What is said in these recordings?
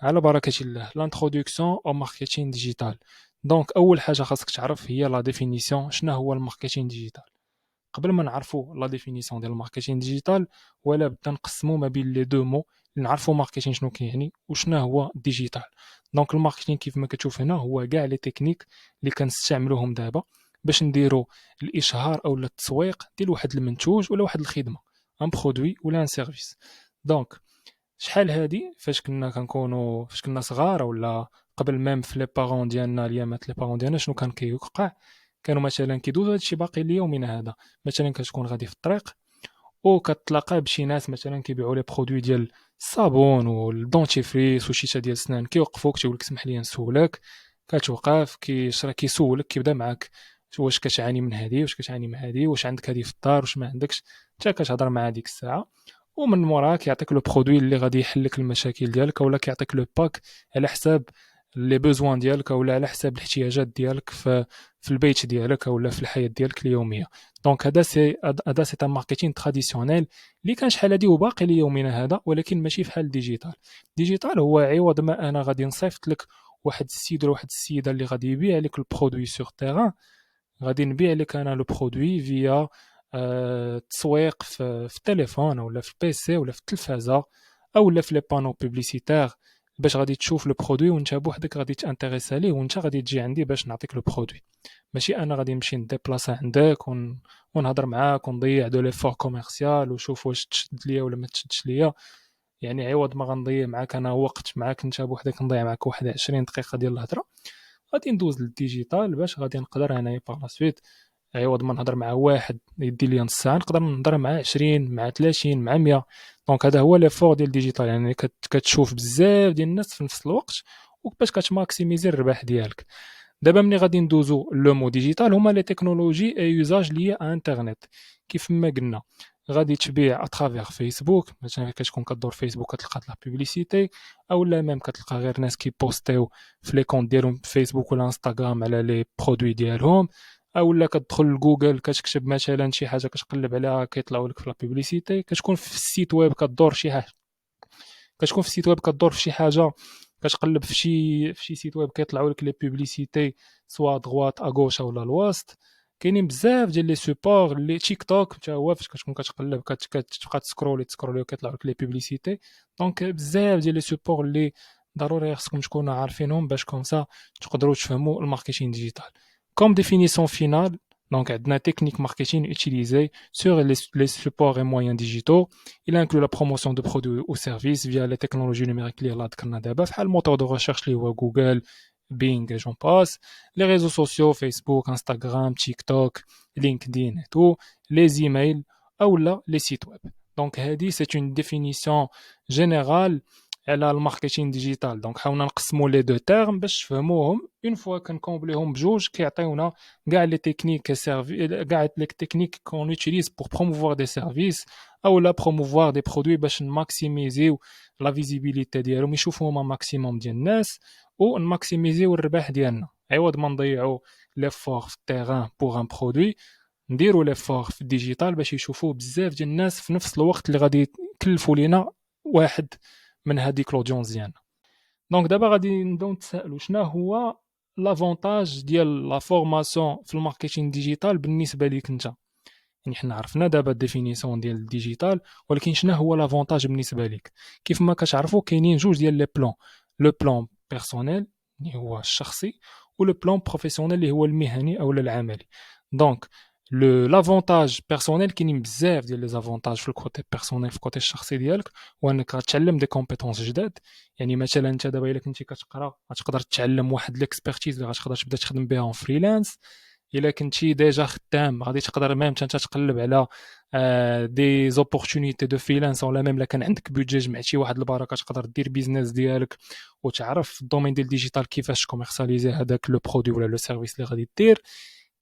على بركة الله لانتروداكسيون او ماركتينغ ديجيتال. دونك اول حاجه خاصك تعرف هي لا ديفينيسيون شنو هو الماركتينغ ديجيتال. قبل ما نعرفوا لا ديفينيسيون ديال الماركتينغ ديجيتال ولا بدا نقسموا ما بين لي دو مو، نعرفوا ماركتينغ شنو كيعني وشنو هو ديجيتال. دونك الماركتينغ كيف ما كتشوف هنا هو كاع لي تكنيك اللي كنستعملوهم دابا باش نديروا الاشهار او التسويق ديال واحد المنتوج ولا واحد الخدمه، ان برودوي ولا ان سيرفيس. دونك شحال هادي فاش كنا صغار ولا قبل ميم في لي بارون ديالنا اليامات لي بارون ديالنا شنو كان كيوقع؟ كانوا مثلا كيدوزوا هادشي باقي ليومنا هذا. مثلا كتكون غادي في الطريق وكتلاقى بشي ناس مثلا كيبيعوا لي برودوي ديال الصابون والدونتيفريس وشيشه ديال السنان، كيوقفوك تيقول لك اسمح لي نسولك. كتوقف كيسولك كيبدا معاك واش كتعاني من هادي، واش كتعاني من هادي، واش عندك هادي في الدار، واش ما عندكش. حتى كتهضر مع ديك الساعه ومن موراها كيعطيك لو برودوي اللي غادي يحل لك المشاكل ديالك، اولا كيعطيك لو باك على حساب لي بوزوان ديالك اولا على حساب الاحتياجات ديالك في البيت ديالك اولا في الحياه ديالك اليوميه. دونك هذا سي ان ماركتينغ تراديسيونيل اللي كان شحال هادي وباقي ليومنا هذا، ولكن ماشي بحال الديجيتال. الديجيتال هو عوض ما انا غادي نصيفط لك واحد السيد ولا واحد السيده اللي غادي يبيع لك البرودوي سور تيران، غادي نبيع لك انا لو برودوي فيا التسويق في التليفون ولا في البيسي ولا في التلفازه اولا في لي بانو بوبليسيتير، باش غادي تشوف لو برودوي وانت بوحدك غادي تانتريسي ليه وانت غادي تجي عندي باش نعطيك لو برودوي. ماشي انا غادي نمشي نديبلاصا عندك ونهضر معاك ونضيع دو لي فور كوميرسيال وشوف واش تشد ليا ولا ما تشدش ليا. يعني عوض ما غنضيع معاك انا وقت معاك انت بوحدك، نضيع معاك واحد 20 دقيقه ديال الهضره، غادي ندوز للديجيتال باش غادي نقدر انايا باغ لا سويت عوض ما نهضر مع واحد يدي لي نص ساعه نقدر نهضر مع 20 مع 30 مع 100. دونك هذا هو ليفور ديال الديجيتال، يعني كتشوف بزاف ديال الناس في نفس الوقت وباش كتماكسيميزي الربح ديالك. دابا ملي غادي ندوزو لو مو ديجيتال هما لي تكنولوجي اي يوزاج ليا انترنت. كيف ما قلنا غادي تبيع اترافيغ فيسبوك، مثلا كتكون كدور فيسبوك كتلقى لا بوبليسيتي، اولا ميم كتلقى غير ناس كيبوستيو في لي كونت ديالهم في فيسبوك ولا انستغرام على لي برودوي ديالهم، اولا كتدخل لجوجل كتكتب مثلا شي حاجه كتقلب عليها كيطلعوا لك في لا بوبليسيتي. كتكون في السيت ويب كدور شي حاجه، كتكون في السيت ويب كدور في شي حاجه، كتقلب في شي سيت ويب كيطلعوا لك لي بوبليسيتي سوا دغوات اغوش اولا الوسط. كاينين بزاف ديال لي سوبور اللي تيك توك حتى هو فاش كتكون كتقلب كتبقى تسكرولي وكيطلعوا لك لي بوبليسيتي. دونك بزاف ديال لي سوبور اللي ضروري خصكم تكونوا عارفينهم باش كومسا تقدروا تفهموا الماركتينغ ديجيتال. كوم ديفينيسيون فينال، donc عندنا technique marketing utilisée sur les supports et moyens digitaux. Il inclut la promotion de produits ou services via les technologies numériques اللي يلاه ذكرنا دابا بحال الموتور دو ريشيرش اللي هو جوجل بينغ جون باس، les réseaux sociaux فيسبوك انستغرام تيك توك لينكدين et tout, les emails اولا les sites web. Donc هذه c'est une définition générale على الماركتينغ ديجيتال. دونك حاولنا نقسموا لي دو تيرم باش تفهموهم اون فوا كنكومبليهم بجوج كيعطيونا كاع لي تكنيك سيرفي كاع لي تكنيك كون يوتيليز بور بروموفوار دي سيرفيس او لا بروموفوار دي برودوي باش نماكسيميزيو لا فيزيبيليتي ديالهم يشوفوهم ماكسيموم ديال الناس ونماكسيميزيو الربح ديالنا. عوض ما نضيعوا ليفور في التيران بوغ ان برودوي نديروا ليفور في الديجيتال باش يشوفوه بزاف ديال الناس في نفس الوقت اللي غادي يكلفوا لينا واحد من هذيك لودونس ديالنا. دونك دابا غادي نبداو نتسائلوا شنو هو لافونتاج ديال لا فورماسيون في الماركتينغ ديجيتال بالنسبه ليك انت. يعني حنا عرفنا دابا الديفينيسيون ديال الديجيتال، ولكن شنو هو لافونتاج بالنسبه ليك؟ كيف ما كتعرفوا كاينين جوج ديال لي بلان، لو بلان بيرسونيل اللي هو الشخصي ولو بلان بروفيسيونيل اللي هو المهني او العملي. دونك لافونتاج بيرسونيل كاينين بزاف ديال لي زافونتاج في الكوتي بيرسونيل في الكوتي الشخصي ديالك، وانك غتعلم دي كومبيتونس جداد. يعني مثلا انت دابا الا كنتي كتقرا غتقدر تتعلم واحد ليكسبيرتيز اللي غتقدر تبدا تخدم بها اون فريلانس. الا كنتي ديجا خدام غادي تقدر ميم انت تقلب على دي زوبورتونيتي دو فريلانس، ولا ميم الا كان عندك بودجي جمعتي واحد البركه تقدر دير بيزنس ديالك وتعرف في الدومين ديال الديجيتال كيفاش كوميرساليزي هذاك لو برودوي ولا لو سيرفيس اللي غادي دير.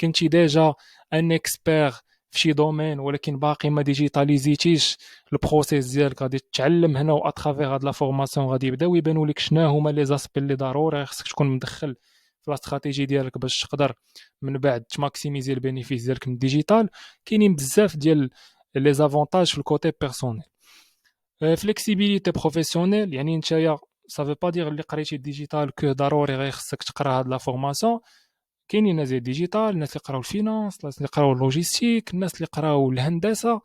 كنتي ديجا ان اكسبير في شي دومين ولكن باقي ما ديجيتاليزيتيش البروسيس ديالك، غادي تتعلم هنا واترافيغ هاد لا فورماسيون غادي يبداو يبانوا لك شنو هما لي زاسبي اللي ضروري خصك تكون مدخل في لا استراتيجي ديالك باش تقدر من بعد تماكسيميزي البينيفيس ديالك من الديجيتال. كاينين بزاف ديال لي زافونتاج في الكوتي بيرسونيل. فليكسيبيليتي بروفيسيونيل، يعني نتايا سافو با دير اللي قريتي ديجيتال كو ضروري غير خصك تقرا هاد لا فورماسيون. كاينين ناس ديال ديجيتال، الناس اللي قراو الفينانس، الناس اللي قراو اللوجيستيك، الناس اللي قراو الهندسه.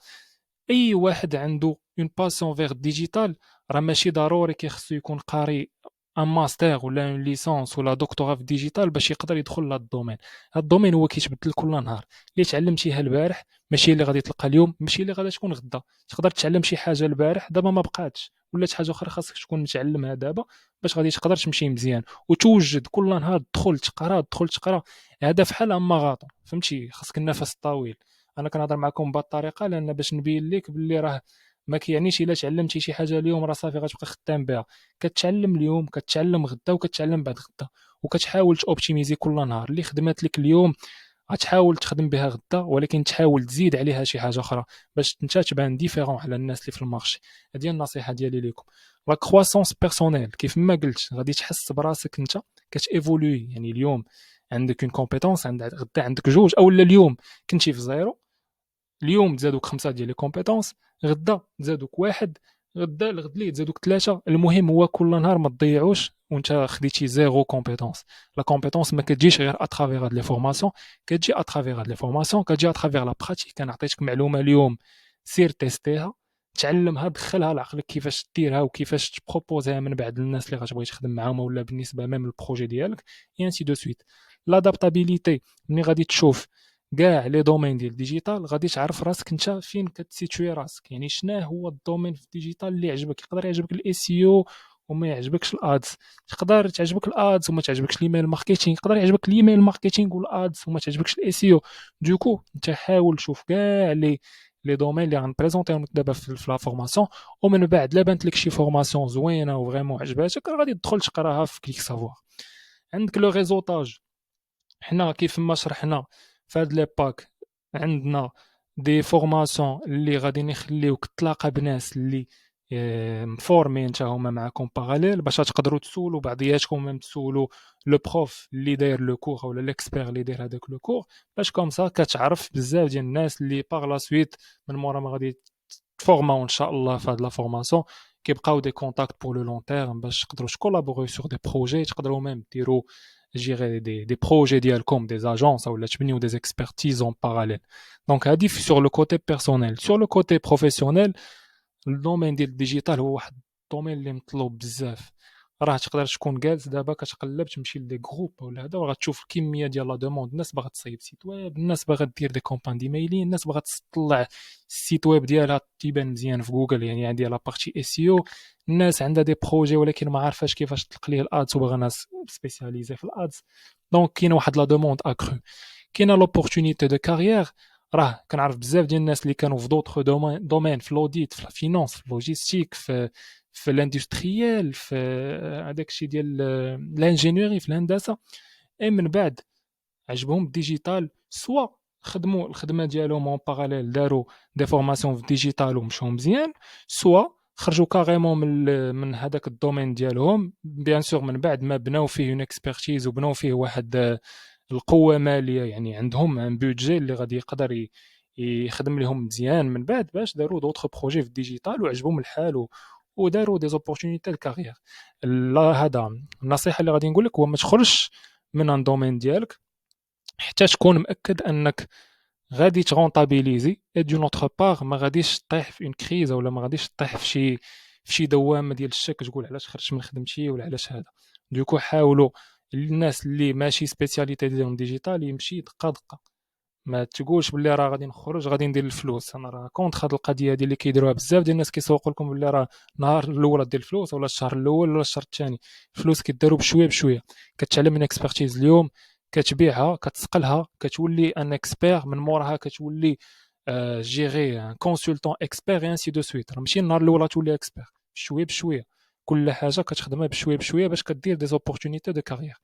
اي واحد عنده اون باسيون فيغ الديجيتال، راه ماشي ضروري كيخصو يكون قاري ان ماستر ولا اون ليسونس ولا دكتوراه في الديجيتال باش يقدر يدخل لهاد الدومين. هاد الدومين هو كيتبدل كل نهار. اللي تعلمتيها البارح ماشي اللي غادي تلقى اليوم، ماشي اللي غادي تكون غدا. تقدر تتعلم شي حاجه البارح دابا ما بقاتش، ولات حاجه اخرى خاصك تكون متعلمها دابا باش غادي تقدر تمشي مزيان. وتوجد كل نهار تدخل تقرا تدخل تقرا. هذا فحال ان ماراطون، فهمتي؟ خاصك النفس الطويل. انا كنهضر معكم بهذه الطريقه لان باش نبين لك باللي راه ما كيعنيش الا تعلمتي شي حاجه اليوم راه صافي غتبقى خدام بها. كتعلم اليوم، كتعلم غدا، وكتعلم بعد غدا، وكتحاول توبتيميزي كل نهار. اللي خدمات لك اليوم غتحاول تخدم بها غدا، ولكن تحاول تزيد عليها شي حاجه اخرى باش انت تبان ديفيرون على الناس اللي في المارشي. هذه النصيحه ديالي لكم. لا كرواسونس بيرسونيل كيف ما قلت غادي تحس براسك انت كتيفولوي. يعني اليوم عندك اون كومبيتونس، غدا عندك جوج، او اليوم كنتي في زيرو، اليوم تزادوك 5 ديال لي كومبيتونس، غدا تزادوك واحد، غدا الغد ليه تزادوك 3. المهم هو كل نهار ما تضيعوش وانت خديتي زيرو كومبيتونس. لا كومبيتونس ما كتجيش غير اترافير هاد لي فورماسيون، كتجي اترافير هاد لي فورماسيون، كتجي اترافير لا براتيك. انا عطيتك معلومه اليوم، سير تيستيها، تعلمها، دخلها لعقلك كيفاش ديرها وكيفاش تبروبوزيها من بعد للناس اللي غتبغي تخدم معاهم، ولا بالنسبه ميم للبروجي ديالك، اي انسي دو سويت. لادابتابيليتي، ملي غادي تشوف كاع لي دومين ديال الديجيتال غادي تعرف راسك انت فين كتسيتوي راسك. يعني شنو هو الدومين في الديجيتال اللي يعجبك. يقدر يعجبك الاي سي او وما يعجبكش الادز، تقدر تعجبك الادز وما تعجبكش الايميل ماركتينغ، يقدر يعجبك الايميل ماركتينغ والادز وما تعجبكش الاي سي او. دوكو انت حاول تشوف كاع لي دومين اللي غنبريزونطيهم دابا في لا فورماسيون، ومن بعد لا بانت لك شي فورماسيون زوينه وفريمون عجباتك غادي تدخل تقراها في كليك سافوار. عندك لو ريزوتاج، حنا كيف ما شرحنا في هاد ليباك عندنا دي فورماسيون اللي غادي نخليوك تلاقى بناس اللي مفورمين حتى هما معاكم باراليل باش تقدروا تسولوا بعضياتكم، ميم تسولوا لو بروف اللي داير لو كور ولا ليكسبير اللي داير هذاك لو كور، باش كومسا كتعرف بزاف ديال الناس اللي باغ لا سويت من مورا ما غادي تفورماو ان شاء الله في هاد لا فورماسيون، كيبقاو دي كونتاكت بور لو لون تيرم باش تقدروا تكولابوريو سور دي بروجي. تقدروا ميم ديروا gérer des projets ديالكم des agences ou تبنيو des expertises en parallèle. Donc هادي sur le côté personnel. Sur le côté professionnel, الدومين ديال الديجيتال هو واحد الدومين اللي مطلوب بزاف. راه تقدر تكون جالس دابا كتقلب تمشي لدي جروب ولا هذا وغتشوف الكميه ديال لا دوموند. الناس باغا تصايب سيت ويب، الناس باغا دير دي كومبان ديميلين، الناس باغا تطلع السيت ويب ديالها تيبان مزيان في جوجل، يعني عندها لا بارتي اس او. الناس عندها دي بروجي ولكن ما عارفاش كيفاش تطلق ليه الادز وباغا ناس سبيسياليزي في الادز. دونك كاين واحد لا دوموند اكرو. كاينه لوبورتونيتي دو كارير. راه كنعرف بزاف ديال الناس اللي كانوا في دوطخ دومين، في لوديت، في الفينانس، في اللوجيستيك، في الاندستريال، في هذاك الشيء ديال الانجينيوري، في الهندسه. اي من بعد عجبهم الديجيتال، سوا خدموا الخدمه ديالهم اون باراليل، داروا دي فورماسيون في الديجيتال ومشاو مزيان، سوا خرجوا كاريمون من هذاك الدومين ديالهم بيان سور من بعد ما بناو فيه اون اكسبرتيز وبناو فيه واحد القوه ماليه، يعني عندهم ان بودجي اللي غادي يقدر يخدم لهم مزيان من بعد، باش داروا دوطخ بروجي في الديجيتال وعجبهم الحال وداروا دي زوبورتونيتي الكارير. لا هذا النصيحه اللي غادي نقول لك هو ما تخرجش من ان دومين ديالك حتى تكون مأكد انك غادي تغونطابيليزي، اي دو نوتر باغ ما غاديش طيح في اون كريز ولا ما غاديش طيح في شي دوامه ديال الشك تقول علاش خرجت من خدمتي ولا علاش هذا. دوكو حاولوا الناس اللي ماشي سبيسياليتي ديالهم ديجيتال يمشي دقه دقه، ما تقولش باللي راه غادي نخرج غادي ندير الفلوس. انا راه كونت هاد القضيه هذه اللي كيديروها بزاف ديال الناس، كيسوقوا لكم باللي راه النهار الاول دير الفلوس ولا الشهر الاول ولا الشهر الثاني. الفلوس كيداروا بشويه بشويه. كتعلم من اكسبرتيز اليوم، كتبيعها، كتسقلها، كتولي ان اكسبير، من موراها كتولي جيري كونسلتون اكسبير انسي دو سويت. راه ماشي النهار الاول تولي اكسبير، بشويه بشويه كل حاجه كتخدمها بشويه بشويه باش كدير دي زوبورتونيتي دو كارير.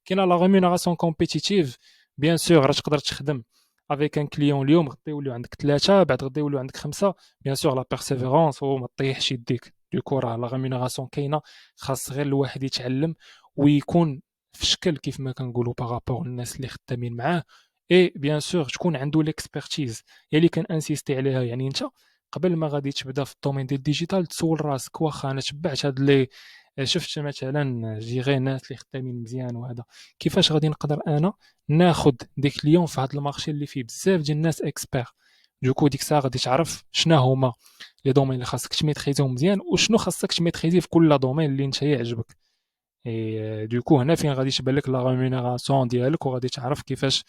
كاينه لا ريمونيراسيون كومبيتيتيف، بيان سور راه تقدر تخدم افيك ان كليون اليوم غدا يوليو عندك 3 بعد غدا يوليو عندك 5. بيان سور لا بيرسيفيرونس وما تطيحش يديك. دوكو راه لا ريمونيراسيون كاينه، خاص غير الواحد يتعلم ويكون في شكل كيف ما كنقولوا بارابور الناس اللي خدامين معاه. اي بيان سور تكون عنده ليكسبرتيز هي اللي كان انسيستي عليها. يعني انت قبل ما غادي تبدا في الدومين ديال الديجيتال تسول راسك واخا انا تبعت هاد شفت مثلا جيغي ناس اللي خدامين مزيان وهذا، كيفاش غادي نقدر انا ناخد دي كليون في هذا المارشي اللي فيه بزاف ديال الناس اكسبير. دوكو ديك الساعه غادي تعرف شنو هما لي دومين اللي خاصك تميتريزيهم مزيان، وشنو خاصك تميتريزي في كل دومين اللي انت يعجبك. اي دوكو هنا فين غادي تبان لك لا ريمونيراسيون ديالك، وغادي تعرف كيفاش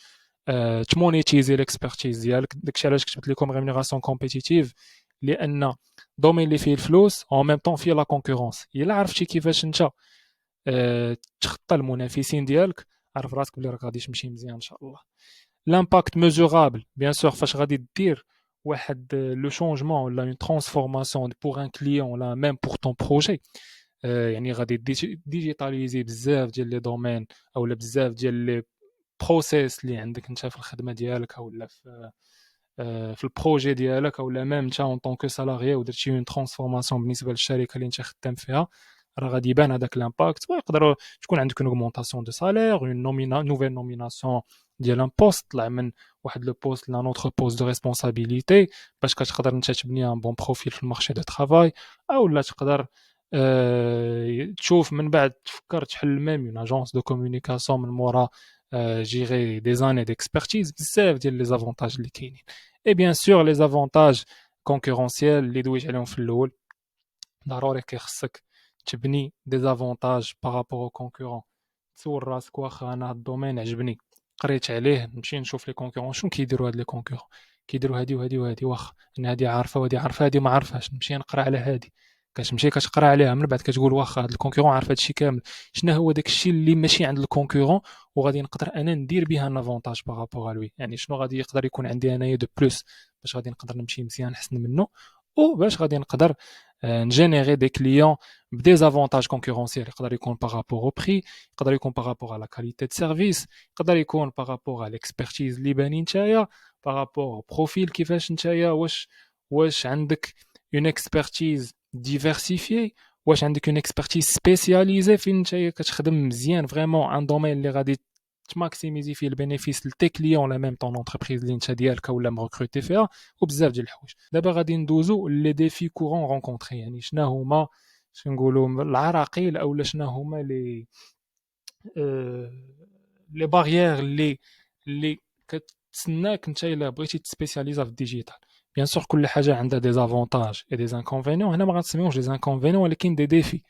تمونيتيزي ليكسبرتيز ديالك. داكشي علاش كتبت لكم ريمونيراسيون كومبيتيتيف، لان الدومين اللي فيه الفلوس اون ميم طون فيه لا كونكورونس. الا عرفتي كيفاش انت تخطى المنافسين ديالك، عرف راسك بلي راك غادي تمشي مزيان ان شاء الله. لامباكت ميزورابل بيان سور، فاش غادي دير واحد لو شونجمون ولا اون ترانسفورماسيون بور ان كليون ولا ميم بور طون بروجي، يعني غادي ديجيتاليزي بزاف ديال لي دومين اولا بزاف ديال لي بروسيس اللي عندك انت في الخدمه ديالك اولا في البروجي ديالك، اولا ميم انت اون طونك سالاريي ودرتي اون ترانسفورماسيون بالنسبه للشركه اللي انت خدام فيها، راه غادي يبان هذاك لامباكت. ويقدروا تكون عندك اون اوغمونطاسيون دو سالير، اون نوفيل نوميناسيون ديال ان بوست، طلع من واحد لو بوست لا نوتر بوست دو ريسبونسابيلتي، باش كتقدر انت تبني ان بون بروفيل في المارشي دو ترافاي. او لا تقدر تشوف من بعد تفكر تحل ميم اون اجونس دو كومونيكاسيون من مورا جيري دي زاني ديكسبرتيز. بزاف ديال لي زافونتاج اللي كاينين. اي بيان سور لي زافونتاج كونكورونسيال اللي دويت عليهم في الاول، ضروري كيخصك تبني دي زافونتاج بارابور او كونكورون. تسول راسك واخا انا هاد الدومين عجبني، قريت عليه، نمشي نشوف لي كونكورون شنو كيديروا هاد لي كونكورون، كيديروا هادي وهادي وهادي، واخا انا هادي عارفه وهادي عارفه، هادي ما عارفاش، نمشي نقرا على هادي. كتمشي كتقرا عليها، من بعد كتقول واخا هاد الكونكورون عارف هادشي كامل، شنو هو داكشي اللي ماشي عند الكونكورون وغادي نقدر انا ندير بها ان افونتاج بارابور لوي. يعني شنو غادي يقدر يكون عندي انايا دو بلوس باش غادي نقدر نمشي مزيان نحسن منه، وباش غادي نقدر نجينيري دي كليون بدي زافونتاج كونكورونسيال. يقدر يكون بارابور او بري، يقدر يكون بارابور على كاليتي دو سيرفيس، يقدر يكون بارابور على الاكسبرتيز اللي باني نتايا، بارابور بروفيل كيفاش نتايا، واش عندك اون اكسبرتيز ديفيرسيفي، واش عندك اون اكسبرتيز سبيسياليزي فين نتايا كتخدم مزيان فريمون ان دومين اللي غادي تماكسيميزي فيه البينيفيس لتي كليون لا ميم طون اونتربريز اللي انت ديالك ولا مغروتي فيها، وبزاف ديال الحوايج. دابا غادي ندوزو لي ديفي كورون رونكونطري، يعني شنو هما نقولوا العراقيل اولا شنو هما لي باريير اللي كتسناك انت الا بغيتي تسبيسياليزا في الديجيتال. بيان سور كل حاجه عندها دي زافونتاج اي دي زانكونفينيون، هنا ما غنسميوش دي زانكونفينيون ولكن دي ديفي،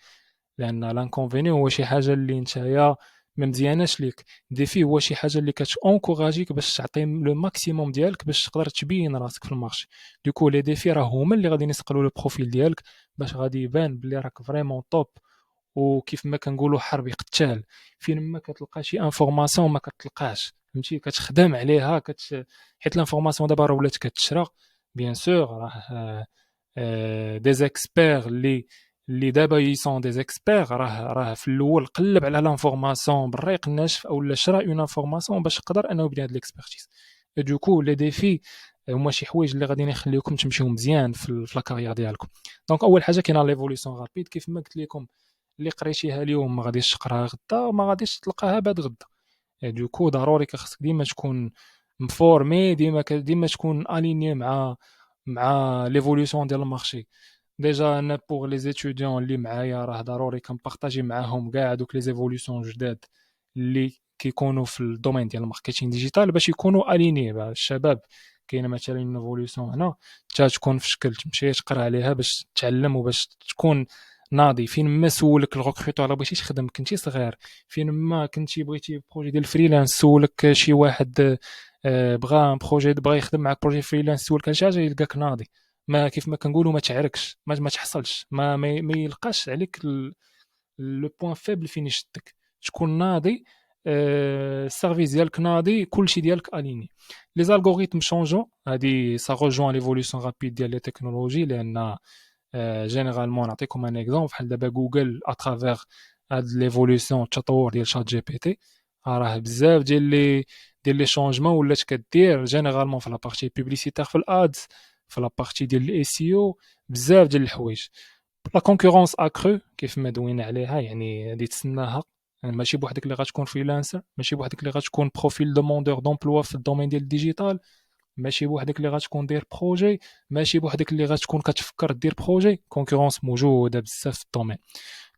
لان لانكونفينيون هو شي حاجه اللي نتايا ما مزياناش ليك، ديفي هو شي حاجه اللي كتونكوراجيك باش تعطي لو ماكسيموم ديالك باش تقدر تبين راسك في المارشي. دوكو لي ديفي راه هما اللي غادي يسقلوا لو بروفيل ديالك باش غادي يبان بلي راك فريمون توب. وكيف ما كنقولوا حربي قتال، فين ما كتلقى شي انفورماسيون ما كتلقاش، فهمتي، كتخدم عليها حيت الانفورماسيون دابا راه ولات كتشرى. بيان سور راه دي زيكسبير اللي دابا يسون دي زيكسبير، راه في الاول قلب على لانفورماسيون بالريق الناشف اولا شرا اون انفورماسيون باش يقدر انه يبني هاد ليكسبرتيز. دوكو لي ديفي هما شي حوايج اللي غادي يخليوكم تمشيو مزيان في لا كارير ديالكم. دونك اول حاجه كاينه ليفوليسيون رابيد، كيف ما قلت لكم اللي قريتيها اليوم ما غاديش تقراها غدا وما غاديش تلقاها بعد غدا. دوكو ضروري خاصك ديما تكون مفورمي، ديما تكون اليني مع ليفوليسيون ديال المارشي. ديجا انا بوغ لي زيتيديون اللي معايا راه ضروري كنبارطاجي معاهم كاع دوك لي زيفوليسيون جداد اللي كيكونوا في الدومين ديال الماركتينغ ديجيتال باش يكونوا اليني. الشباب كاينه مثلا ايفوليسيون هنا حتى تكون في شكل تمشي تقرا عليها باش تتعلم وباش تكون ناضي. فين ما سولك الريكروتور على بغيتي تخدم كنتي صغير، فين ما كنتي بغيتي بروجي ديال الفريلانس سولك شي واحد بغا بروجي بغا يخدم معك بروجي فريلانس سولك على شي حاجه يلقاك ناضي. ما كيف ما كنقولوا ما تعركش، ما تحصلش، ما يلقاش عليك لو بوين فيبل فين يشدك، تكون ناضي. السيرفيس ديالك ناضي، كلشي ديالك اليني. لي زالغوريثم شونجون، هادي سا روجوان ليفولوسيون رابيد ديال لي تكنولوجي، لان جينيرالمون نعطيكم ان اكزومبل بحال دابا جوجل اترافير هاد ليفولوسيون التطور ديال شات جي بي تي، راه بزاف ديال لي شونجمون ولات كدير جينيرالمون في لابارتي بوبليسيتير في الادز، في لابارتي ديال الاي سي او، بزاف ديال الحوايج. لا كونكورونس اكرو كيف ما دوينا عليها، يعني هادي تسناها. يعني ماشي بوحدك اللي غتكون فريلانسر، ماشي بوحدك اللي غتكون بروفيل دوموندور دومبلوا في الدومين ديال الديجيتال، ماشي بوحدك اللي غتكون دير بروجي، ماشي بوحدك اللي غتكون كتفكر دير بروجي. كونكورونس موجوده بزاف في الدومين.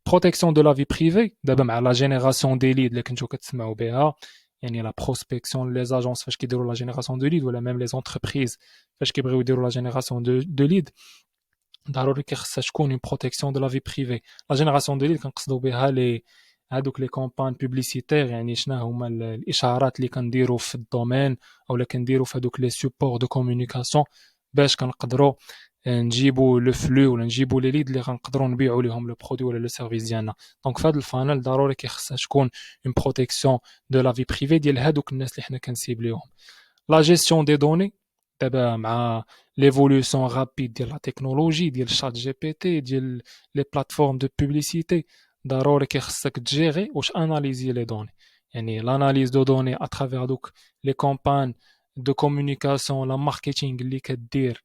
protection de la vie privée دابا مع la génération des leads اللي كنتو كتسمعوا بها يعني la prospection les agences فاش كيديروا la génération de leads ولا même les entreprises فاش كيبغيو يديروا la génération de leads ضروري كيخصها تكون une protection de la vie privée la génération de leads كنقصدوا بها لي هادوك لي كومبان بوبليسيتير يعني شنو هما الاشعارات اللي كنديروا في الدومين اولا كنديروا في هادوك لي سوبور دو كومونيكاسيون باش كنقدروا نجيبوا لو فلو ولا نجيبوا لي ليد اللي غنقدروا نبيعوا لهم لو برودوي ولا لو سيرفيس ديالنا دونك في هذا الفانل ضروري كيخصها تكون اون بروتيكسيون دو لا في بريفي ديال هادوك الناس اللي حنا كنسيبليهم لا جيستيون دي دوني دابا مع ليفولوسيون رابيد ديال لا تكنولوجي ديال شات جي بي تي ديال لي بلاتفورم دو بوبليسيتي ضروري كيخصك تجيري واش اناليزي لي دوني يعني لاناليز دو دوني اترافير دوك لي كومبان دو كومونيكاسيون لا ماركتينغ اللي كدير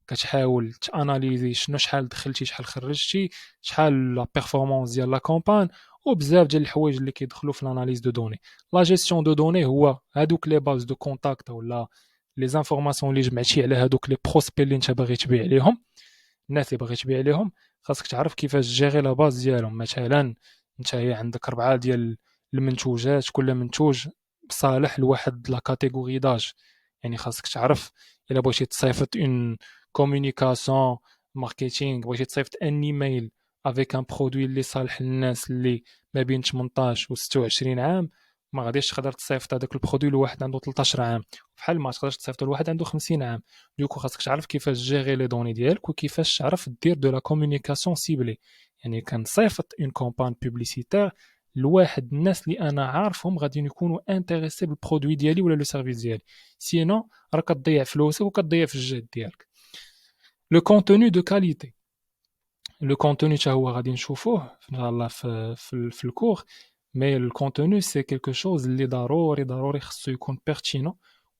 كتحاول تاناليزي شحال دخلتي شحال خرجتي شحال لا بيرفورمانس ديال لا كومبان وبزاف ديال الحوايج اللي كيدخلوا في لاناليز دو دوني لا جيستيون دو دوني هو هادوك لي باز دو كونتاكت ولا لي زانفورماسيون اللي جمعتي على هادوك لي بروسبي اللي انت باغي تبيع عليهم الناس اللي باغي تبيع عليهم خاصك تعرف كيفاش تجيري لا باز ديالهم مثلا انت هي عندك 4 ديال المنتوجات كل منتوج صالح لواحد لا كاتيجوري داج يعني خاصك تعرف الا بغيتي تصيفط اون كومونيكاسيون ماركتينغ بغيتي تصيفط ان ايميل افيك ان برودوي اللي صالح للناس اللي ما بين 18 و 26 عام ما غاديش تقدر تصيفط هذاك البرودوي لواحد عنده 13 عام بحال ما تقدرش تصيفط لواحد عنده 50 عام دوكو خاصك تعرف كيفاش جيري لي دوني ديالك وكيفاش تعرف دير دو لا كومونيكاسيون سيبلي يعني كنصيفط اون كومبان بوبليسيتير لواحد الناس اللي انا عارفهم غادي يكونوا انتريسي بالبرودوي ديالي ولا لو سيرفيس ديالي سينو راه كتضيع فلوسك وكتضيع في الجهد ديالك لو كونتوني دو كاليتي لو كونتوني حتى هو غادي نشوفوه ان شاء الله في الكور مي الكونتوني سي كيلكو شوز اللي ضروري خصو يكون بيرتينون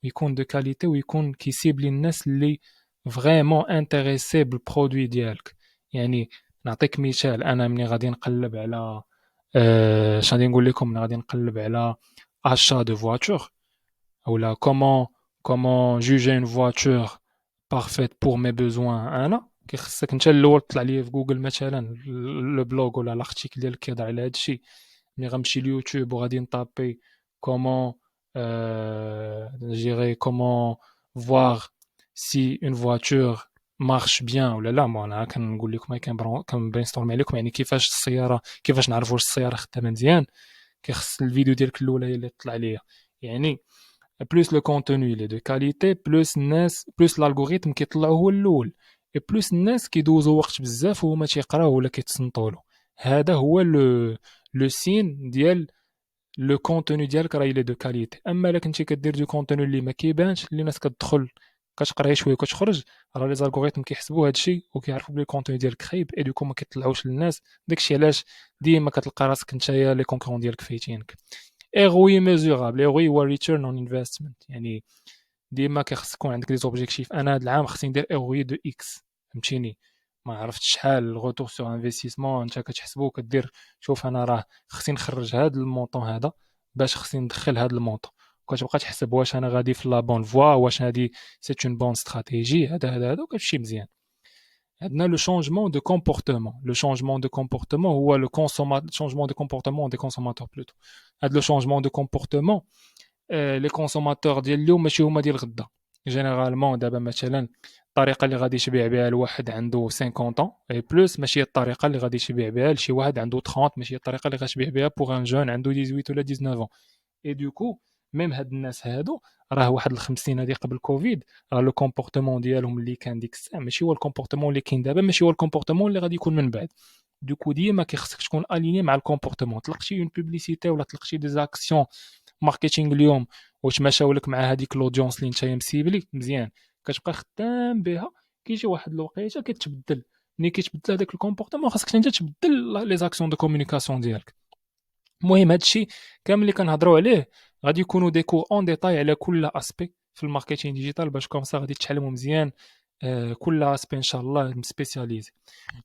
ويكون دو كاليتي ويكون كيسيبلي الناس اللي فريمون انتريسي بالبرودوي ديالك يعني نعطيك مثال انا ملي غادي نقلب على اش غادي نقول لكم ملي غادي نقلب على achat de voiture اولا comment juger une voiture parfaite pour mes besoins انا كيخصك انت الاول تطلع لي في جوجل مثلا لو بلوغ ولا لارتيكل ديالك كيهضر على هذا الشيء ملي غنمشي ليوتيوب وغادي نطابي comment جيري comment voir si une voiture marche bien ولا لا ما انا كنقول لكم كنبرينستورم عليكم يعني كيفاش السياره كيفاش نعرفوا واش السياره خدامه مزيان كيخص الفيديو ديالك الاولى هي اللي تطلع ليا يعني بلوس لو كونتوني لي دو كاليتي بلوس الناس بلوس الالغوريثم كيطلعو هو الاول اي بلوس الناس كيدوزو وقت بزاف وهما تيقراو ولا كيتصنتوا له هذا هو لو سين ديال لو كونتوني ديالك راه الا دو كاليتي اما الا كنتي كدير دو كونتوني اللي ما كيبانش اللي الناس كتدخل كتقرا شويه وكتخرج راه لي زالغوريثم كيحسبوا هذا الشيء وكيعرفوا بلي الكونتوني ديالك خايب اي دوكو ما كيطلعوش للناس داكشي علاش ديما كتلقى راسك نتايا لي كونكورون ديالك فايتينك ROI mesurable ROI هو return on investment يعني ديما كيخص يكون عندك دي زوبجيكتيف انا هذا العام خصني ندير ROI دو اكس فهمتيني ما عرفتش شحال الغوتور سور انفستيسمون انت كتحسبو كدير شوف انا راه خصني نخرج هذا المونطون هذا باش خصني ندخل هذا المونطون كتبقى تحسب واش انا غادي في لا بون فوا واش هذه سي اون بون استراتيجي هذا وكتمشي مزيان عندنا لو شونجمون دو كومبورتمون لو شونجمون دو كومبورتمون هو لو شونجمون دو كومبورتمون دي كونسوماتور بلوتو هاد لو شونجمون دو كومبورتمون لي كونسوماتور ديال اليوم ماشي هما ديال غدا جينيرالمون دابا مثلا الطريقه اللي غادي تبيع بها لواحد عنده 50 طون اي بلوس ماشي الطريقه اللي غادي تبيع بها لشي واحد عنده 30 ماشي الطريقه اللي غتبيع بها بوغ ان جون عنده 18 ولا 19 اي دوكو ميم هاد الناس هادو راه واحد الخمسين هادي قبل كوفيد راه لو كومبورتمون ديالهم اللي كان ديك الساعه ماشي هو الكومبورتمون اللي كاين دابا ماشي هو الكومبورتمون اللي غادي يكون من بعد دوكو ديما كيخصك تكون اليني مع الكومبورتمون طلقتي اون بوبليسيتي ولا طلقتي دي زاكسيون ماركتينغ اليوم واش مشاو لك مع هذيك لودونس اللي نتايا مسيبلي مزيان كتبقى خدام بها كيجي واحد الوقيته كتبدل ملي كيتبدل هذاك الكومبورتمون خاصك انت تبدل لي زاكسيون دو كومونيكاسيون ديالك المهم هادشي كامل اللي كنهضروا عليه غادي يكونوا دي كور اون ديتاي على كل اسبي في الماركتينغ ديجيتال باش كومسا غادي تتعلموا مزيان كل اسبي ان شاء الله سبيسياليزي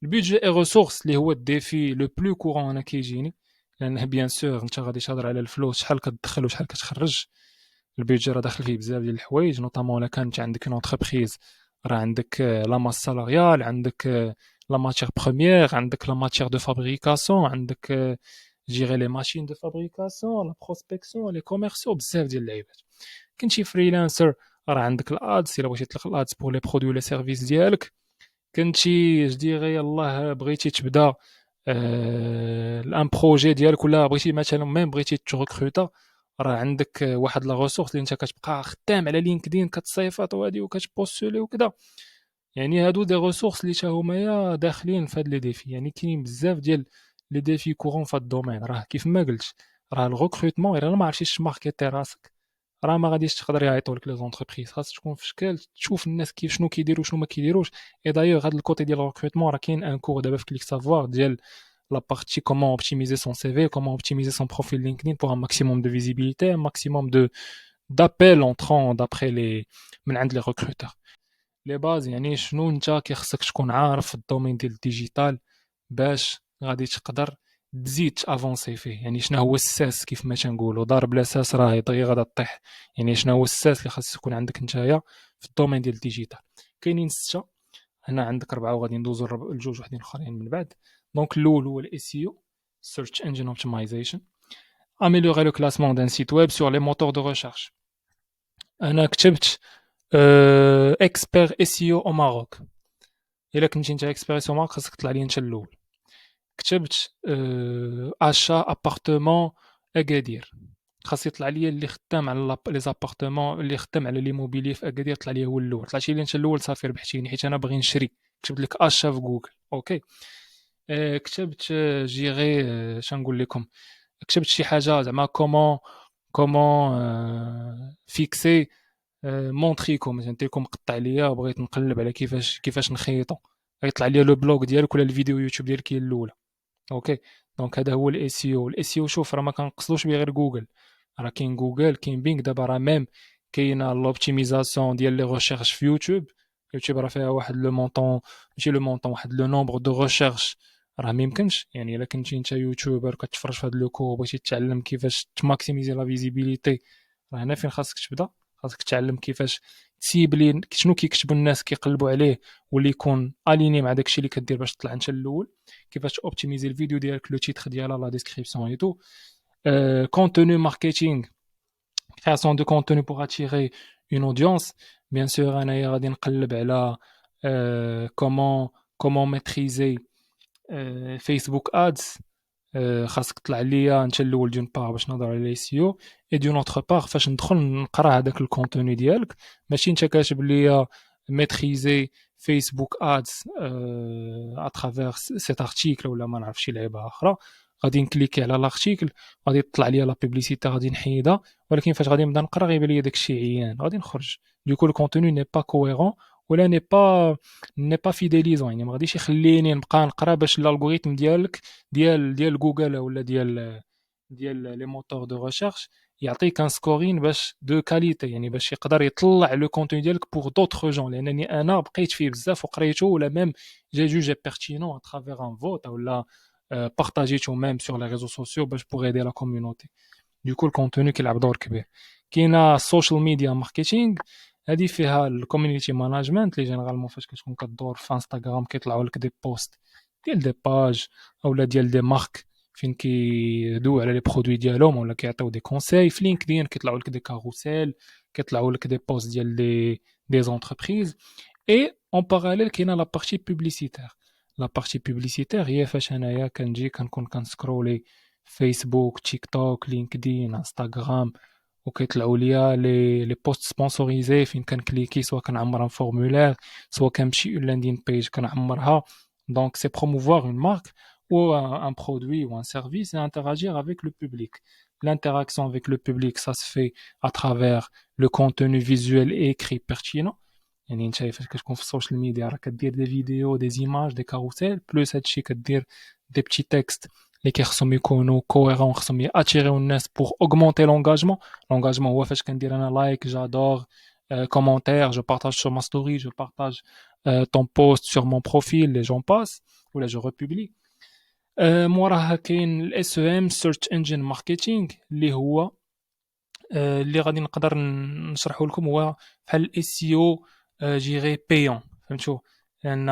البيدجي اي ريسورس اللي هو الديفي لو بلو كورون انا كيجيني لان بيان سور انت غادي تهضر على الفلوس شحال كتدخل وشحال كتخرج البيدجي راه داخل فيه بزاف ديال الحوايج نوطامون الا كانت عندك اون انتربريز راه عندك لا ماس سالاريال عندك la matière première, عندك la matière de fabrication, عندك gérer les machines de fabrication, la prospection, les commerciaux, بزاف ديال اللعيبات. كاين شي فريلانسر راه عندك الادز الا بغيتي تطلق الادز بور لي برودوي ولا سيرفيس ديالك. كنتي جديغي يلاه بغيتي تبدا الان بروجي ديالك ولا بغيتي مثلا ميم بغيتي تغوكروتا، راه عندك واحد لا ريسورس اللي انت كتبقى خدام على لينكدين كتصيفط وهادي وكتبوستولي وكذا. يعني هادو دي ريسورس اللي تا هما داخلين في هاد لي ديفي. يعني كاينين بزاف ديال لي ديفي كورون في هاد الدومين. راه كيف ما قلت، راه الغوكروتمون الا ما عرفتيش تماركيتي راسك راه ما غاديش تقدر يعيطوا لك لي زونتربريز. خاصك تكون في شكل تشوف الناس كيف شنو كيديروا شنو ما كيديروش. اي دايوغ هاد الكوتي ديال الريكروتمون راه كاين ان كور دابا في كليك سافوار ديال لا بارتي كومون اوبتيميزي سون سي في, كومون اوبتيميزي سون بروفيل لينكدين pour un maximum de visibilité, un maximum de d'appels entrants d'après les من عند لي recruteurs. لي باز يعني شنو انت كيخصك تكون عارف في الدومين ديال الديجيتال باش غادي تقدر تزيد افونسي فيه. يعني شنو هو الساس كيف ما تنقولوا، ضارب بلا ساس راه دغيا غادا طيح. يعني شنو هو الساس اللي خاص يكون عندك نتايا في الدومين ديال الديجيتال؟ كاينين 6. هنا عندك 4 وغادي ندوزو لجوج وحدين اخرين من بعد. دونك الاول هو الاس اي او Search Engine Optimization. Améliorer le classement d'un site web sur les moteurs de recherche. انا كتبت اكسبير اس اي او او ماروك. الا كنتي انت اكسبير اس اي او ماروك خاصك تطلع لي انت الاول. كتبت اشا ابارتمون اكادير، خاص يطلع لي اللي خدام على لي زابارتمون، اللي خدام على لي موبيلي في اكادير طلع لي هو الاول. طلعتي لي انت الاول صافي ربحتيني حيت انا باغي نشري. كتبت لك اشا في جوجل. اوكي. كتبت جيغي شنقول لكم، كتبت شي حاجه زعما كومون فيكسي مونطريكو. مثلا تيكون مقطع ليا وبغيت نقلب على كيفاش نخيطو، غيطلع لي لو بلوغ ديالك ولا الفيديو يوتيوب ديالك هي الاولى. اوكي. دونك هذا هو الاس اي او. الاس اي او شوف راه ما كنقصدوش به غير جوجل، راه كاين جوجل كاين بينغ. دابا راه ميم كاينه لوبتيميزاسيون ديال لي ريشيرش في يوتيوب. يوتيوب راه فيها واحد لو مونطون، ماشي لو مونطون، واحد لو نومبر دو ريشيرش راه ما يمكنش. يعني الا كنتي انت يوتيوبر كتفرج في هذا لو كور بغيتي تتعلم كيفاش تماكسيميزي لا فيزيبيليتي، راه هنا فين خاصك تبدا. خاصك تتعلم كيفاش تسيبلي شنو كيكتبوا الناس كيقلبوا عليه واللي يكون اليني مع داكشي اللي كدير باش تطلع انت الاول. كيفاش اوبتيميزي الفيديو ديالك، لو تيتر ديالها، لا ديسكريبسيون اي تو. كونتوني ماركتينغ، création de contenu pour attirer une audience. Bien sûr انايا غادي نقلب على comment maîtriser Facebook ads. خاصك تطلع ليا انت الاول دون بار باش نهضر على لي سي او، اي دون اوتر بار فاش ندخل نقرا هذاك الكونتوني ديالك ماشي انت كاتب ليا ميتريزي فيسبوك ادز اترافير سيت ارتيكل ولا ما نعرف شي لعبه اخرى. غادي نكليكي على لارتيكل، غادي تطلع ليا لا بوبليسيتي غادي نحيدها، ولكن فاش غادي نبدا نقرا غيبان ليا داكشي عيان غادي نخرج. دوكو الكونتوني ني با كويرون ولا ني با فيديليزون. يعني ما غاديش يخليني نبقى نقرا باش الالغوريثم ديالك ديال جوجل ولا ديال لي موتور دو ريشيرش يعطيك ان سكورين باش دو كاليتي، يعني باش يقدر يطلع لو كونتوني ديالك بور دوطخ جون. لانني انا بقيت فيه بزاف وقريته ولا ميم جي جوجي بيرتينون اترافير ان فوت ولا بارطاجيتو ميم سور لي ريزو سوسيو باش بوغ ايدي لا كوميونيتي. دوكو الكونتوني كيلعب دور كبير. كاينه السوشيال ميديا ماركتينغ، هذه فيها الكوميونيتي ماناجمنت اللي جينيرالمون فاش كتكون كدور في انستغرام كيطلعوا لك دي بوست ديال دي باج اولا ديال دي مارك فين كيدويو على لي برودوي ديالهم ولا كيعطيو دي كونساي. في لينكدين كيطلعوا لك دي كاروسيل، كيطلعوا لك دي بوست ديال دي زونتربريز. اي اون باراليل كاينه لا بارتي بوبليسيتير. لا بارتي بوبليسيتير هي فاش انايا كنجي كنكون كنسكرولي فيسبوك، تيك توك، لينكدين، انستغرام، وكيطلعوا ليا لي بوست سبونسوريزي فين كنكليكي سواء كنعمر ان فورمولير سواء كنمشي اون لاندين بيج كنعمرها. دونك سي بروموفوار اون مارك ou un produit ou un service et interagir avec le public. L'interaction avec le public, ça se fait à travers le contenu visuel et écrit pertinent. يعني انت فاش كتكون في السوشيال ميديا راه كدير دي فيديو، دي زيماج، دي كاروسيل، بلوس هادشي كدير دي بتي تكست اللي كيخصهم يكونوا كويرون، خصهم ياتيريو الناس بور اوغمونتي لونغاجمون. لونغاجمون هو فاش كندير انا لايك، جادور، كومونتير، جو بارطاج سور ما ستوري، جو بارطاج ton post sur mon profil et j'en passe ولا جو republie. موراها كاين الاس او ام سيرش انجين ماركتينغ اللي هو اللي غادي نقدر نشرحه لكم. هو بحال الاس سي او جيري بايون، فهمتوا؟ لان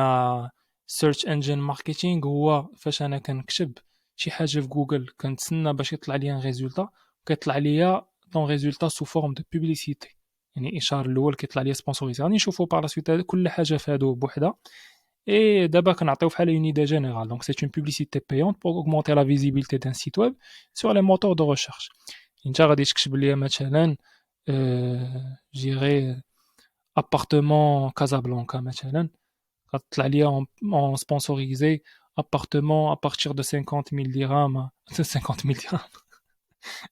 search engine marketing هو فاش انا كنكتب شي حاجه في جوجل كنتسنى باش يطلع لي ان ريزولتا، كيطلع لي طون ريزولتا سو فورم دو بوبليسيتي، يعني الاشهار الاول كيطلع لي سبونسوريزي. غادي نشوفوا بار لا سويت كل حاجه في هادو بوحدها. اي دابا كنعطيو بحال اون ايدي جينيرال. دونك سي اون بوبليسيتي بايونت بور اوغمونتي لا فيزيبيليتي دان سيت ويب سور لي موتور دو ريشيرش. انت غادي تكتب ليا مثلا جيغي ابارتمون كازابلانكا مثلا، غتطلع ليا اون سبونسوريزي ابارتمون ابارتير دو 50,000 درهم 50,000 درهم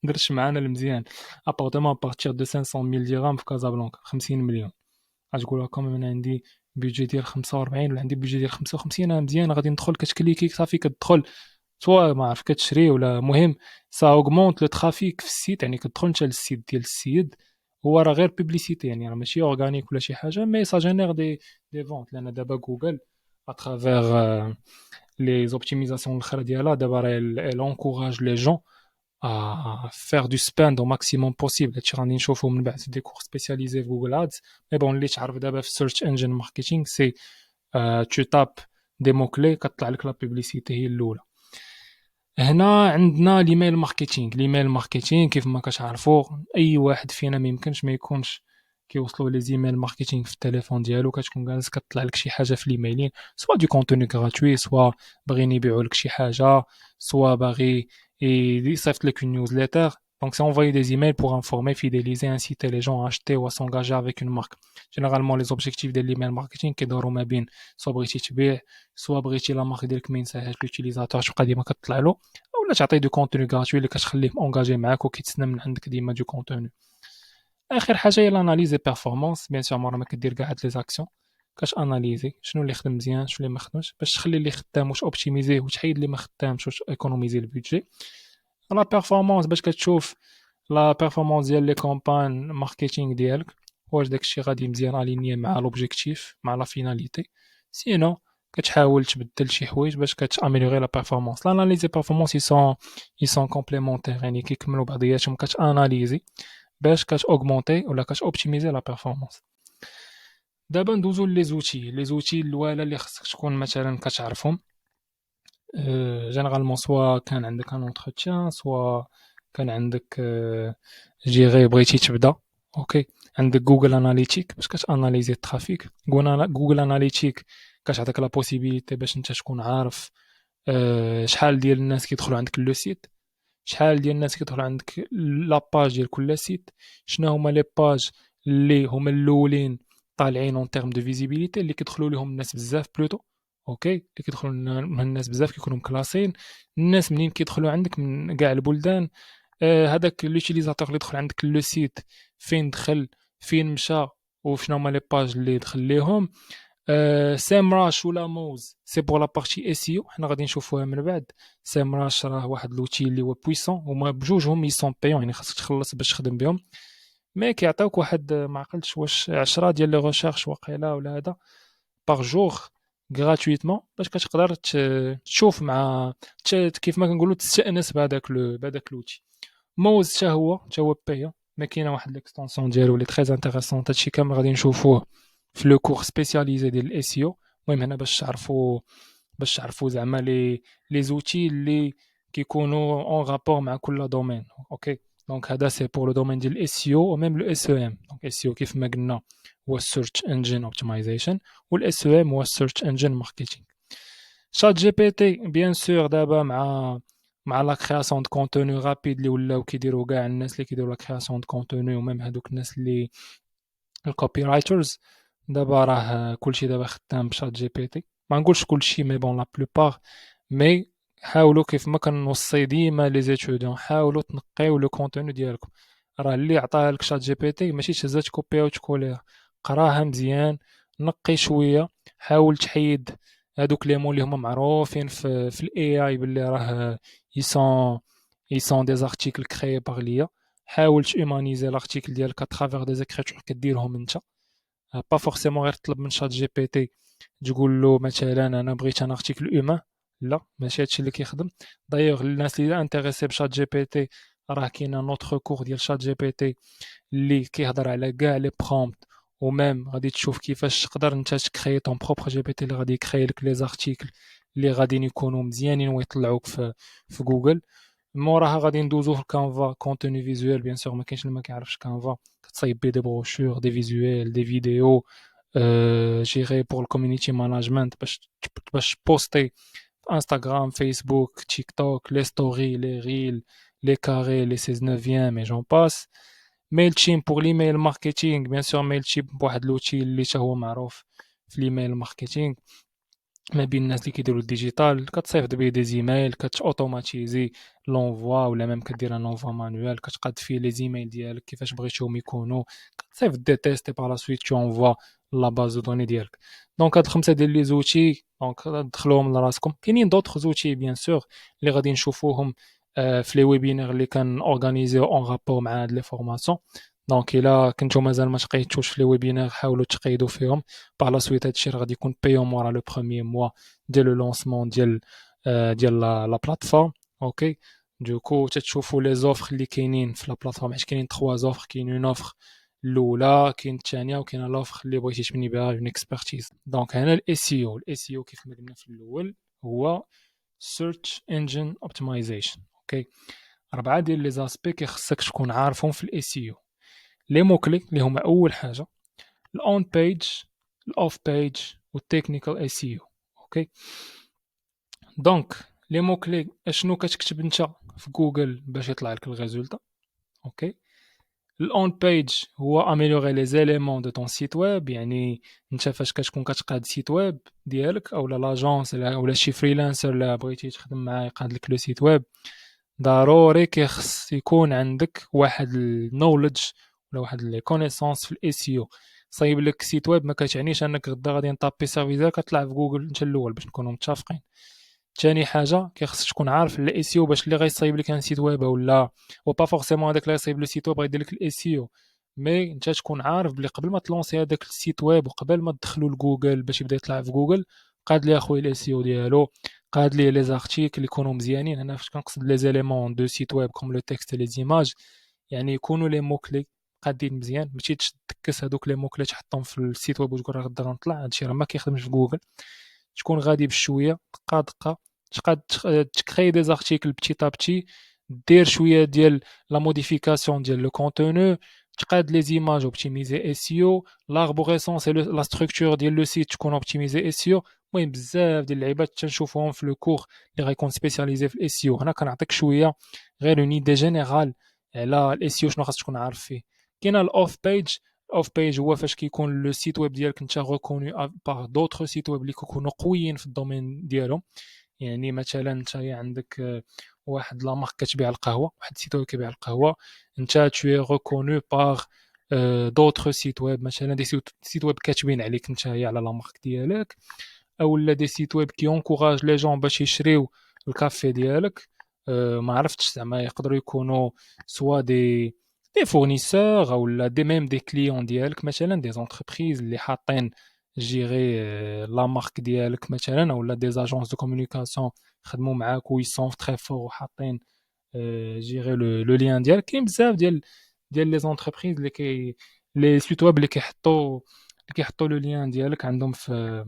درتش معانا المزيان، ابارتمون ابارتير دو 500,000 درهم في كازابلانكا 50 مليون. غتقول لكم انا عندي بيجي ديال 45 ولا عندي بيجي ديال 55 مزيان، غادي ندخل كتكليكي صافي كتدخل سوا ما عرف كتشري ولا مهم سا اوغمونت لو ترافيك في السيت، يعني كتدخل انت للسيت ديال السيد، هو راه غير بوبليسيتي يعني راه ماشي اورغانيك ولا شي حاجه، مي سا جينير دي فونت. لان دابا جوجل اترافير لي زوبتيميزاسيون الاخرى ديالها دابا راه elle encourage les gens à faire du spend au maximum possible. هادشي غادي نشوفو من بعد دي كور سبيسياليزي في جوجل ادز. مي بون اللي تعرف دابا في سيرش انجين ماركتينغ سي تو تاب دي مو كلي كتطلع لك لا بوبليسيتي هي الاولى. هنا عندنا ليميل ماركتينغ. ليميل ماركتينغ كيف ما كتعرفوا اي واحد فينا ما يمكنش ما يكونش كيوصلوا لي زيميل ماركتينغ في التليفون ديالو، كتكون جالس كتطلع لك شي حاجه في الايميلين، سوا دو كونتوني غراتوي، سوا باغيين يبيعوا لك شي حاجه، سوا باغي يصيفط لك une newsletter. Donc c'est envoyer des emails pour informer, fidéliser, inciter les gens à acheter ou à s'engager avec une marque. Généralement les objectifs de l'email marketing كيدوروا ما بين سوا بغيتي تبيع، سوا بغيتي لا مارك ديالك ما ينساهاش لوتيليزاتور تبقى ديما كتطلع له، ولا تعطي دو كونتوني غراتوي اللي كتخليه اونغاجي معاك وكيتسنى من عندك ديما دو كونتوني. اخر حاجه هي لاناليز بيرفورمانس. بيان سور مره ما كدير كاع هاد لي زاكسيون كتاناليزي شنو اللي خدم مزيان شنو اللي ما خدمش، باش تخلي اللي خدام واش اوبتيميزيه وتحيد اللي ما خدامش واش ايكونوميزي البودجي. لا بيرفورمانس باش كتشوف لا بيرفورمانس ديال لي كومبان ماركتينغ ديالك، واش داكشي غادي مزيان الينيي مع لوبجيكتيف مع لا فيناليتي، سينو كتحاول تبدل شي حوايج باش كتاميليوري لا بيرفورمانس. لاناليز بيرفورمانس يسون كومبليمونتير، يعني كيكملوا بعضياتهم. كتاناليزي باش كتاوغمونتي ولا كتوبتيميزي لا بيرفورمانس. دابا ندوزو لي زوتي. لي زوتي الاولى اللي خصك تكون مثلا كتعرفهم جينيرالمون سوا كان عندك ان اونتروتيان، سوا كان عندك جيغي بغيتي تبدا اوكي. عندك جوجل اناليتيك باش كتاناليزي الترافيك. جوجل اناليتيك كتعطيك لا بوسيبيليتي باش انت تكون عارف شحال ديال الناس كيدخلوا عندك لو سيت، شحال ديال الناس كيدخلوا عندك لاباج ديال كل سيت، شنو هما لي باج اللي هما الاولين طالعين اون تيرم دو فيزيبيليتي اللي كيدخلوا لهم الناس بزاف بلوتو اوكي، اللي كيدخلوا الناس بزاف كيكونوا مكلاسين. الناس منين كيدخلوا عندك من كاع البلدان، هذاك لوتيليزاتور اللي دخل عندك لو سيت فين دخل فين مشى وشنو هما لي باج اللي دخل ليهم. سامراش ولا موز سي بور لا بارتي اس او، حنا غادي نشوفوها من بعد. سامراش راه واحد لوتي اللي هو بويسون، هما بجوجهم يسون بايون يعني خاصك تخلص باش تخدم بهم، مي كيعطيوك واحد ما عقلتش واش 10 ديال لي ريشيرش واقيلا ولا هذا باغ جور غراتويتمون باش كتقدر تشوف مع كيف ما كنقولوا تستانس بهذاك لوتي. موز حتى هو بايون، ما كاينه واحد ليكستونسيون ديالو اللي تري انتريسون. هادشي كامل غادي نشوفوه في لو كور سبيسياليزي ديال الاس او. المهم هنا باش تعرفوا زعما لي زوتي اللي كيكونوا اون رابور مع كل دومين اوكي. دونك هذا سي بور لو دومين ديال الاس او و ميم لو اس او ام. دونك اس او كيف ما قلنا هو السيرش انجين اوبتمايزيشن، والاس او ام هو السيرش انجين ماركتينغ. شات جي بي تي بيان سور دابا مع لا كرياسيون دو كونتوني رابيد اللي ولاو كيديروا كاع الناس اللي كيديروا لا كرياسيون دو كونتوني وميم هذوك الناس اللي الكوبي رايترز، دابا راه كلشي دابا خدام بشات جي بي تي. ما نقولش كلشي مي بون لا بلوبار، مي حاولوا كيف ما كنوصي ديما لي زيتوديون حاولوا تنقيو لو كونتوني ديالكم. راه اللي عطاها لك شات جي بي تي ماشي تهزها تكوبيها وتكوليها، قراها مزيان، نقي شويه، حاول تحيد هادوك لي مون اللي هما معروفين في الاي اي باللي راه يسون دي زارتيكل كريي باغ ليا. حاول تهومانيزي لارتيكل ديالك اترافير دي زيكريتور كديرهم انت، با فورسيمون غير تطلب من شات جي بي تي تقول له مثلا انا بغيت ان ارتيكل اومان، لا ماشي هادشي اللي كيخدم. دايوغ الناس اللي انتريسي بشات جي بي تي راه كاين ان اوتر كور ديال شات جي بي تي اللي كيهضر على كاع لي برومبت وميم غادي تشوف كيفاش تقدر نتا تكريي طون بروبر جي بي تي اللي غادي يكريي لك لي زارتيكل اللي غاديين يكونوا مزيانين ويطلعوك في جوجل. موراها غادي ندوزو في كانفا كونتوني فيزوال. بيان سور ما كاينش اللي ما كيعرفش كانفا، كتصايب بيه دي بروشور دي فيزوال دي فيديو جيري بور الكوميونيتي ماناجمنت باش بوستي في انستغرام فيسبوك تيك توك لي ستوري لي ريل لي كاري لي 16 اي جون باس. ميل تشيم بور ليميل ماركتينغ. بيان سور ميل تشيم بواحد لوتي اللي تا هو معروف في ليميل ماركتينغ ما بين الناس اللي كيديروا الديجيتال. كتصيفط بيه دي زيميل كتاوتوماتيزي لونفوا ولا ميم كدير ان اونفوا مانويل كتقاد فيه لي زيميل ديالك كيفاش بغيتيهم يكونوا. كتصيفط دي تيست بار لا سويت تو اونفوا لا باز دو دوني ديالك. دونك هاد الخمسه ديال لي زوتي دونك دخلوهم لراسكم. كاينين دوطخ زوتي بيان سور اللي غادي نشوفوهم في لي ويبينير اللي كان اورغانيزيو اون رابور مع هاد لي فورماسيون. دونك الا كنتو مازال ما تقيدتوش في لي ويبينير حاولوا تقيدوا فيهم. بار لا سويت هادشي راه غادي يكون بايون مورا لو بروميير موا ديال لو لونسمون ديال لا بلاتفورم. اوكي دوكو تتشوفوا لي زوفر اللي كاينين في لا بلاتفورم، حيت كاينين 3 زوفر. كاين اون اوفر الاولى، كاين الثانيه، وكاين لوفر اللي بغيتي تبني بها اون اكسبرتيز. دونك هنا الاي سي او كيف ما قلنا في الاول هو سيرش انجن اوبتمايزيشن. اوكي 4 ديال لي زاسبي كيخصك تكون عارفهم في الاي سي او. لي مو كلي اللي هما اول حاجه الاون بيج الاوف بيج والتكنيكال اي سي او. اوكي دونك لي مو كلي اشنو كتكتب انت في جوجل باش يطلع لك الريزولتا. اوكي الاون بيج هو اميليوري لي زيليمون دو طون سيت ويب. يعني انت فاش كتكون كتقاد سيت ويب ديالك او لاجونس ولا شي فريلانسر اللي بغيتي تخدم معاه يقاد لك لو سيت ويب، ضروري كيخص يكون عندك واحد النولج ولا واحد لي كونيسونس في الاي سي او. صايب لك سيت ويب ما كتعنيش انك غدا غادي نطابي سيرفيسور كطلع في جوجل انت الاول باش نكونوا متفقين. ثاني حاجه كيخصك تكون عارف الاي سي او باش اللي غيصايب لك ان سيت ويب ولا و با فورسيمون هذاك اللي غيصايب لو سيت ويب غيدير لك الاي سي او. مي انت تكون عارف بلي قبل ما تلونسي هذاك السيت ويب وقبل ما تدخلو لجوجل باش يبدا يطلع في جوجل قاد لي اخويا الاي سي او ديالو، قاد لي لي زارتيكل يكونوا مزيانين. هنا فاش كنقصد لي زيليمون دو سيت ويب كوم لو تكست لي زيماج يعني يكونوا لي مو كلي قادين مزيان. ماشي تكس هذوك لي مو كلي تحطهم في السيت ويب وتقول راه غدا غنطلع. هادشي راه ما كيخدمش في جوجل. تكون غادي بشويه دقه دقه تقاد تكري دي زارتيكل بتي بتي دير شويه ديال لا موديفيكاسيون ديال لو كونتونو تقاد لي زيماج اوبتيميزي SEO لاربوريسونس اي لا ستركتور ديال لو سيت تكون اوبتيميزي SEO. المهم بزاف ديال اللعيبات تنشوفوهم في لو كور اللي غيكون سبيسياليزي في الاس او. هنا كنعطيك شويه غير اون ايدي جينيرال على الاس او شنو خاص تكون عارف فيه. كاين الاوف بيج. اوف بيج هو فاش كيكون لو سيت ويب ديالك انت ريكوني باغ دوطخ سيت ويب اللي كيكونوا قويين في الدومين ديالهم. يعني مثلا انت عندك واحد لا مارك كتبيع القهوه، واحد السيت ويب كيبيع القهوه، انت توي ريكونو باغ دوطخ سيت ويب مثلا دي سيت ويب كاتبين عليك انت على لا مارك ديالك، اولا دي سيت ويب كي انكوراج لي جون باش يشريو الكافي ديالك. ما عرفتش زعما يقدروا يكونوا سوا دي فورنيسور اولا دي ميم دي كليون ديالك مثلا دي زونتربريز اللي حاطين جيري لا مارك ديالك مثلا اولا دي زاجونس دو كومونيكاسيون خدموا معاك وي سون تري فور وحاطين جيري لو لين ديالك. كاين بزاف ديال لي زونتربريز لي سيت ويب اللي كيحطوا لو لين ديالك عندهم في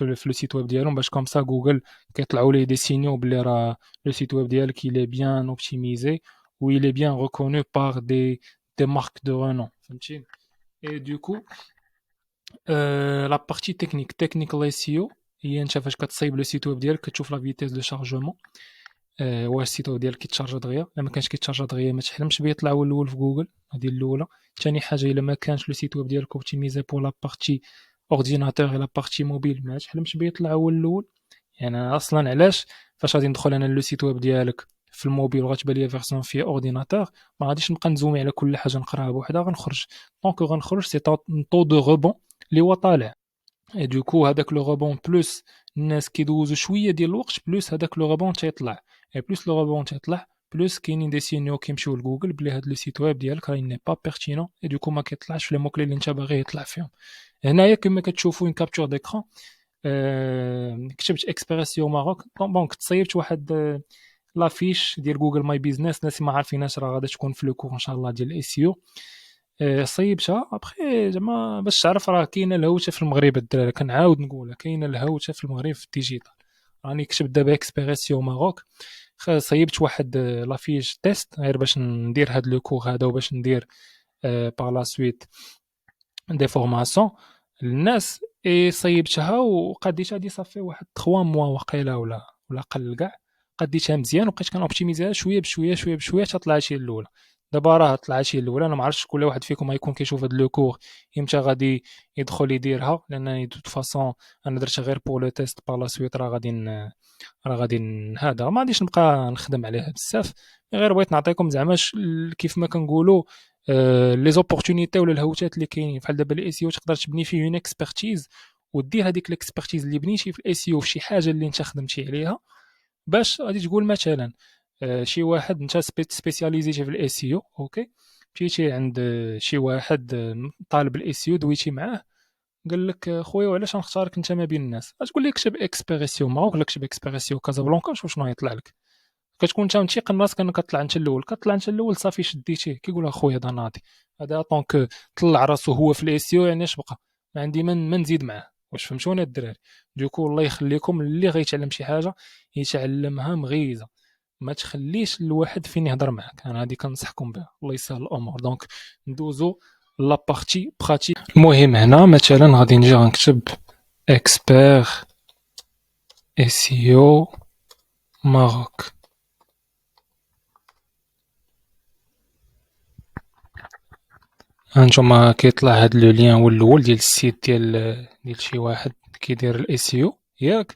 لو سيت ويب ديالهم باش كوم سا جوجل كيطلعوا ليه دي سينيو بلي راه لو سيت ويب ديالك il est bien optimisé ou il est bien reconnu par des marques de renom. فهمتي؟ et du coup لا بارتي تكنيكال اي سي او هي انت فاش كتصايب لو سيت ويب ديالك كتشوف لا فيتيز دو شارجمون. واش السيت ويب ديالك كيتشارجا دغيا. الا ما كانش كيتشارجا دغيا ما تحلمش بيه يطلع هو الاول في جوجل. هذه الاولى. ثاني حاجه الا ما كانش لو سيت ويب ديالك اوبتيميزي بور لا بارتي اورديناتور الا بارتي موبيل ما تحلمش بيه يطلع هو الاول. يعني اصلا علاش فاش غادي ندخل انا لو سيت ويب ديالك في الموبيل وغتبان ليا فيرسيون فيه اورديناتور ما غاديش نبقى نزومي على كل حاجه نقراها بوحدها غنخرج. دونك غنخرج سي طو دو روبون اللي هو طالع. اي دوكو هذاك لو روبون بلوس الناس كيدوزو شويه ديال الوقت بلوس هذاك لو روبون تيطلع. اي بلوس لو روبون تيطلع بلوس كاينين دي سينيو كيمشيو لجوجل بلي هاد لو سيت ويب ديالك راه ني با بيرتينون اي دوكو ما كيطلعش في لي موكلي اللي انت باغي يطلع فيهم. هنايا كما كتشوفوا ان كابتور ديكران كتبت اكسبريسيو ماروك دونك تصيبت واحد لافيش ديال جوجل ماي بيزنس. الناس ما عارفيناش راه غادا تكون في لو كور ان شاء الله ديال الاي سي او. صيبتها ابخي زعما باش تعرف راه كاينه الهوته في المغرب الدراري، كنعاود نقولها كاينه الهوته في المغرب في الديجيتال. راني كتبت دابا اكسبيريسيو ماروك، صيبت واحد لافيش تيست غير باش ندير هاد لو كور هذا وباش ندير بار لا سويت دي فورماسيون للناس. صيبتها وقديتها هادي صافي واحد 3 موا واقيلا ولا قل كاع. قديتها مزيان وبقيت كنوبتيميزيها شويه بشويه شويه بشويه حتى طلعت لي الاولى. دابا راه طلعت لي الاولى، انا ما عرفتش كل واحد فيكم غيكون كيشوف هاد لو كور امتى غادي يدخل يديرها، لانني دو فاصون انا درتها غير بور لو تيست. بار لا سويت راه غادي هذا ما غاديش نبقى نخدم عليها بزاف، غير بغيت نعطيكم زعما كيف ما كنقولوا لي زوبورتونيتي ولا الهوتات اللي كاينين. بحال دابا الاي سي او تقدر تبني فيه اون اكسبرتيز، ودير هذيك الاكسبرتيز اللي بنيتي في الاي سي او في شي حاجه اللي انت خدمتي عليها. باش غادي تقول مثلا شي واحد انت سبيسياليزيتي في الاي سي او، اوكي، مشيتي عند شي واحد طالب الاي سي او دويتي معاه، قال لك خويا وعلاش غنختارك انت ما بين الناس، غتقول لك كتب اكسبريسيو ماروك ولا كتب اكسبريسيو كازابلانكا، شوف شنو غيطلع لك. كتكون انت متيقن من راسك انك كطلع انت الاول، كطلع انت الاول صافي شديتيه، كيقول اخويا هذا ناضي، هذا طونك طلع راسو هو في الاي سي او، يعني اش بقى ما عندي من نزيد معاه. واش فهمتوني الدراري؟ دوكو الله يخليكم اللي غيتعلم شي حاجه يتعلمها مغيزه، ما تخليش الواحد فين يهضر معاك. انا هذه كنصحكم بها، الله يسهل الامور. دونك ندوزو لا بارتي براتيك. المهم هنا مثلا غادي نجي غنكتب اكسبير اس سي او ماروك. هانتوما كيطلع هاد لو لين هو الاول ديال السيت ديال شي واحد كيدير الاي سي او ياك.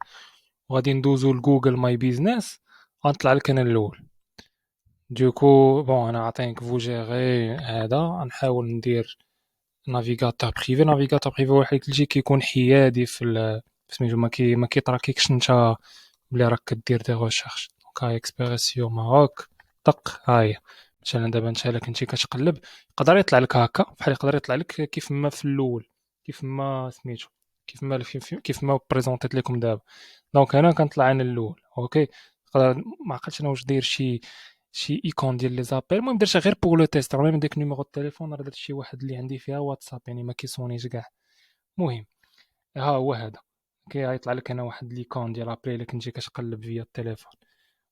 وغادي ندوزو لجوجل ماي بيزنس، غنطلع لك انا الاول. دوكو بون انا عاطينك فو جيري هذا، غنحاول ندير نافيغاتور بريفي. نافيغاتور بريفي واحد اللي كيكون حيادي سميتو ما كيتراكيكش انت بلي راك كدير دي ريشيرش. دونك هاي اكسبريسيو ماروك، طق هاهي. مثلا دابا انت الا كنتي كتقلب يقدر يطلع لك هكا بحال يقدر يطلع لك كيف ما في الاول، كيف ما سميتو، كيف ما بريزونطيت لكم دابا. دونك انا كنطلع انا الاول، اوكي. ما عقلتش انا واش داير شي ايكون ديال لي زابيل. المهم درتها غير بوغ لو تيست، راه ميم داك نيميرو التليفون راه درت شي واحد اللي عندي فيها واتساب، يعني ما كيصونيش كاع. المهم ها هو هذا غيطلع لك هنا واحد ليكون ديال ابري الا كنتي كتقلب فيا التليفون.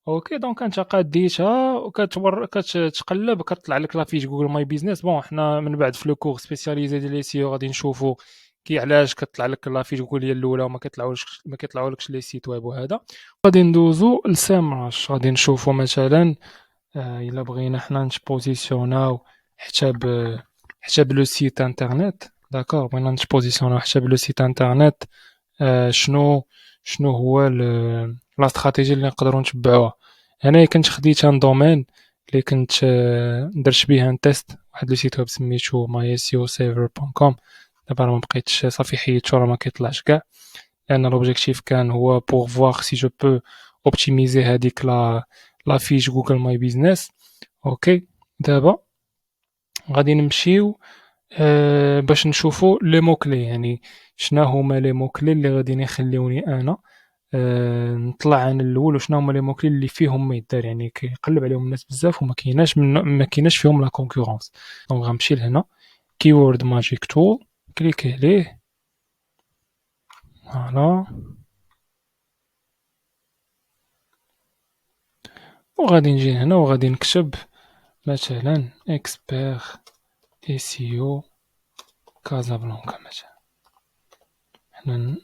اوكي دونك انت قاديتها كتقلب كتطلع لك لافيش جوجل ماي بيزنس. بون حنا من بعد في لو كور سبيسياليزي ديال لي سي او غادي نشوفوا كي علاش كتطلع لك لافيش جوجل هي الاولى وما كيطلعولكش لي سيت ويب وهذا. غادي ندوزو لسامراش، غادي نشوفوا مثلا الا بغينا حنا نتبوزيسيوناو حتى بلو سيت انترنت. داكوغ بغينا نتبوزيسيوناو حتى بلو سيت انترنت. شنو هو لا استراتيجي اللي نقدروا نتبعوها. هنايا كنت خديت ان دومين اللي كنت درت به ان تيست، واحد لو سيت ويب سميتو myseo-saver.com. دابا راه ما بقيتش صافي حيدتو، راه ما كيطلعش كاع، لان لوبجيكتيف كان هو بور فوار سي جو بو اوبتيميزي هذيك لا فيش جوجل ماي بيزنس. اوكي دابا غادي نمشيو باش نشوفوا لي موكلي، يعني شنا هما لي موكلي اللي غادي يخليوني انا نطلع انا الاول، وشنا هما لي موكلي اللي فيهم ما يدار، يعني كيقلب عليهم الناس بزاف وما كايناش ما كايناش فيهم لا كونكورونس. دونك غنمشي لهنا كيورد ماجيك تول، كليكي عليه فوالا، وغادي نجي هنا وغادي نكتب مثلا اكسبير اي سي او كازابلانكا مثلا. حنا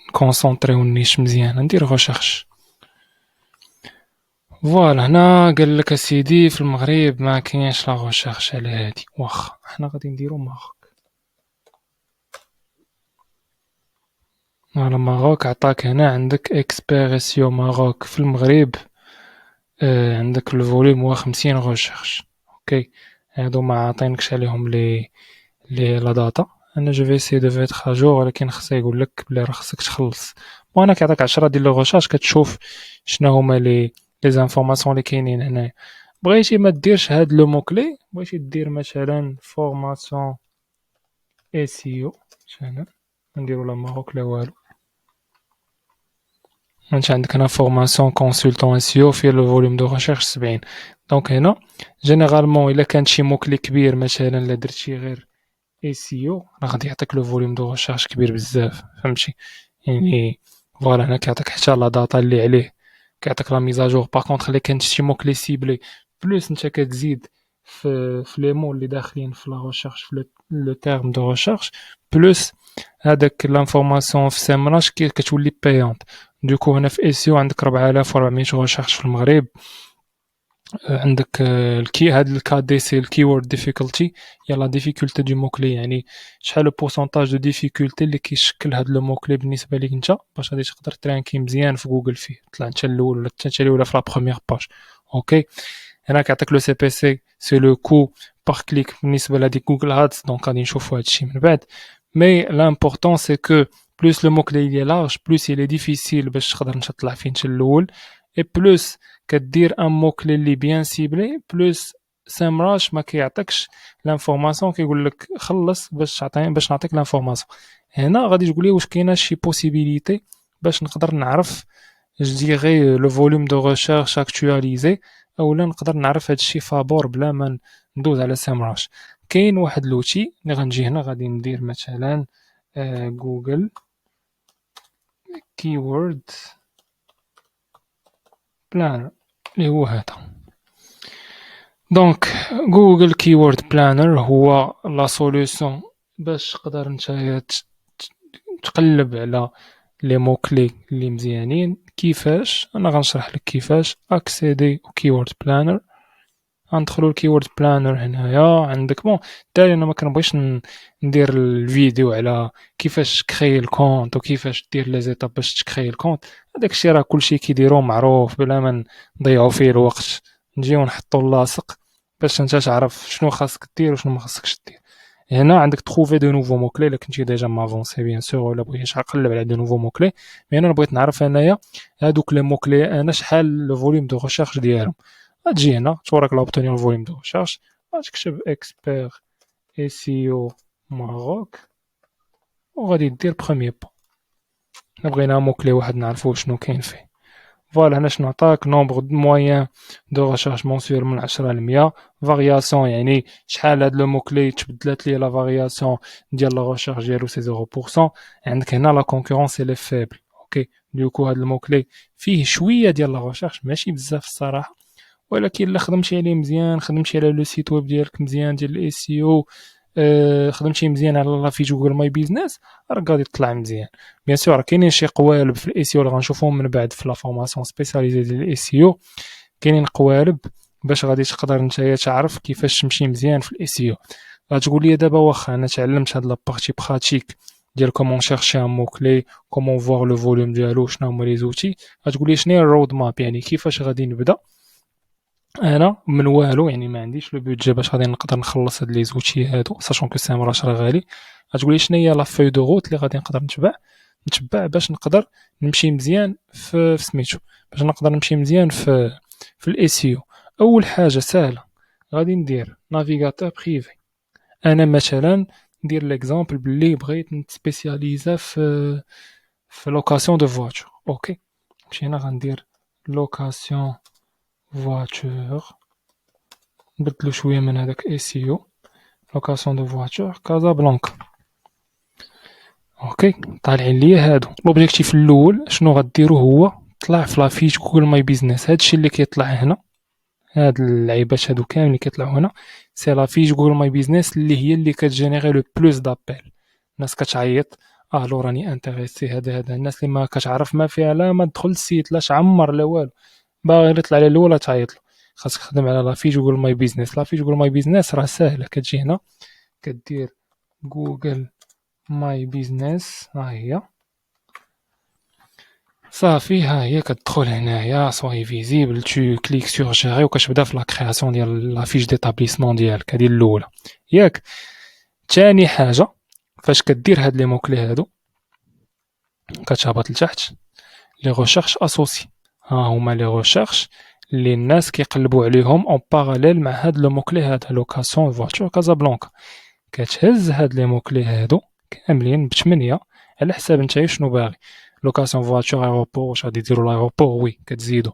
نكونسونطريو نيش مزيان، ندير غوشيرش. فوالا هنا قال لك اسيدي في المغرب ما كاينش لا غوشيرش على هادي، واخا حنا غادي نديرو ماروك. فوالا ماروك عطاك هنا عندك اكسبيريسيو ماروك في المغرب. عندك الفوليوم هو 50 غوشيرش. اوكي هادو ما عاطينكش عليهم لي لا داتا. انا جو في سي دو فيتر اجور، ولكن خصها يقول لك بلي راه خصك تخلص. وانا كيعطيك 10 ديال لو غوشيرش كتشوف شنو هما لي زانفورماسيون اللي كاينين هنايا. بغيتي ما ديرش هاد لو موكلي، بغيتي دير مثلا فورماسيون اي سي او مثلا، نديرو لا ماروك لا والو. وانت عندك هنا فورماسيون كونسلتون SEO فيه لو فوليوم دو ريشيرش 70. دونك هنا جينيرالمون الا كان شي موكلي كبير مثلا الا درتي غير SEO راه غادي يعطيك لو فوليوم دو ريشيرش كبير بزاف، فهمتي؟ يعني فوالا هنا كيعطيك حتى لا داتا اللي عليه، كيعطيك لا ميزاجور. باغ كونطخ الا كانت شي موكلي سيبلي بلوس انت كتزيد في لي مو اللي داخلين في لا ريشيرش في لو تيرم دو ريشيرش بلوس هاداك لانفورماسيون في سيمراج كتولي بايونت. دوكو هنا في SEO عندك 4400 ريشيرش في المغرب. عندك هاد الكا دي سي الكيورد ديفيكولتي هي لا ديفيكولتي دو موكلي، يعني شحال لو بورسونتاج دو ديفيكولتي اللي كيشكل هاد لو موكلي بالنسبه ليك انت باش غادي تقدر ترانكي مزيان في جوجل فيه، طلع انت الاول ولا انت اللي ولا في لا بروميير باج. اوكي هنا كيعطيك لو سي بي سي سي لو كو باغ كليك بالنسبه لهاديك جوجل هادز. دونك غادي نشوفوا هادشي من بعد. مي لامبورطون سي كو بلوس لو موكلي اللي لارج بلوس il est difficile باش تقدر انت تطلع فيه انت الاول، اي بلوس كدير ان موكلي اللي بيان سيبلي بلوس سامراج ما كيعطيكش لانفورماسيون، كيقول لك خلص باش تعطيني باش نعطيك لانفورماسيون. هنا غادي تقول لي واش كاينه شي بوسيبيليتي باش نقدر نعرف جديغي لو فوليوم دو ريشيرش اكtualisé اولا نقدر نعرف هادشي فابور بلا ما ندوز على سامراج. كاين واحد لوتي اللي غنجي هنا غادي ندير مثلا جوجل كيورد بلانر اللي هو هذا. دونك جوجل كيورد بلانر هو لا سوليوشن باش تقدر نتايا تقلب على لي مو كلي اللي مزيانين. كيفاش؟ انا غنشرح لك كيفاش اكسيدي او كيورد بلانر. غندخلو الكيورد بلانر هنايا عندك بون داري انا ما كنبغيش ندير الفيديو على كيفاش تكري الكونت وكيفاش دير لي زيتاب باش تكري الكونت، هذاك الشيء راه كلشي كيديروه معروف بلا ما نضيعوا فيه الوقت نجيو نحطو اللاصق باش انت تعرف شنو خاصك دير وشنو ما خاصكش دير. هنا عندك تخوفي دو نوفو موكلي الا كنتي ديجا مافونسي بيان سور ولا بغيتي تقلب على دو نوفو موكلي. مي انا بغيت نعرف انايا هادوك لي موكلي انا شحال لو فوليوم دو ريشيرش ديالهم. غتجي هنا توريك لوبتونير فوليوم دو ريشيرش، غتكتب اكسبير SEO ماروك وغادي دير بخوميي با. حنا بغينا موكلي واحد نعرفو شنو كاين فيه. فوالا هنا شنو عطاك نومبر موين دو ريشيرش مونسيور من 10 ل 100. فارياسيون يعني شحال هاد لو موكلي تبدلات ليه لا فارياسيون ديال لا ريشيرش ديالو سي 0%. عندك هنا لا كونكورونس لي فيبل. اوكي دوكو هاد الموكلي فيه شويه ديال لا ريشيرش ماشي بزاف الصراحه، ولكن الا خدمتي عليه مزيان خدمتي على لو سيت ويب ديالك مزيان ديال الاي سي او خدمتي مزيان على لا في جوجل ماي بيزنس راك غادي تطلع مزيان. بيان سور كاينين شي قوالب في الاي سي او اللي غنشوفهم من بعد في لا فورماسيون سبيسياليزي ديال الاي سي او. كاينين قوالب باش غادي تقدر نتايا تعرف كيفاش تمشي مزيان في الاي سي او. غتقول لي دابا واخا انا تعلمت هاد لابارتي براتيك ديال كومون شيرشي ان مو كلي كومون فوار لو فوليوم ديالو شنو هما لي زوتي، غتقول لي شنو هي الرود ماب يعني كيفاش غادي نبدا انا من والو يعني ما عنديش لو بودجي باش غادي نقدر نخلص هاد لي زوتي هادو ساشون كو سامراج راه غالي. غتقولي شنو هي لا فوي دو روت اللي غادي نقدر نتبع باش نقدر نمشي مزيان في سميتو باش نقدر نمشي مزيان في الاي سي او. اول حاجه سهله غادي ندير نافيغاتور بريفي. انا مثلا ندير ليكزامبل بلي بغيت نتسبيسياليزا في لوكاسيون دو فواتور. اوكي مشي هنا غندير لوكاسيون فواتور نبدلو شويه من هذاك اي سي او لوكاسيون دو فواتور كازابلانكا. اوكي طالعين ليا هادو. لوبجيكتيف الاول شنو غديرو هو طلع في لافيش جوجل ماي بيزنس. هادشي اللي كيطلع هنا هاد اللعيبات هادو كامل اللي كيطلعوا هنا سي لافيش جوجل ماي بيزنس اللي هي اللي كتجينيري لو بلوس دابيل. الناس كتعيط الو راني انتريسي هذا الناس اللي ما كتعرف ما فيها لا ما تدخل السيت لا تعمر لا والو باغي غير يطلع على الاولى تعيط له. خاصك تخدم على لافي جوجل ماي بيزنس. لافي جوجل ماي بيزنس راه ساهله كتجي هنا كدير جوجل ماي بيزنس ها هي صافي ها هي كتدخل هنايا سواي فيزيبل تو كليك سور جيري وكتبدا في لا كرياسيون ديال لافيش ديتابليسمون ديالك هادي الاولى ياك. تاني حاجه فاش كدير هاد لي موكلي هادو كتهبط لتحت لي ريشيرش اسوسي. ها هما لي ريشيرش اللي الناس كيقلبوا عليهم اون باراليل مع هاد لو موكلي هذا لوكاسيون فواتور كازابلانكا. كتهز هاد لي موكلي هادو كاملين ب8 على حساب نتايا شنو باغي. لوكاسيون فواتور ايروبور، واش غادي ديرو لايروبور؟ وي كتزيدو.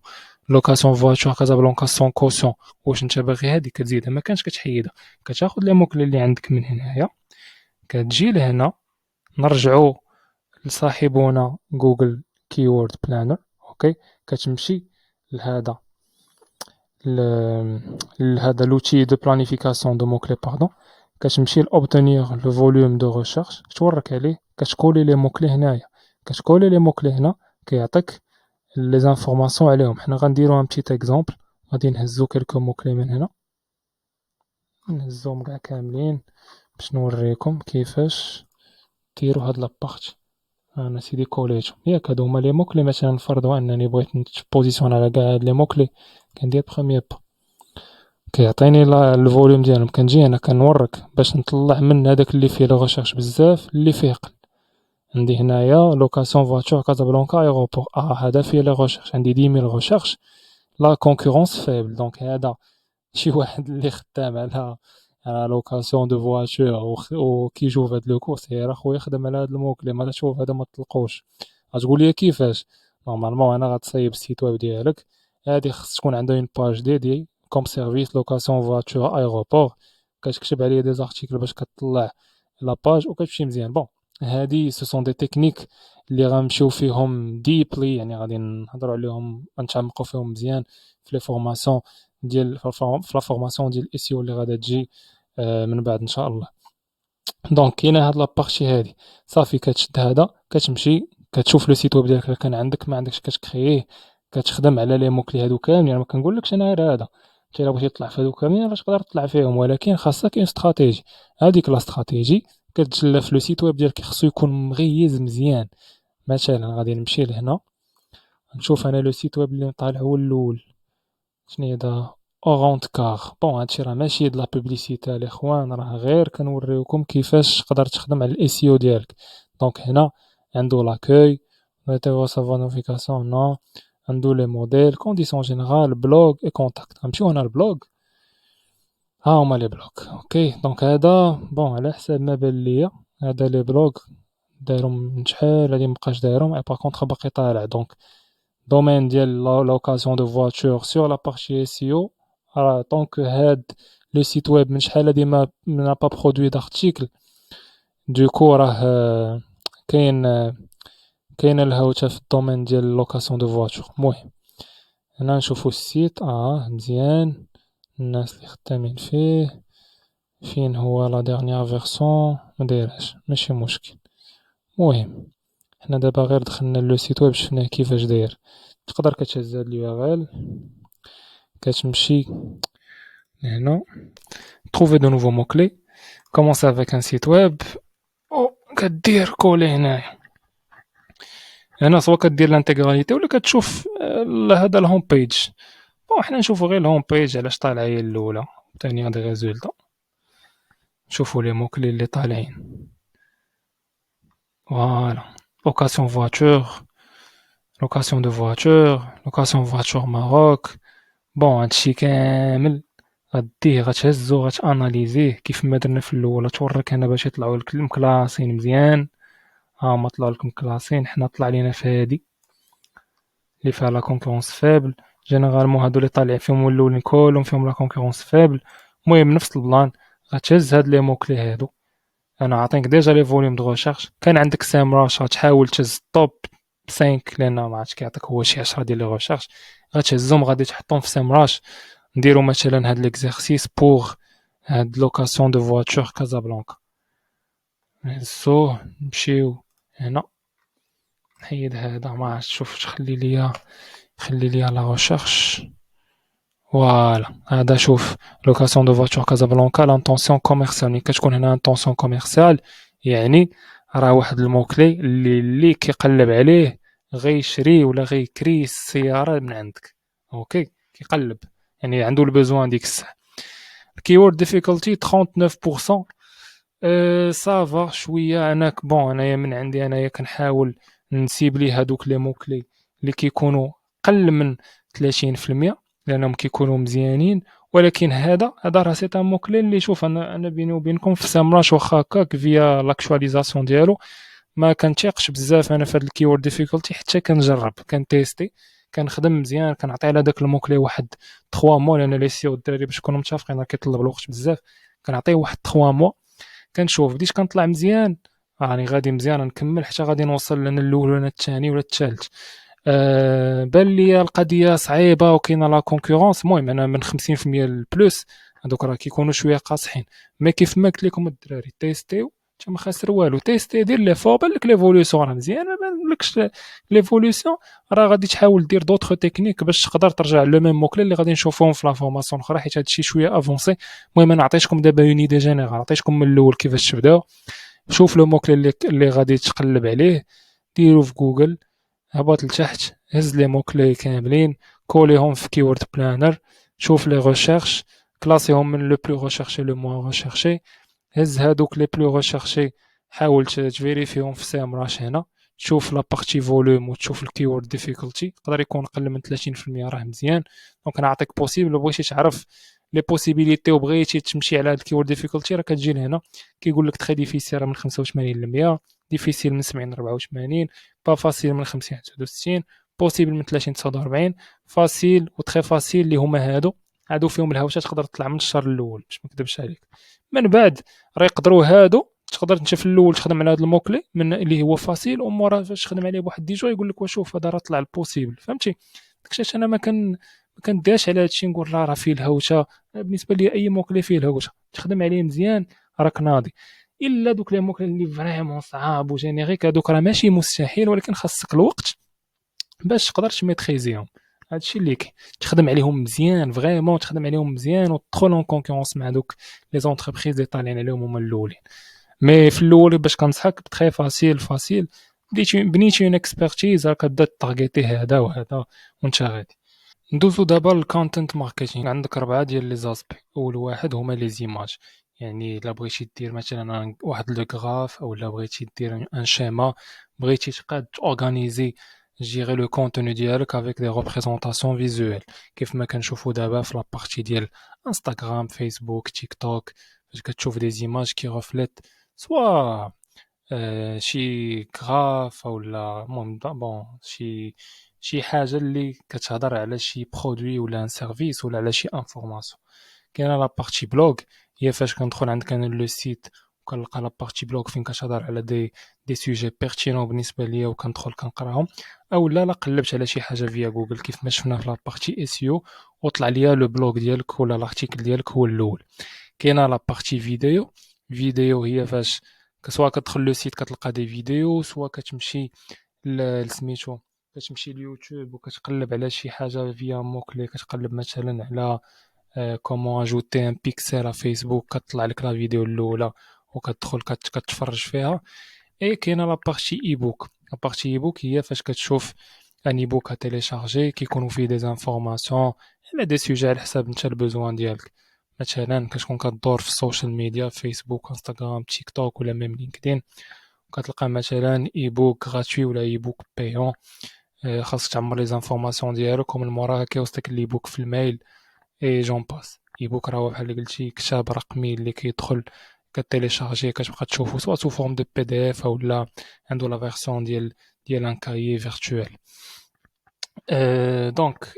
لوكاسيون فواتور كازابلانكا سون كوسيون، واش انت باغي هادي كتزيدها، ما كانش كتحيدها. كتاخد لي موكلي اللي عندك من هنايا، كتجي لهنا، نرجعو لصاحبنا جوجل كيورد بلانر. اوكي، كتمشي لهذا لهذا لوتي دو بلانيفيكاسيون دو موكلي باردون، كتمشي لأوبتونيغ لو فوليوم دو ريشيرش، كتورك عليه، كتكولي لي موكلي هنايا، كتكولي لي موكلي هنا، كيعطيك لي زانفورماسيون عليهم. حنا غنديرو ان بتيت اكزومبل، غادي نهزو كلكو موكلي من هنا، نهزوهم كاع كاملين باش نوريكم كيفاش ديرو هاد لابارتي. انا سيدي كوليتهم ياك، هادو هما لي موكلي. مثلا نفرضوا انني بغيت نبوزيسيون على كاع هاد لي موكلي، كندير بخوميي با، كيعطيني الفوليوم ديالهم، كنجي هنا كنورك باش نطلع من هداك اللي فيه لو ريشيرش بزاف اللي فيه قل. عندي هنايا لوكاسيون فواتور كازابلانكا ايروبور، هذا فيه لي ريشيرش، عندي 10000 ريشيرش، لا كونكورونس فيبل. دونك هذا شي واحد اللي خدام على لوكاسيون دو فواتور وكيشوف هاد لو كورس، يا خويا خدم على هاد الموكلي، ما تشوف هذا ما تلقوش. غتقول لي كيفاش؟ نورمالمون انا غتصايب السيت ويب ديالك، هادي خص تكون عندها اون باج ديدي كوم سيرفيس لوكاسيون فواتور ايروبور، كتكتب عليه دي زارتيكل باش كتطلع لا باج وكتمشي مزيان. بون هادي سو سون دي تكنيك اللي غنمشيو فيهم ديبلي، يعني غادي نهضروا عليهم نتعمقوا فيهم مزيان في لي فورماسيون ديال في لا فورماسيون ديال الاس او اللي غادا تجي من بعد ان شاء الله. دونك كاينه هاد لابارتي هادي، صافي كتشد هذا، كتمشي كتشوف لو سيت ويب ديالك، كان عندك ما عندكش كتكرييه، كتخدم على لي موكلي هادو كاملين. يعني ما كنقولكش انا غير هذا، انت الا بغيتي تطلع في هادو كاملين راه تقدر تطلع فيهم، ولكن خاصك اون استراتيجي. هاديك لا استراتيجي كتجلى في لو سيت ويب ديالك، خصو يكون مغيز مزيان. مثلا غادي نمشي لهنا، نشوف انا لو سيت ويب اللي طالع هو الاول، شنو هذا؟ اورونت كار. بون هادشي راه ماشي د لا بوبليسيتي الاخوان، راه غير كنوريوكم كيفاش تقدر تخدم على الاس او ديالك. دونك هنا عندو لاكوي، ميتيو سافا نوفيكاسيون نو، عندو لي موديل، كونديسيون جينيرال، بلوغ اي كونتاكت. غنمشيو هنا البلوغ، ها هما لي بلوغ. اوكي دونك هذا بون على حساب ما بان ليا، هذا لي بلوغ دايرهم من شحال هادي مبقاش دايرهم، اي باغ كونطخ باقي طالع. دونك domaine ديال لوكاسيون دو فواتور سور لا بارتي SEO، طونك هاد لو سيت ويب من شحال هادي ما با برودوي دارتيكل، دوكو راه كاين كاينه الهوته في الدومين ديال لوكاسيون دو فواتور. المهم هنا نشوفو السيت مزيان، الناس اللي خدامين فيه، فين هو لا ديرنيير فيرسون، مدايرهاش ماشي مشكل. المهم حنا دابا غير دخلنا لو سيت ويب شفناه كيفاش داير. تقدر كتهز هاد اليو كتمشي هنا trouver de nouveaux mots-clés, commencer avec un site web او كدير كولي هنايا. هنا سوا كدير الانتيغراليتي ولا كتشوف هذا الهوم بيج. بون حنا نشوفو غير الهوم بيج علاش طالعه هي الاولى، الثانيه دي ريزولطا. نشوفو لي موكلي اللي طالعين. فوالا لوكاسيون فواتور، لوكاسيون دو فواتور، لوكاسيون فواتور ماروك. بون هادشي كامل غديه غتهزو غتاناليزيه كيف ما درنا في الاول، تورك هنا باش يطلعوا لك مكلاصين مزيان. ها هما طلعوا لكم كلاسين، حنا طلع لينا في هادي اللي فيها لا كونكورونس فابل. جينيرالمون هادو اللي طالعين فيهم الاولين كلهم فيهم لا كونكورونس فابل. المهم نفس البلان، غتهز هاد لي موكلي هادو، انا عاطينك ديجا لي فوليوم دو ريشيرش. كان عندك سامراش غتحاول تهز توب 5 لان ما عرفتش كيعطيك هو شي 10 ديال لي ريشيرش، غتهزهم غادي تحطهم في سامراش. نديرو مثلا هاد ليكزارسيس بوغ هاد لوكاسيون دو فواتور كازابلانكا. نهزوه نمشيو هنا، نحيد هذا ما عرفتش، شوف خلي ليا لا ريشيرش. فوالا هذا شوف لوكاسيون دو فواتور كازابلانكا لانتونسيون كوميرسيال. ملي كتكون هنا انتونسيون كوميرسيال يعني راه واحد الموكلي اللي كيقلب عليه غيشري ولا غيكري السيارة من عندك. اوكي كيقلب يعني عنده البيزوان ديك الساعة. الكيورد ديفيكولتي 39%. صافا شويه. انا بون انايا من عندي انايا كنحاول نسيبلي هادوك لي موكلي اللي كيكونوا قل من 30% لانهم كيكونوا مزيانين. ولكن هذا راه سي ان موكلي اللي شوف انا بيني وبينكم في سامراش واخا هكاك فيا لاكtualisation ديالو ما كنتيقش بزاف انا في هاد الكيورد ديفيكولتي حتى كنجرب كنتيستي كنخدم مزيان كنعطي على داك الموكلي واحد 3 موا لان لي سيو الدراري باش يكونوا متفقين راه كيطلب الوقت بزاف كنعطيه واحد 3 موا كنشوف بديت كنطلع مزيان راني غادي مزيان نكمل حتى غادي نوصل لنا الاول ولا الثاني ولا الثالث بان لي القضيه صعيبه وكاينه لا كونكورونس المهم انا من 50% البلوس هذوك راه كيكونوا شويه قاصحين مي كيف ما قلت لكم الدراري تيستيو انت ما خاسر والو تيستي دير لي فور بان لك ليفوليوسيون راه مزيان ما بانلكش ليفوليوسيون راه غادي تحاول دير دوطخ تكنيك باش تقدر ترجع لو ميم موكلي اللي غادي نشوفوهم في لا فورماسيون الاخرى حيت هادشي شويه افونسي المهم انا عطيتكم دابا اون ايدي جينيرال عطيتكم من الاول كيفاش تبداو شوف لو موكلي اللي غادي تقلب عليه ديرو في جوجل هبط لتحت هز لي موكلي كاملين كوليهم في كيورد بلانر شوف لي ريشيرش كلاسيهم من لو بلو ريشيرشي لو موان ريشيرشي هز هادوك لي بلو ريشيرشي حاول تفيريفيهم في سامراش هنا تشوف لا بارتي فوليوم وتشوف الكيورد ديفيكولتي يقدر يكون قل من 30% راه مزيان دونك نعطيك بوسيبل بغيتي تعرف لي بوسيبيليتي وبغيتي تمشي على هاد الكيورد ديفيكولتي راه كتجي لهنا كيقول لك تري ديفيسيل من 85 ل 100 ديفيسيل من 70 ل 84 با فاسيل من 50 ل 69 بوسيبل من 30 ل 49 فاسيل و تري فاسيل اللي هما هادو فيهم الهوشه تقدر تطلع من الشهر الاول باش ما نكذبش عليك من بعد راه يقدروا هادو تقدر انت في الاول تخدم على هذا الموكلي من اللي هو فاسيل ومورا فاش تخدم عليه بواحد دي جو يقول لك وشوف هذا راه طلع البوسيبل فهمتي داكشي انا ما كنديرش على هادشي نقول راه فيه الهوشه بالنسبه لي اي موكلي فيه الهوشه تخدم عليه مزيان راك ناضي الا دوك لي موكلي اللي فريمون صعاب وجينيريك هادوك راه ماشي مستحيل ولكن خاصك الوقت باش تقدر تميتريزيهم هادشي اللي كاين تخدم عليهم مزيان فريمون تخدم عليهم مزيان وتدخل اون كونكورونس مع دوك لي زونتربريز اللي طالعين عليهم هما الاولين مي في الاول باش كنصحك تري فاسيل بنيتي اون اكسبرتيز راك كتبدا تارغيتي هذا وهذا وانت غادي ندوزو دابا للكونتنت ماركتينغ عندك 4 ديال لي زاسبي اول واحد هما لي زيماج يعني الا بغيتي دير مثلا واحد لو غراف او الا بغيتي دير ان شيما بغيتي تقاد اورغانيزي جيري لو كونتوني ديالك افيك دي ريبريزونطاسيون فيزوال كيف ما كنشوفو دابا في لابارتي ديال انستغرام فيسبوك تيك توك فاش كتشوف دي زيماج كي ريفليت سوا شي غراف اولا المهم بون شي حاجه اللي كتهضر على شي برودوي ولا ان سيرفيس ولا على شي انفورماسيون كاينه لا بارتي بلوغ هي فاش كندخل عندك انا لو سيت وكنلقى لا بارتي بلوغ فين كتهضر على دي سوجي بيرتينون بالنسبه ليا وكندخل كنقراهم او لا قلبت على شي حاجه فيا جوجل كيف ما شفنا في لا بارتي اس يو وطلع ليا لو بلوغ ديالك ولا لارتيكل ديالك هو الاول كاينه لا بارتي فيديو هي فاش سواء كتدخل لو سيت كتلقى دي فيديو سواء كتمشي لسميتو كتمشي ليوتيوب وكتقلب على شي حاجه فيا موكلي كتقلب مثلا على كومون اجوتي ان بيكسل على فيسبوك كتطلع لك لا فيديو الاولى وكتدخل كتفرج فيها اي كاينه لا بارتي اي بوك لا بارتي اي بوك هي فاش كتشوف ان اي بوك تيليشارجي كيكونوا فيه دي انفورماسيون على دي سوجي على حساب نتا البوزوان ديالك مثلا كتكون كدور في السوشيال ميديا فيسبوك انستغرام تيك توك ولا ميم لينكدين وكتلقى مثلا اي بوك غراتوي ولا اي بوك بايون خاصك تعمر لي زانفورماسيون ديالك ومن موراها كيوصلك لي بوك في الميل اي جون باس اي بوك راه هو بحال اللي قلتي كتاب رقمي اللي كيدخل كتيليشارجيه كتبقى تشوفو سوا سو فورم دو بي دي اف اولا عنده لا فيرسيون ديال ان كايي فيرتوال دونك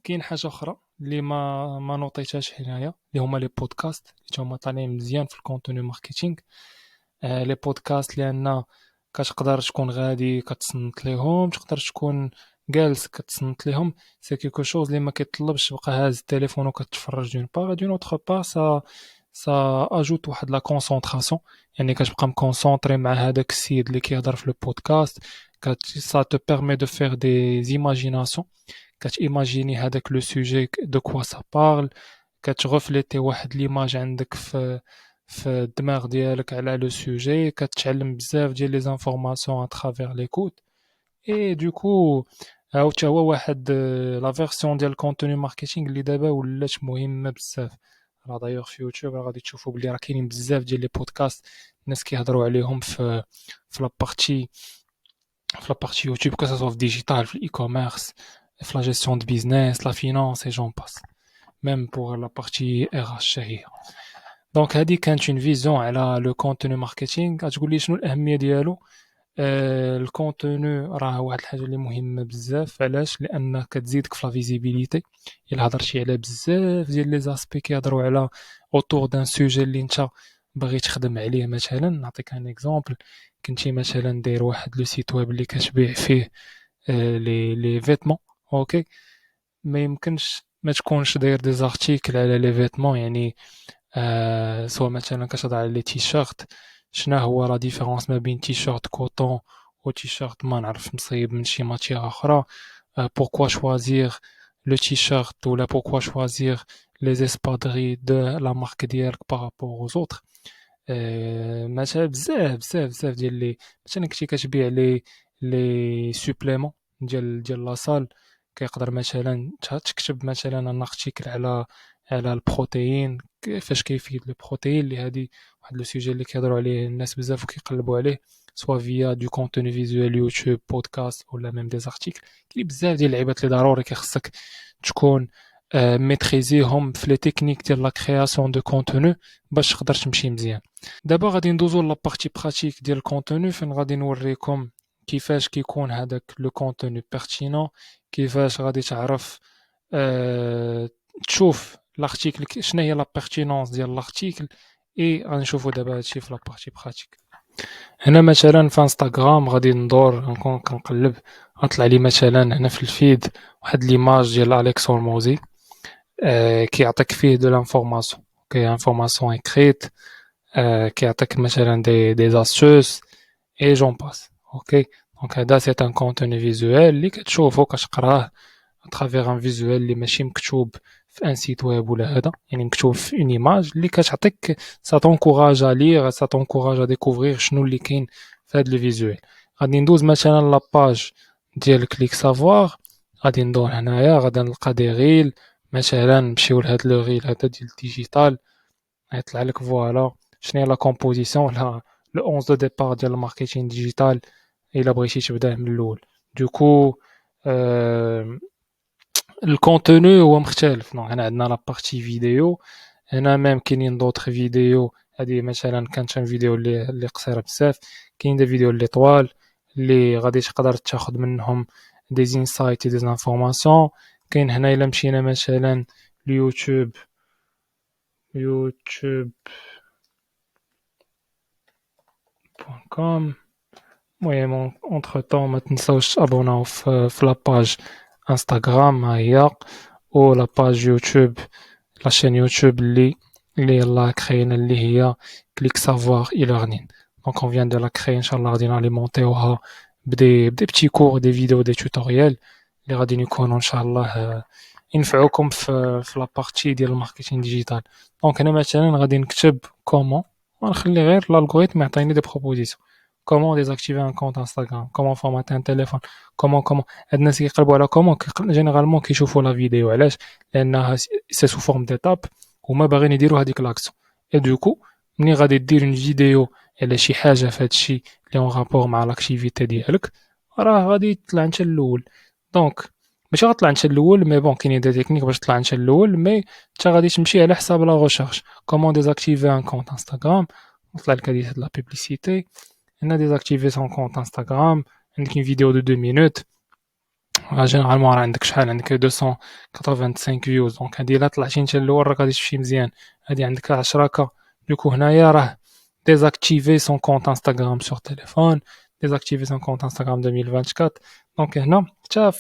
كاين حاجه اخرى اللي ما نوطيتهاش هنايا اللي هما لي بودكاست اللي هما طالعين مزيان في الكونتوني ماركتينغ لي بودكاست لان كتقدر تكون غادي كتصنت ليهم تقدر تكون جالس كتصنت ليهم سي كيكو شوز اللي ما كيطلبش تبقى هاز التليفون وكتفرج دون بار دون اوتر بار سا اجوت واحد لا كونسونطراسيون يعني كتبقى مكونسونطري مع هذاك السيد اللي كيهضر في البودكاست ça te permet de faire des imaginations كتيماجيني هذاك لو سوجي دو كوا سا بارل كتغفليتي واحد ليماج عندك في الدماغ ديالك على لو سوجي كتعلم بزاف ديال لي زانفورماسيون اترافير ليكوت اي دوكو هاو تا هو واحد لا فيرسيون ديال الكونتوني ماركتينغ اللي دابا ولات مهمه بزاف راه دايوغ في يوتيوب راه غادي تشوفوا بلي راه كاينين بزاف ديال لي بودكاست الناس كيهضروا عليهم في لابارتي يوتيوب كو سوا في ديجيتال في الاي كوميرس في لا جيستيون دو بيزنس لا فينانس اي جون باس ميم بور لا بارتي ار اش هي دونك هذه كانت اون فيزيون على لو كونتوني ماركتينغ. غتقول لي شنو الاهميه ديالو؟ الكونتوني راه واحد الحاجه اللي مهمه بزاف. علاش؟ لان كتزيدك في لا فيزيبيليتي. الا هضرتي على بزاف ديال لي زاسبي كيهضروا على اوتور دان سوجي اللي انت باغي تخدم عليه. مثلا نعطيك ان اكزومبل، كنتي مثلا داير واحد لو سيت ويب اللي كتبيع فيه لي فيتمون، اوكي، ما يمكنش ما تكونش داير دي زارتيكل على لي فيتمون. يعني سواء مثلا كتهضر على لي تيشيرت، شنا هو لا ديفيرونس ما بين تيشيرت كوطون و تيشيرت ما نعرف مصيب من شي ماتيير اخرى؟ pourquoi choisir le t-shirt ou là pourquoi choisir les espadrilles de la marque ديالك par rapport aux autres. مثلا بزاف ديال لي، مثلا كنتي كتبيع لي سوبليمون ديال لاصال، كيقدر مثلا تكتب مثلا ان ارتيكل على البروتيين، كيفاش كيفيد البروتيين، اللي هادي واحد لو سوجي اللي كيهضروا عليه الناس بزاف وكيقلبوا عليه، سوا فيا دو كونتوني فيزوال يوتيوب، بودكاست، ولا ميم دي زارتيكل. كاين بزاف ديال اللعيبات اللي ضروري كيخصك تكون ميتريزيهم في لي تكنيك ديال لا كرياسيون دو كونتوني باش تقدر تمشي مزيان. دابا غادي ندوزو لابارتي براتيك ديال الكونتوني، فين غادي نوريكم كيفاش كيكون هذاك لو كونتوني بيرتينون، كيفاش غادي تعرف آه تشوف لارتيكل شنو هي لا بيرتينونس ديال لارتيكل. اي غنشوفو دابا هادشي في لابارتي براتيك. هنا مثلا في انستغرام غادي ندور نكون كنقلب، غطلع لي مثلا هنا في الفيد واحد ليماج ديال اليكس هورموزي، كيعطيك فيه دو لانفورماسيون، كي انفورماسيون اكريت، كيعطيك مثلا دي astuces et j'en passe. اوكي، دونك هذا سي ان كونتوني فيزوال اللي كتشوفو كتقراه اترافيغ ان فيزوال اللي ماشي مكتوب في ان سيت ويب ولا هذا، يعني مكتوب في اون ايماج اللي كتعطيك سا تونكوراج ا لير، سا تونكوراج ا ديكوفرير شنو اللي كاين في هذا لو فيزوال. غادي ندوز مثلا لاباج ديال كليك سافوار، غادي ندور هنايا غادي نلقى دي غيل، مثلا نمشيو لهاد لو غيل هذا ديال الديجيتال، غيطلع لك فوالا شنو هي لا كومبوزيسيون ولا لو 11 دو ديبار ديال الماركتينغ ديجيتال الا بغيتي تبداه من الاول. دوكو آه الكونتوني هو مختلف. دونك هنا عندنا لا بارتي فيديو، هنا ميم كاينين دوطخ فيديو، هادي مثلا كانت ان فيديو اللي قصيره بزاف، كاين دي فيديو اللي طوال اللي غادي تقدر تاخد منهم دي زينسايت دي زانفورماسيون. كاين هنا الا مشينا مثلا ليوتيوب، يوتيوب بوان كوم، المهم اونتخ طون ما تنساوش تابوناو في لاباج انستغرام ها هي، و لاباج يوتيوب، لاشين يوتيوب اللي يلاه كرينا اللي هي كليك سافوار اي ليرنين. دونك اون فيان دو لا كري، ان شاء الله غادي ناليمونتيوها بدي بتي كور، دي فيديو، دي توتوريال اللي غادي يكونوا ان شاء الله ينفعوكم في لابارتي ديال الماركتينغ ديجيتال. دونك هنا مثلا غادي نكتب كومون، ونخلي غير الالغوريثم يعطيني دي بروبوزيسيون. كومون ديزاكتيفي ان كونت انستغرام، كومون فورماتي ان تيليفون، كومون. هاد الناس كيقلبوا على كومون جينيرالمون كيشوفوا لا فيديو. علاش؟ لانها سي سو فورم ديتاب، هما باغيين يديروا هذيك لاكسيون. اي دوكو ملي غادي دير اون فيديو على شي حاجه في هادشي اللي اون رابور مع لاكتيفيتي ديالك، راه غادي يطلع انت الاول. دونك ماشي غطلع انت الاول، مي بون كاينين دي تكنيك باش تطلع انت الاول، مي انت غادي تمشي على حساب لا ريشيرش. كومون ديزاكتيفي ان كونت انستغرام، طلع لك هاد لا بوبليسيتي. هنا ديزاكتيفي سون كونت انستغرام، عندك اون فيديو دو 2 مينوت، جينيرالمون راه عندك شحال؟ عندك 285 فيوز. دونك هادي الا طلعتي انت الاول راه غادي تمشي مزيان، هادي عندك 10 كا. دوكو هنايا راه ديزاكتيفي سون كونت انستغرام سور تيليفون، ديزاكتيفي سون كونت انستغرام 2024. دونك هنا حتى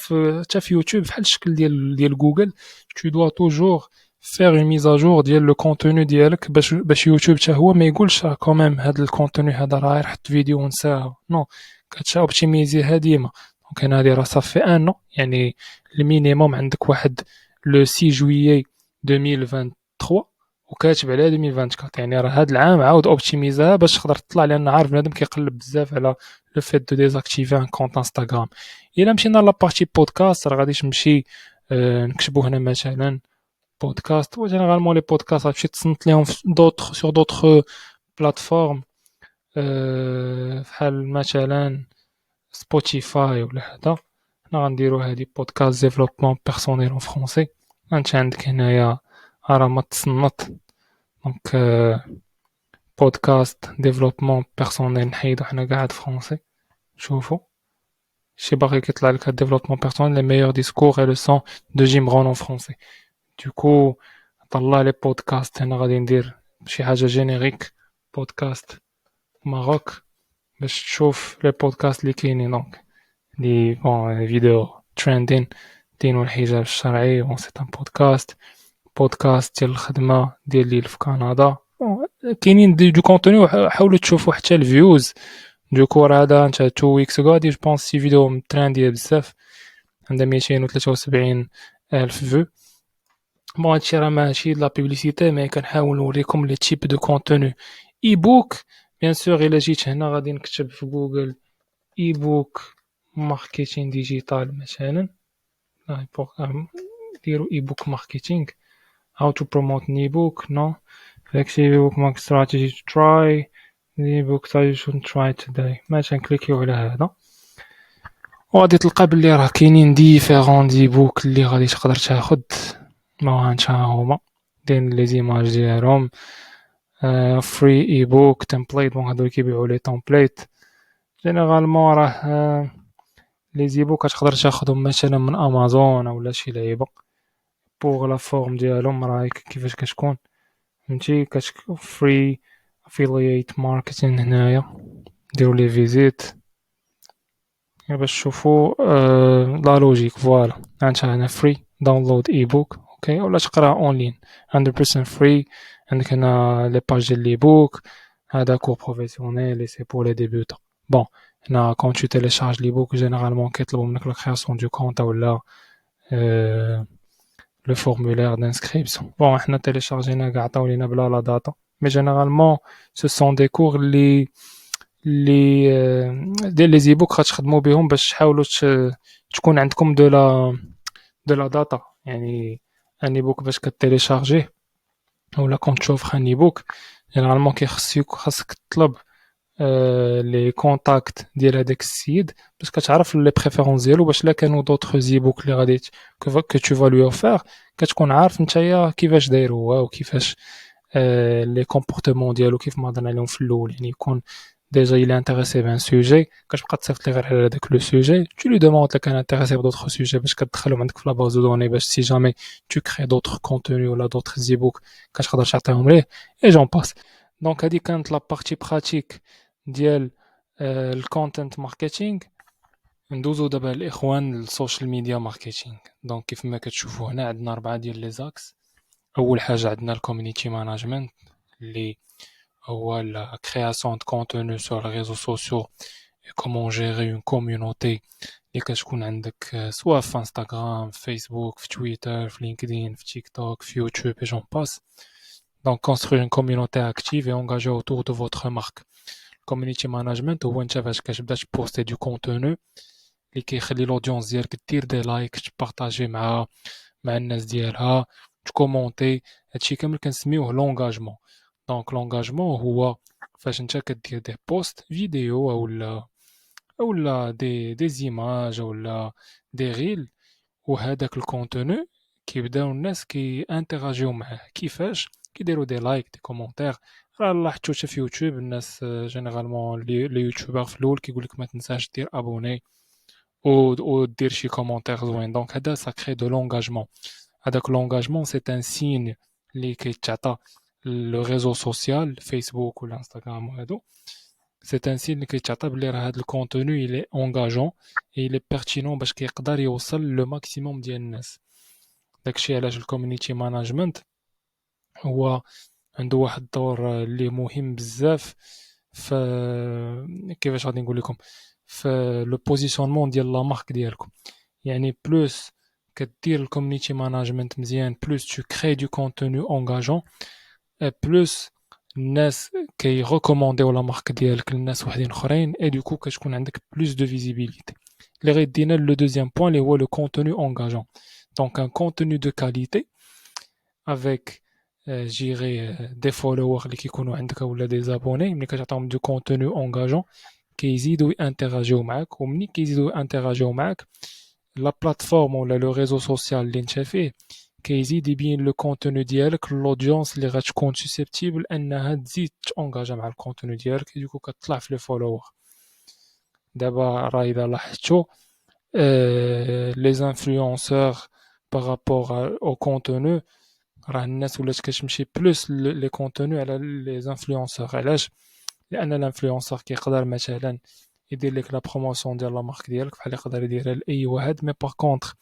في يوتيوب بحال الشكل ديال جوجل، tu dois toujours faire une mise à jour ديال لو كونتوني ديالك باش يوتيوب حتى هو ما يقولش كوميم هاد الكونتوني هذا راه غير حط فيديو ونساه. نو، كتشا اوبتيميزيها ديما. دونك هنا هادي راه صافي ان نو، يعني المينيموم عندك واحد لو 6 جويي 2023 وكاتب عليها 2024، يعني راه هاد العام عاود اوبتيميزاها باش تقدر تطلع، لان عارف بنادم كيقلب بزاف على لو فيت دو ديزاكتيفي ان كونت انستغرام. الا مشينا لابارتي بودكاست راه غادي تمشي نكتبو هنا مثلا بودكاست، و جينيرالمون لي بودكاست غتمشي تصنت ليهم في دوطخ سور دوطخ بلاتفورم، بحال مثلا سبوتيفاي ولا هذا. حنا غنديرو هادي بودكاست ديفلوبمون بيرسونيل اون فرونسي. انت عندك هنايا راه ما تصنت، دونك بودكاست ديفلوبمون بيرسونيل نحيدو حنا قاعد فرونسي شوفوا شي باغي كيطلع لك ديفلوبمون بيرسونيل لي ميور ديسكور اي لو سون دو جيم رون اون فرونسي دوكو طلع لي بودكاست هنا غادي ندير شي حاجه جينيريك بودكاست ماروك باش تشوف لي بودكاست اللي كاينين دونك لي بون فيديو تريندين دينو الحجاب الشرعي بون سي ان بودكاست ديال الخدمه ديالي في كندا كاينين دو كونتوني حاولوا تشوفوا حتى الفيوز دوكو راه هذا انت 2 ويكس ago هادي جو بونس شي فيديو مترانديه بزاف عندها 273 الف فيو بون هادشي راه ماشي لا بوبليسيتي مي كنحاول نوريكم لي تيب دو كونتوني اي بوك بيان سور الا جيت هنا غادي نكتب في جوجل اي بوك ماركتينغ ديجيتال مثلا ديروا اي بوك ماركتينغ how to promote an ebook no flexi book market strategy to try the ebook that you should try today مثلا كليكيو على هذا وغادي تلقى بلي راه كاينين ديفيرون دي بوك اللي غادي تقدر تاخد ما هانتا هما دايرين لي زيماج ديالهم فري اي بوك تمبليت بون هادو كيبيعوا لي تمبليت جينيرالمون راه لي زيبوك كتقدر تاخدهم مثلا من امازون اولا شي لعيبه بوغ لا فورم ديالهم راه كيفاش كتكون فهمتي فري افيلييت ماركتين هنايا ديروا لي فيزيت باش تشوفوا لا لوجيك فوالا هنا فري داونلود اي بوك اوكي ولا تقرا اونلاين 100% فري عندك هنا لي باج ديال لي بوك هذا كور بروفيسيونيل سي بور لي ديبيوتون بون هنا كون تو تيليشارج لي بوك جينيرالمون كيطلبوا منك لا كرياسيون دو كونط ولا لو فورمولير دانسكريبسيون بون حنا تيليشارجينا كاع عطاو لينا بلا لا داتا مي جينيرالمون سو سون دي كور اللي ديال لي زيبوك غتخدموا بهم باش تحاولوا تكون عندكم دو لا داتا يعني اني بوك باش كتيليشارجيه ولا كون تشوف ان بوك جينيرالمون خاصك تطلب لي كونتاكت ديال هذاك السيد باش كتعرف لي بريفيرونس ديالو باش لا كانوا دوطخ زيبوك اللي غادي كو تو فا لوي اوفير كتكون عارف نتايا كيفاش داير هو وكيفاش لي كومبورتمون ديالو كيف ما هضرنا عليهم في الاول يعني يكون ديجا il est intéressé بان سوجي كتبقى تصيفط ليه غير على هذاك لو سوجي tu lui demandes كان انتريسي بدوطخ سوجي باش كتدخلهم عندك في لا باز دو دوني باش سي جامي tu crées d'autres contenus ولا d'autres زيبوك كتقدر تعطيهم ليه اي جون باس دونك هذه كانت لا بارتي براتيك ديال الكونتنت ماركتينغ ندوزو دابا الاخوان للسوشيال ميديا ماركتينغ دونك كيف ما كتشوفوا هنا عندنا 4 ديال لي زاكس اول حاجه عندنا الكوميونيتي مانجمنت اللي هو لا كرياسيون دو كونتوني سور لي ريزو سوسيو et comment gérer une communauté اللي كتكون عندك سواء في انستغرام في فيسبوك في تويتر في لينكدين في تيك توك في يوتيوب et j'en passe donc construire une communauté active et engagée autour de votre marque community management هو انت فاش كتبدا تبوستي دو كونتوني اللي كيخلي لودونس ديالك دير دي لايك تبارطاجي مع الناس ديالها تكومونتي هادشي كامل كنسميوه لونغاجمون دونك لونغاجمون هو فاش انت كدير دي بوست فيديو اولا دي زيماج اولا دي ريل وهذاك الكونتوني كيبداو الناس انتراجيو معاه كيفاش كيديروا دي لايك دي كومونتير راه لاحظتو حتى في يوتيوب الناس جينيرالمون لي يوتيوبر في الاول كيقول لك ما تنساش دير ابوني ودير شي كومونتير زوين دونك هذا سا كري دو لونغاجمون هذاك لونغاجمون سي ان سين اللي كيتعطى لو ريزو سوسيال فيسبوك ولا انستغرام وهادو سي ان سين اللي كيتعطى بلي راه هذا الكونتوني الي اونغاجون اي لي بيرتينون باش كيقدر يوصل لو ماكسيموم ديال الناس داكشي علاش الكوميونيتي مانجمنت هو عنده واحد الدور اللي مهم بزاف في كيفاش غادي نقول لكم في لو بوزيشنمون ديال لا مارك ديالكم يعني بلوس كدير الكوميونيتي مانجمنت مزيان بلوس تو كري دو كونتوني اونغاجون بلوس الناس كيريكومونديو لا مارك ديالك للناس وحدين اخرين اي دوكو كتكون عندك بلوس دو فيزيبيليتي اللي غيدينا لو دوزيام بوين اللي هو لو كونتوني اونغاجون دونك ان كونتوني دو كاليتي افيك جيري دي فولوور اللي كيكونوا عندك ولا دي زابوني ملي كتعطيهم دو كونتوني اونغاجون كيزيدوا انتراجيو معاك ومني كيزيدوا انتراجيو معاك لا بلاتفورم ولا لو ريزو سوسيال اللي انت فيه كيزيد يبين لو كونتوني ديالك لودونس اللي غتكون سوسيبتيبل انها تزيد تونجاجا مع الكونتوني ديالك، دوكو كتطلع في لي فولوور. دابا راه اذا لاحظتو لي انفلونسور بارابور او كونتوني، راه الناس ولات كتمشي بلوس لي كونتوني على لي انفلونسور. علاش؟ لان الانفلونسور كيقدر مثلا يدير لك لا بروموسيون ديال لا مارك ديالك بحال يقدر يديرها لاي واحد، مي باغ كونطخ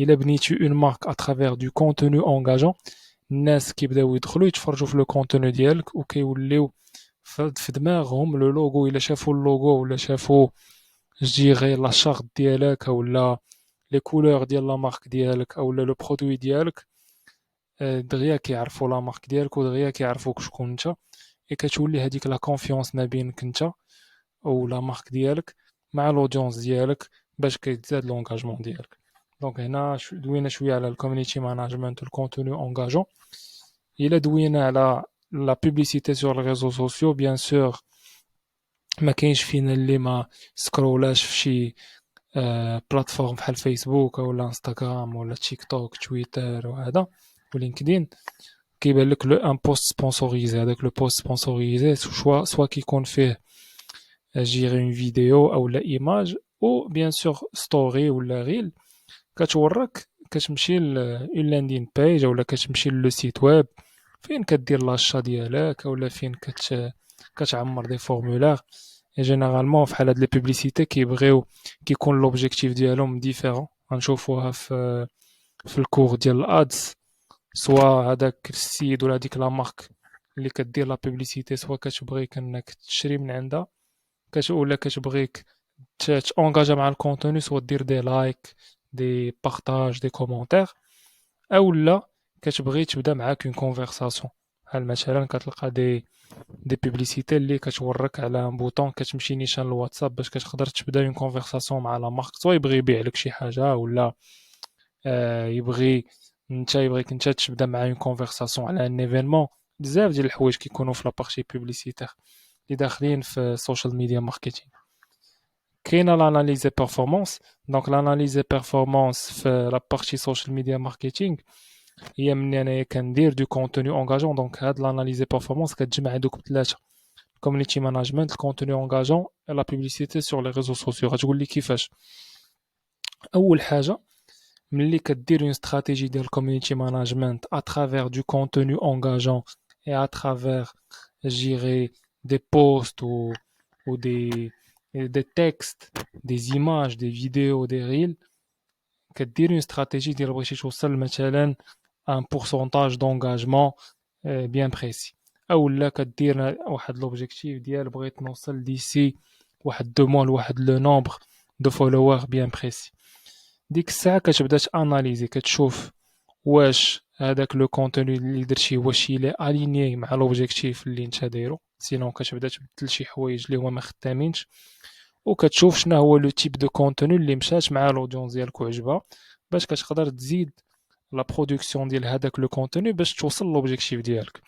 الا بنيتي اون مارك اترافير دو كونتوني انغاجون، الناس كيبداو يدخلوا يتفرجوا في لو كونتوني ديالك وكيوليو في دماغهم لو لوغو. الا شافوا اللوغو ولا شافوا جيغي لا شارت ديالك ولا لي كولور ديال لا مارك ديالك او لو برودوي ديالك، دغيا كيعرفوا لا مارك ديالك ودغيا كيعرفوك شكون انت. اي كتولي هذيك لا كونفيونس ما بينك انت او لا مارك ديالك مع لودونس ديالك باش كيتزاد لونغاجمون ديالك. دونك هنا دوينا شويه على الكوميونيتي ماناجمنت والكونتوني اونغاجون. الا دوينا على لا بوبليسيتي سور لي ريزو سوسيو، بيان سور ما كاينش فينا اللي ما سكرولاش في شي بلاتفورم بحال فيسبوك ولا انستغرام ولا تيك توك تويتر وهذا ولينكدين. كيبان لك لو ان بوست سبونسوريزي، هذاك لو بوست سبونسوريزي سوا كيكون فيه جيري اون فيديو او لا ايماج او بيان سور ستوري ولا ريل كتورك. كتمشي اون لاندين بايج ولا كتمشي لو سيت ويب فين كدير لاشا ديالك ولا فين كتعمر دي فورمولار. جينيرالمون في هاد لي بوبليسيتي كيبغيو كيكون لوبجيكتيف ديالهم ديفيرون. غنشوفوها في الكور ديال الادز، سوا هذاك السيد ولا هذيك لا مارك اللي كدير لا بوبليسيتي سوا كتبغيك انك تشري من عندها ولا كتبغيك تونجاجا مع الكونتوني، سوا دير دي لايك دي بارطاج دي كومونتير، او لا كتبغي تبدا معاك اون كونفرساسيون. بحال مثلا كتلقى دي بوبليسيتي اللي كتورك على ان بوطون كتمشي نيشان الواتساب باش كتقدر تبدا اون كونفرساسيون مع لا مارك، سوا يبغي يبيع لك شي حاجه ولا يبغيك انت تبدا معاه اون كونفرساسيون على ان ايفينمون. بزاف ديال الحوايج كيكونوا في لابارتي بوبليسيتير اللي داخلين في السوشيال ميديا ماركتينغ. كاينه لاناليزي بيرفورمانس. دونك لاناليزي بيرفورمانس في لابارتي سوشيال ميديا ماركتينغ هي مني انايا كندير دو كونتوني اونغاجون. دونك هاد لاناليزي بيرفورمانس كتجمع هادوك ثلاثه: الكوميونيتي ماناجمنت، الكونتوني اونغاجون، لا بوبليسيتي سور لي ريزو سوسيو. غتقول لي كيفاش؟ اول حاجه ملي كدير اون استراتيجي ديال الكوميونيتي ماناجمنت اترافير دو كونتوني اونغاجون اي اترافير جيري دي بوست ou des textes, des images, des vidéos, des reels. كدير اون استراتيجي ديال بغيتي توصل مثلا ان بورسونتاج دونغاجمون بيان بريسي، او لا كدير واحد لوبجيكتيف ديال بغيت نوصل ديسي واحد دو موا لواحد لو نومبر دو فولوور بيان بريسي. ديك الساعه كتبدا تاناليزي كتشوف واش هذاك لو كونتوني اللي درتي واش الى اليني مع لوبجيكتيف اللي انت دايرو، سينون كتبدا تبدل شي حوايج اللي هما ما خدامينش، وكتشوف شنو هو لو تيب دو كونتوني اللي مشات مع لودونس ديالك وعجبها باش كتقدر تزيد لا برودكسيون ديال هذاك لو كونتوني باش توصل لوبجيكتيف ديالك.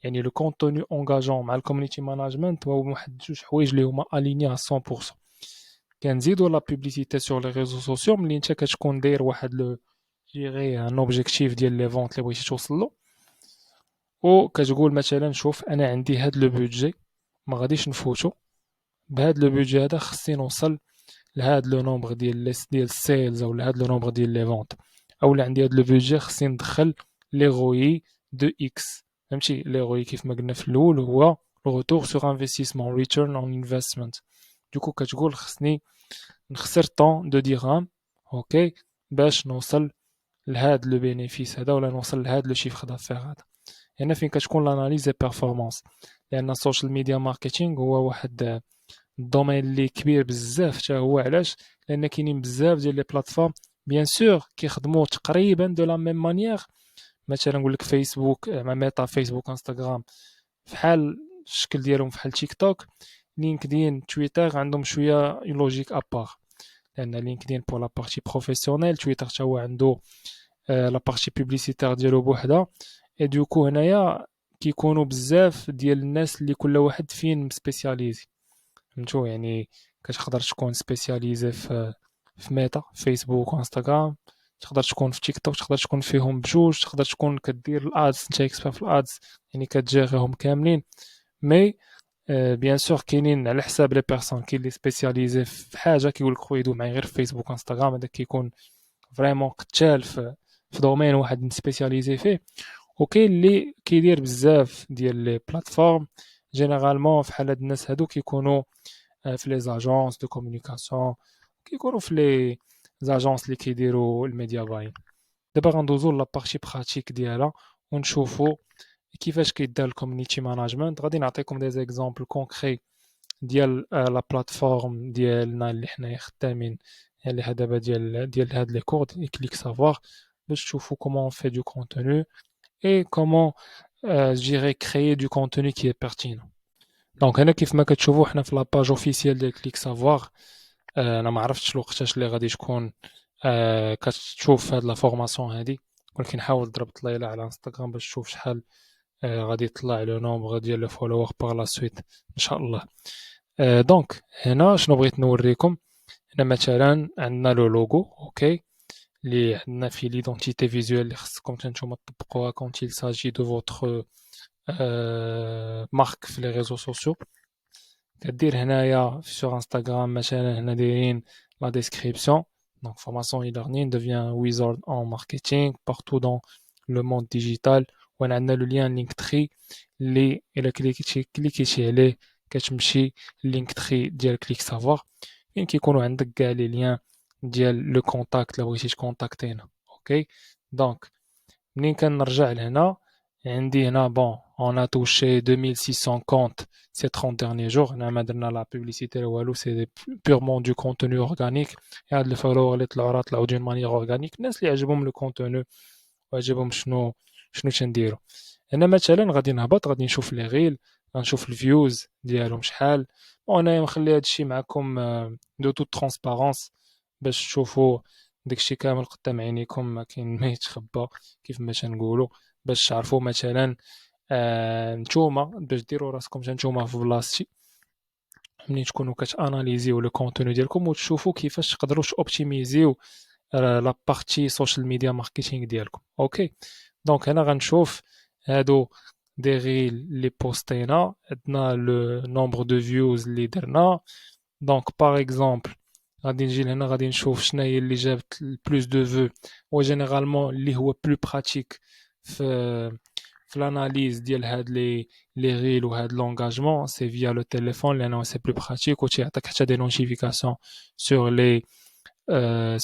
يعني لو كونتوني اونغاجون مع الكوميونيتي ماناجمنت هو واحد جوج حوايج اللي هما اليني على 100%. كنزيدو لا بوبليسيتي سور لي ريزو سوسيو ملي انت كتكون داير واحد لو جيغي ان اوبجيكتيف ديال لي فونت اللي بغيتي توصل له، وكتقول مثلا شوف انا عندي هاد لو بودجي ما غاديش نفوتو، بهاد لو بودجي هذا خصني نوصل لهاد لو نومبر ديال السيلز او لهاد لو نومبر ديال لي فونت، اولا عندي هاد لو بودجي خصني ندخل لي روي دو اكس. فهمتي لي روي كيف ما قلنا في الاول هو روتور سور انفستيسمون ريتيرن اون انفستمنت. دوكو كتقول خصني نخسر طون دو درهم اوكي باش نوصل لهاد لو بينيفيس هذا ولا نوصل لهاد لو شيفر دافير هذا. هنا فين كتكون لاناليز بيرفورمانس، لان السوشيال ميديا ماركتينغ هو واحد الدومين اللي كبير بزاف حتى هو. علاش؟ لان كاينين بزاف ديال لي بلاتفورم بيان سور كيخدموا تقريبا دو لا ميم مانيير. مثلا نقول لك فيسبوك مع ميتا، فيسبوك انستغرام فحال الشكل ديالهم فحال تيك توك. لينكدين تويتر عندهم شويه اون لوجيك ابار، لان لينكدين بور لا بارتي بروفيسيونيل، تويتر حتى هو عنده لا بارتي بوبليسيتير ديالو بوحدها. اي دوكو هنايا كيكونوا بزاف ديال الناس اللي كل واحد فين سبيسياليزي. فهمتوا يعني كتقدر تكون سبيسياليزي في ميتا فيسبوك وانستغرام، تقدر تكون في تيك توك، تقدر تكون فيهم بجوج، تقدر تكون كدير الادز، نتا اكسبير في الادز، يعني كتجيريهم كاملين. مي بيان سور كاينين على حساب لي بيرسون، كاين لي سبيسياليزي في حاجه كيقول لك خويا يدوي معايا غير في فيسبوك انستغرام، هذاك كيكون فريمون قتال في دومين واحد سبيسياليزي فيه. وكاين اللي كيدير بزاف ديال لي بلاتفورم، جينيرالمون فحال هاد الناس هادو كيكونوا في لي زاجونس دو كومونيكاسيون، كيكونوا في لي زاجونس اللي كيديروا الميديا باين. دابا غندوزو لابارتي براتيك ديالها ونشوفو كيفاش كيدار الكوميونيتي ماناجمنت. غادي نعطيكم دي زيكزامبل كونكري ديال لا بلاتفورم ديالنا اللي حنايا خدامين عليها دابا، ديال هاد لي كور ديال كليك سافوار، باش تشوفو كومون اون في دو كونتوني et comment je dirais créer du contenu qui est pertinent. دونك هنا كيف ما كتشوفوا حنا في لاباج اوفيسيال ديال كليك سافوار. انا ما عرفتش الوقتاش اللي غادي تكون كتشوف هاد لا فورماسيون هادي، ولكن حاول ضربت ليلى على انستغرام باش تشوف شحال غادي يطلع لو نومبر ديال لي فولوور باغ لا سويت ان شاء الله. دونك هنا شنو بغيت نوريكم. هنا مثلا عندنا لو لوغو، اوكي، اللي عندنا فيه ليدونتيتي فيزوال اللي خصكم نتوما تطبقوها كونت il s'agit de votre مارك في لي ريزو سوسيو. كدير هنايا sur Instagram مثلا، هنا دايرين لا ديسكريبسيون. Donc formation e-learning devient wizard en marketing partout dans le monde digital. وين عندنا لو لين لينك تري اللي الا كليكيتي عليه كتمشي لينك تري ديال كليك سافوار، فين كيكونوا عندك كاع لي ليان ديال لو كونتاكت الا بغيتي تكونتاكتينا. اوكي، دونك منين كنرجع لهنا عندي هنا بون on a touché 2600 comptes ces 30 derniers jours. هنا ما درنا لا بوبليسيتي لا والو، سي بيرمون دو كونتوني اورغانيك. هاد الفولور اللي طلعوا راه طلعوا دون مانيير اورغانيك، الناس اللي عجبهم لو كونتوني وعجبهم شنو تنديرو. هنا مثلا غادي نهبط، غادي نشوف لي غيل، غنشوف الفيوز ديالهم شحال. وانا مخلي هادشي معكم دو تو ترونسبارونس باش تشوفوا داكشي كامل قدام عينيكم، ما كاين ما يتخبى كيف ما تنقولوا، باش تعرفوا مثلا نتوما باش ديروا راسكم نتوما في بلاصتي ملي تكونوا كتاناليزيو لو كونتوني ديالكم وتشوفوا كيفاش تقدروا اوبتيميزيو لا بارتي سوشيال ميديا ماركتينغ ديالكم. اوكي، دونك هنا غنشوف هادو دي ريل لي بوستينا، عندنا لو نومبر دو فيوز اللي درنا. دونك باغ اكزومبل غادي نجي لهنا، غادي نشوف شناهي اللي جابت بلوس دو فو، وجينيرالمون اللي هو بلو براتيك في l'analyse ديال هاد لي ريل وهاد لونغاجمون، سي فيا لو تيليفون لانه سي بلو براتيك، وتيعطيك حتى دي نوتيفيكاسيون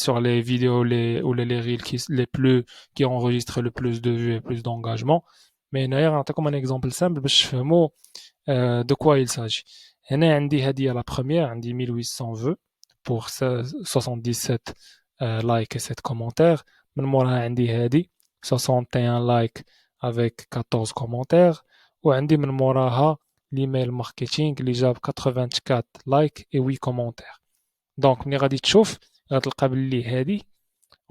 sur les vidéos ou les reels qui enregistrent le plus de vues et plus d'engagement. Mais d'ailleurs, on comme un exemple simple, باش تفهموا de quoi il s'agit. هنا عندي هذه la première، عندي 1800 vues pour 77 likes et 7 commentaires. من موراها عندي هذه 61 likes avec 14 commentaires. وعندي من موراها l'email marketing اللي جاب 84 likes et 8 commentaires. دونك ملي غادي تشوف غتلقى بلي هادي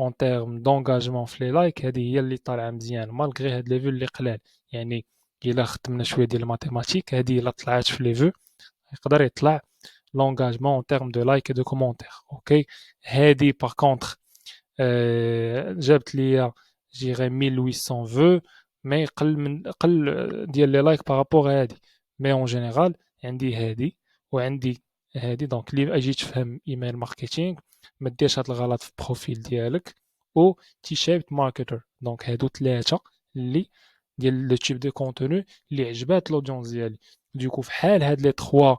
اون تيرم دونجاجمون في لي لايك هادي هي اللي طالعه مزيان، مالغري هاد لي فيو اللي قلال. يعني الا خدمنا شويه ديال الماتيماتيك، هادي الا طلعات في لي فيو يقدر يطلع لونجاجمون اون تيرم دو لايك دو كومونتير. اوكي، هادي باغ كونطخ جابت ليا جيغي 1800 فو، مي قل ديال لي لايك بارابور هادي. مي اون جينيرال عندي هادي وعندي هادي. دونك اللي اجي تفهم ايميل ماركتينغ ما ديرش هاد الغلط في البروفيل ديالك او تي شيبت ماركتر. دونك هادو ثلاثه اللي ديال لو تيب دو كونتوني اللي عجبات لودونس ديالي. دوكو في حال هاد لي 3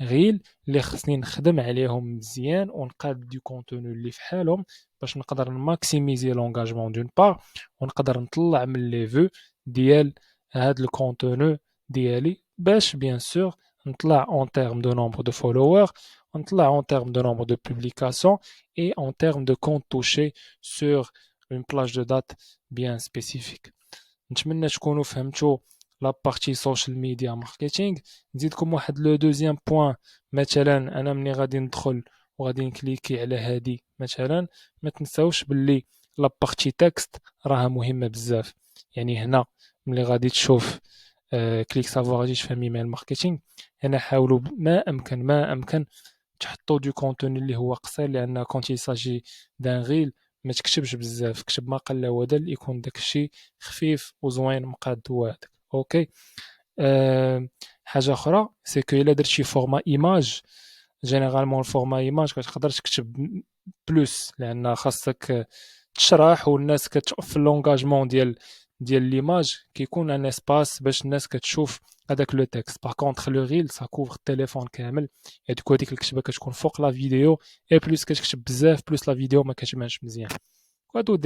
غيل اللي خصني نخدم عليهم مزيان ونقاد دو كونتوني اللي في حالهم باش نقدر نماكسيميزي لونغاجمون دون بار، ونقدر نطلع من لي فيو ديال هاد الكونتوني ديالي، باش بيان سور نطلع en termes de nombre de followers, نطلع en termes de nombre de publications et en termes de comptes touchés sur une plage de date bien spécifique. نتمنى تكونوا فهمتوا لا بارتي سوشيال ميديا ماركتينغ. نزيدكم واحد لو دوزيام بوين، مثلا انا ملي غادي ندخل وغادي نكليكي على هادي مثلا، ما تنساوش باللي لا بارتي تكست راها مهمه بزاف. يعني هنا ملي غادي تشوف كليك سافوار غادي تفهم ايميل ماركتينغ، هنا حاولوا ما امكن تحطوا دو كونتوني اللي هو قصير، لان كونت يساجي دان غيل ما تكتبش بزاف، كتب ما قل ودل، يكون داك الشيء خفيف وزوين مقاد هو هذاك. اوكي. حاجه اخرى سي كو الا درت شي فورما ايماج، جينيرالمون الفورما ايماج كتقدر تكتب بلوس، لان خاصك تشرح والناس في اللونجاجمون ديال ليماج كيكون ان اسباس باش الناس كتشوف هذاك لو تكست. باغ كونطخ لو ريل سا كوفر التليفون كامل، يعني دوك هذيك الكتابه كتكون فوق لا فيديو، اي بلوس كتكتب بزاف بلوس لا فيديو ما كتبانش مزيان. هادو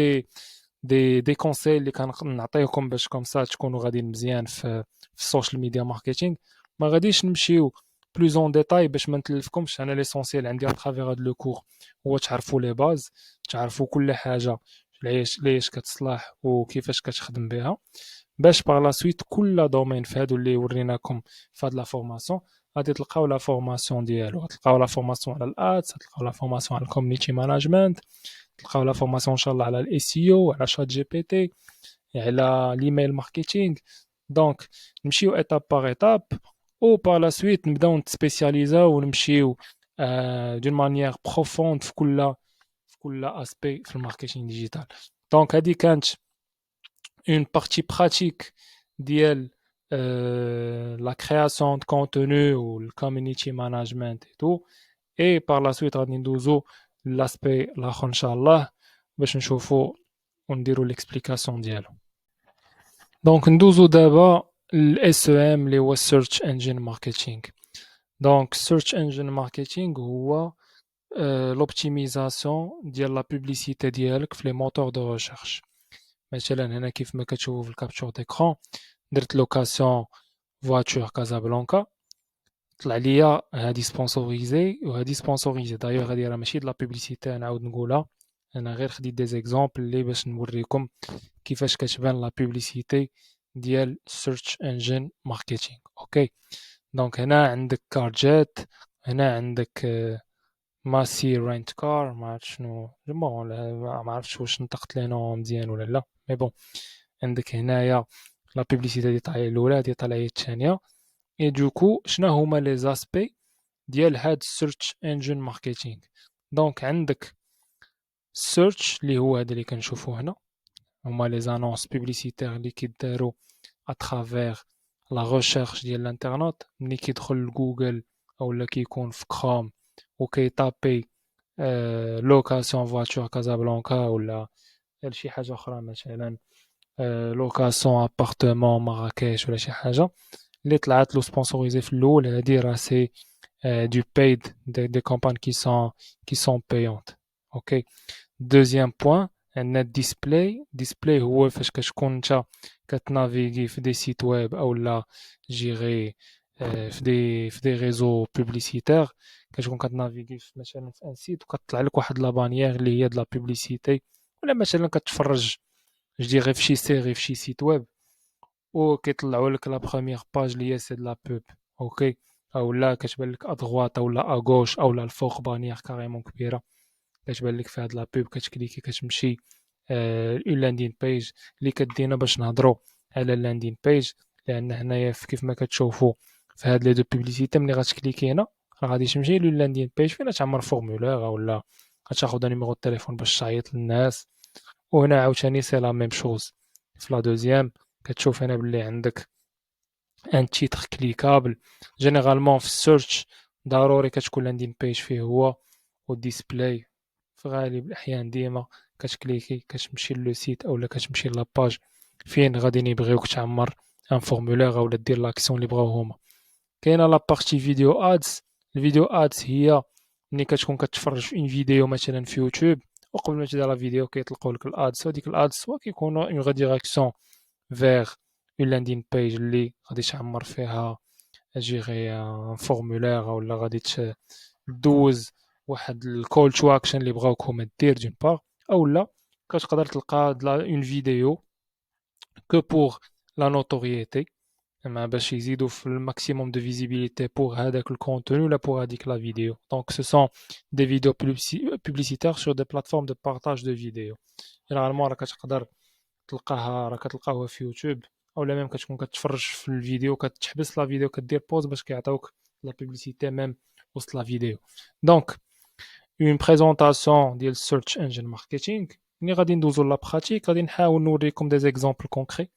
دي كونساي اللي كنعطيكم باش كومسا تكونوا غاديين مزيان في السوشيال ميديا ماركتينغ. ما غاديش نمشيو بلوز اون ديتاي باش ما نتلفكمش. انا ليسونسيال عندي اترافيغ هاد لو كور هو تعرفوا لي باز، تعرفوا كل حاجه ليش كتصلح وكيفاش كتخدم بها، باش باغ لا سويت كل دومين في هادو اللي وريناكم في هاد لا فورماسيون غادي تلقاو لا فورماسيون ديالو. غتلقاو لا فورماسيون على الادز، غتلقاو لا فورماسيون على الكوميونيتي مانجمنت، تلقاو لا فورماسيون ان شاء الله على الاي سي او، على شات جي بي تي، على ليميل ماركتينغ. دونك نمشيو ايتاب باغ ايتاب، و باغ لا سويت نبداو نتسبيسياليزاو ونمشيو دون مانيير بروفوند في كل اسبي في الماركتينغ ديجيتال. دونك هذه كانت une partie pratique ديال la création de contenu ou le community management et tout. Et par la suite غادي ندوزو l'aspect الاخر ان شاء الله باش نشوفو ونديرو l'explication ديالو. دونك ندوزو دابا ال SEM اللي هو Search Engine Marketing. دونك Search Engine Marketing هو l'optimisation ديال la publicité ديالك في les moteurs de recherche. مثلا هنا كيف ما كتشوفوا في الكابتشور ديكرون درت لوكاسيون فواتور كازابلانكا، طلع ليا هادي سبونسوريزي وهادي سبونسوريزي. دايوغ هادي راه ماشي د لا بوبليسيتي نعاود نقولها، انا غير خديت دي زيكزامبل اللي باش نوريكم كيفاش كتبان لا بوبليسيتي ديال سيرش انجين ماركتينغ. اوكي. دونك هنا عندك كارجيت، هنا عندك ماسي رينت كار، ما عرفت شنو بون، ما عرفتش واش نطقت لي نو مزيان ولا لا، مي بون. عندك هنايا لا بوبليسيتي اللي طالعه الاولى، هادي طالعه الثانيه. اي دوكو شنو هما لي زاسبي ديال هاد السيرش انجين ماركتينغ؟ دونك عندك السيرش اللي هو هذا اللي كنشوفو هنا، هما لي زانونس بوبليسيتير اللي كيدارو اترافير لا ريشيرش ديال الانترنت. ملي كيدخل لجوجل اولا كيكون في كروم وكيطابي لوكاسيون فواتور كازابلانكا ولا شي حاجه اخرى، مثلا لوكاسيون ابارتمون مراكش ولا شي حاجه اللي طلعت له سبونسوريزي في الاول، هادي راه سي du paid, des campagnes qui sont payantes. Ok. Deuxième point, عندنا الديسبلاي. ديسبلاي هو فاش كتكون نتا كتنافيغي في دي سيت ويب او لا جيغي في دي ريزو بوبليسيتير، كتكون كتنافيغي مثلا في ان سيت وكتطلع لك واحد لا بانيير اللي هي د لا بوبليسيتي، ولا مثلا كتفرج جديغي في شي سيري في شي سيت ويب وكيطلعوا لك لا بروميير باج اللي هي سي د لا بوب. اوكي. اولا كتبان لك ادغوات اولا اغوش اولا الفوق بانيير كاريمون كبيره كتبان لك في هاد لا بوب، كتكليكي كتمشي اون لاندين بيج اللي كدينا باش نهضروا على اللاندين بيج. لان هنايا كيف ما كتشوفوا في هاد لي دو بوبليسيتي ملي غتكليكي هنا راه غادي تمشي لون لاندين بيج فين تعمر فورمولير اولا غتاخذ نيميرو التليفون باش تعيط للناس. وهنا عاوتاني سي لا ميم شوز في لا دوزيام، كتشوف هنا باللي عندك ان تيتر كليكابل. جينيرالمون في السيرش ضروري كتكون لاندين بيج فيه هو والديسبلاي. في غالب الاحيان ديما كتكليكي كتمشي لو سيت اولا كتمشي لاباج فين غادي يبغيوك تعمر ان فورمولير اولا دير لاكسيون اللي بغاو هما. كاينه لا بارتي فيديو ادز. الفيديو ادز هي ملي كتكون كتفرج في اون فيديو مثلا في يوتيوب، وقبل ما تبدا لا فيديو كيطلقوا لك الادز، وديك الادز سوا كيكونوا اون ريديريكسيون فيغ اون لاندين بيج اللي غادي تعمر فيها جيغي ان فورمولير اولا غادي دوز واحد الكول تو اكشن اللي بغاوك هما دير دون بار، اولا كتقدر تلقى اون فيديو كو بور لا نوتوريتي، زعما باش يزيدوا في الماكسيموم دو فيزيبيليتي بور هذاك الكونتوني ولا بور هذيك لا فيديو. دونك سو سون دي فيديو بوبليسيتير سور دي بلاتفورم دو بارطاج دو فيديو. جينيرالمون راه كتقدر تلقاها، راه كتلقاوها في يوتيوب اولا ميم كتكون كتفرج في الفيديو كتحبس لا فيديو كدير بوز باش كيعطيوك لا بوبليسيتي ميم وسط لا فيديو. دونك اون بريزونطاسيون ديال السيرش انجين ماركتينغ ملي غادي ندوزو لا براتيك غادي نحاول نوريكم دي زيكزامبل كونكري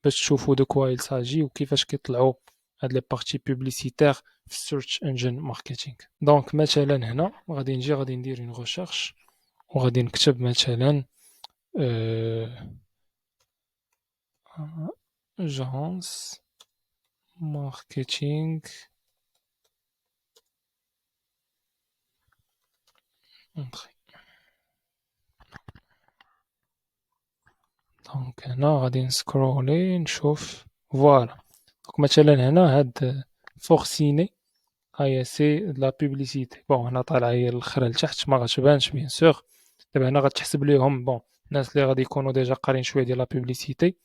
باش تشوفوا دو كوا il s'agit وكيفاش كيطلعوا هاد لي بارتي بوبليسيتير في السيرش انجين ماركتينغ. دونك مثلا هنا غادي ندير اون ريشيرش وغادي نكتب مثلا اجونس ماركتينغ اونتري. دونك هنا غادي نسكرولي نشوف فوالا. دونك مثلا هنا هاد فورسيني هاهي سي لا بوبليسيتي. بون هنا طالعة هي للخرا لتحت ما غتبانش بيان سور. دابا هنا غتحسب ليهم بون الناس اللي غادي يكونوا ديجا قاريين شويه ديال لا بوبليسيتي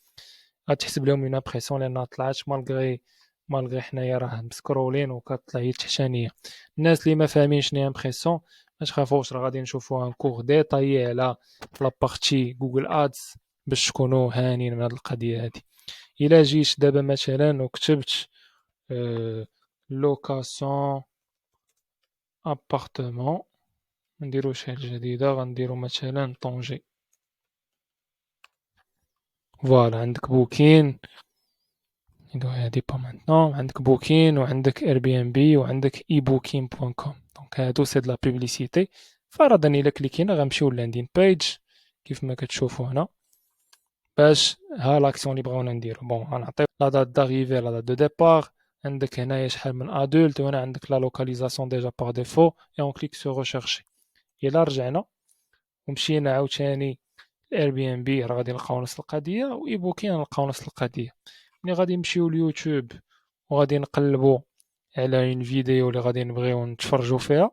غتحسب ليهم اون امبرسيون لانها طلعت مالغري حنايا راه مسكرولين وكتطلع هي تحتانية. الناس اللي ما فاهمين شنو هي امبرسيون ما تخافوش راه غادي نشوفوا ان كور ديطايي على لا بارتي جوجل ادز باش تكونوا هانين من هاد القضيه هادي. الا جيت دابا مثلا وكتبت لوكاسيون ابارتمون نديرو شي حاجه جديده غنديرو مثلا طونجي. فوالا عندك بوكين نديرو هادي با مانتنون. عندك بوكين وعندك اير بي ام بي وعندك اي بوكين بوان كوم. دونك هادو سي د لا بوبليسيتي. فرضا الا كليكينا غنمشيو للاندين بيج كيف ما كتشوفوا هنا باش ها لاكسيون اللي بغاونا نديرو. بون غنعطيو لا دات داريفي لا دات دو ديبار. عندك هنايا شحال من ادولت وهنا عندك لا لوكاليزاسيون ديجا باغ ديفو اي اون كليك سو ريشيرشي. الا رجعنا ومشينا عاوتاني اير بي ام بي راه غادي نلقاو نفس القضيه واي بوكين نلقاو نفس القضيه. ملي غادي نمشيو ليوتيوب وغادي نقلبوا على اون فيديو اللي غادي نبغيو نتفرجوا فيها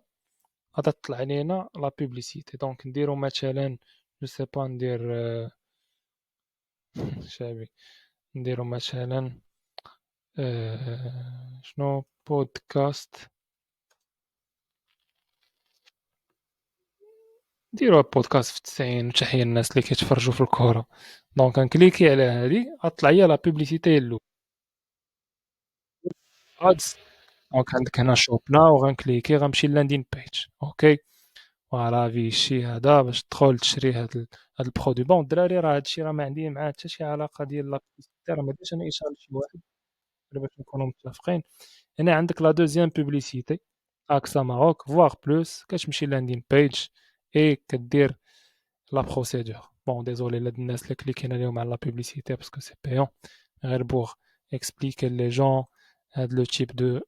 غادا تطلع لينا لا بوبليسيتي. دونك نديرو مثلا جو سي با ندير شابي نديرو مثلا شنو بودكاست. نديرو بودكاست في 90 وتحية الناس اللي كيتفرجوا في الكورة. دونك نكليكي على هادي غطلع ليا لا بوبليسيتي الاولى ادز. دونك عندك هنا شوب ناو غنكليكي غنمشي لاندين بيج اوكي. فوالا فيشي هذا باش تدخل تشري هاد البرودوي. بون الدراري راه هادشي راه ما عندي معاه حتى شي علاقة ديال لا بوبليسيتي راه ما درتش انا اشاره لشي واحد غير باش نكونوا متفقين. هنا عندك لا دوزيام بوبليسيتي اكسا ماروك فواغ بلوس كتمشي لاندين بيج اي كدير لا بروسيدور. بون ديزولي لهاد الناس اللي كليكينا عليهم على لا بوبليسيتي باسكو سي بايون غير بوغ اكسبليكي لي جون هاد لو تيب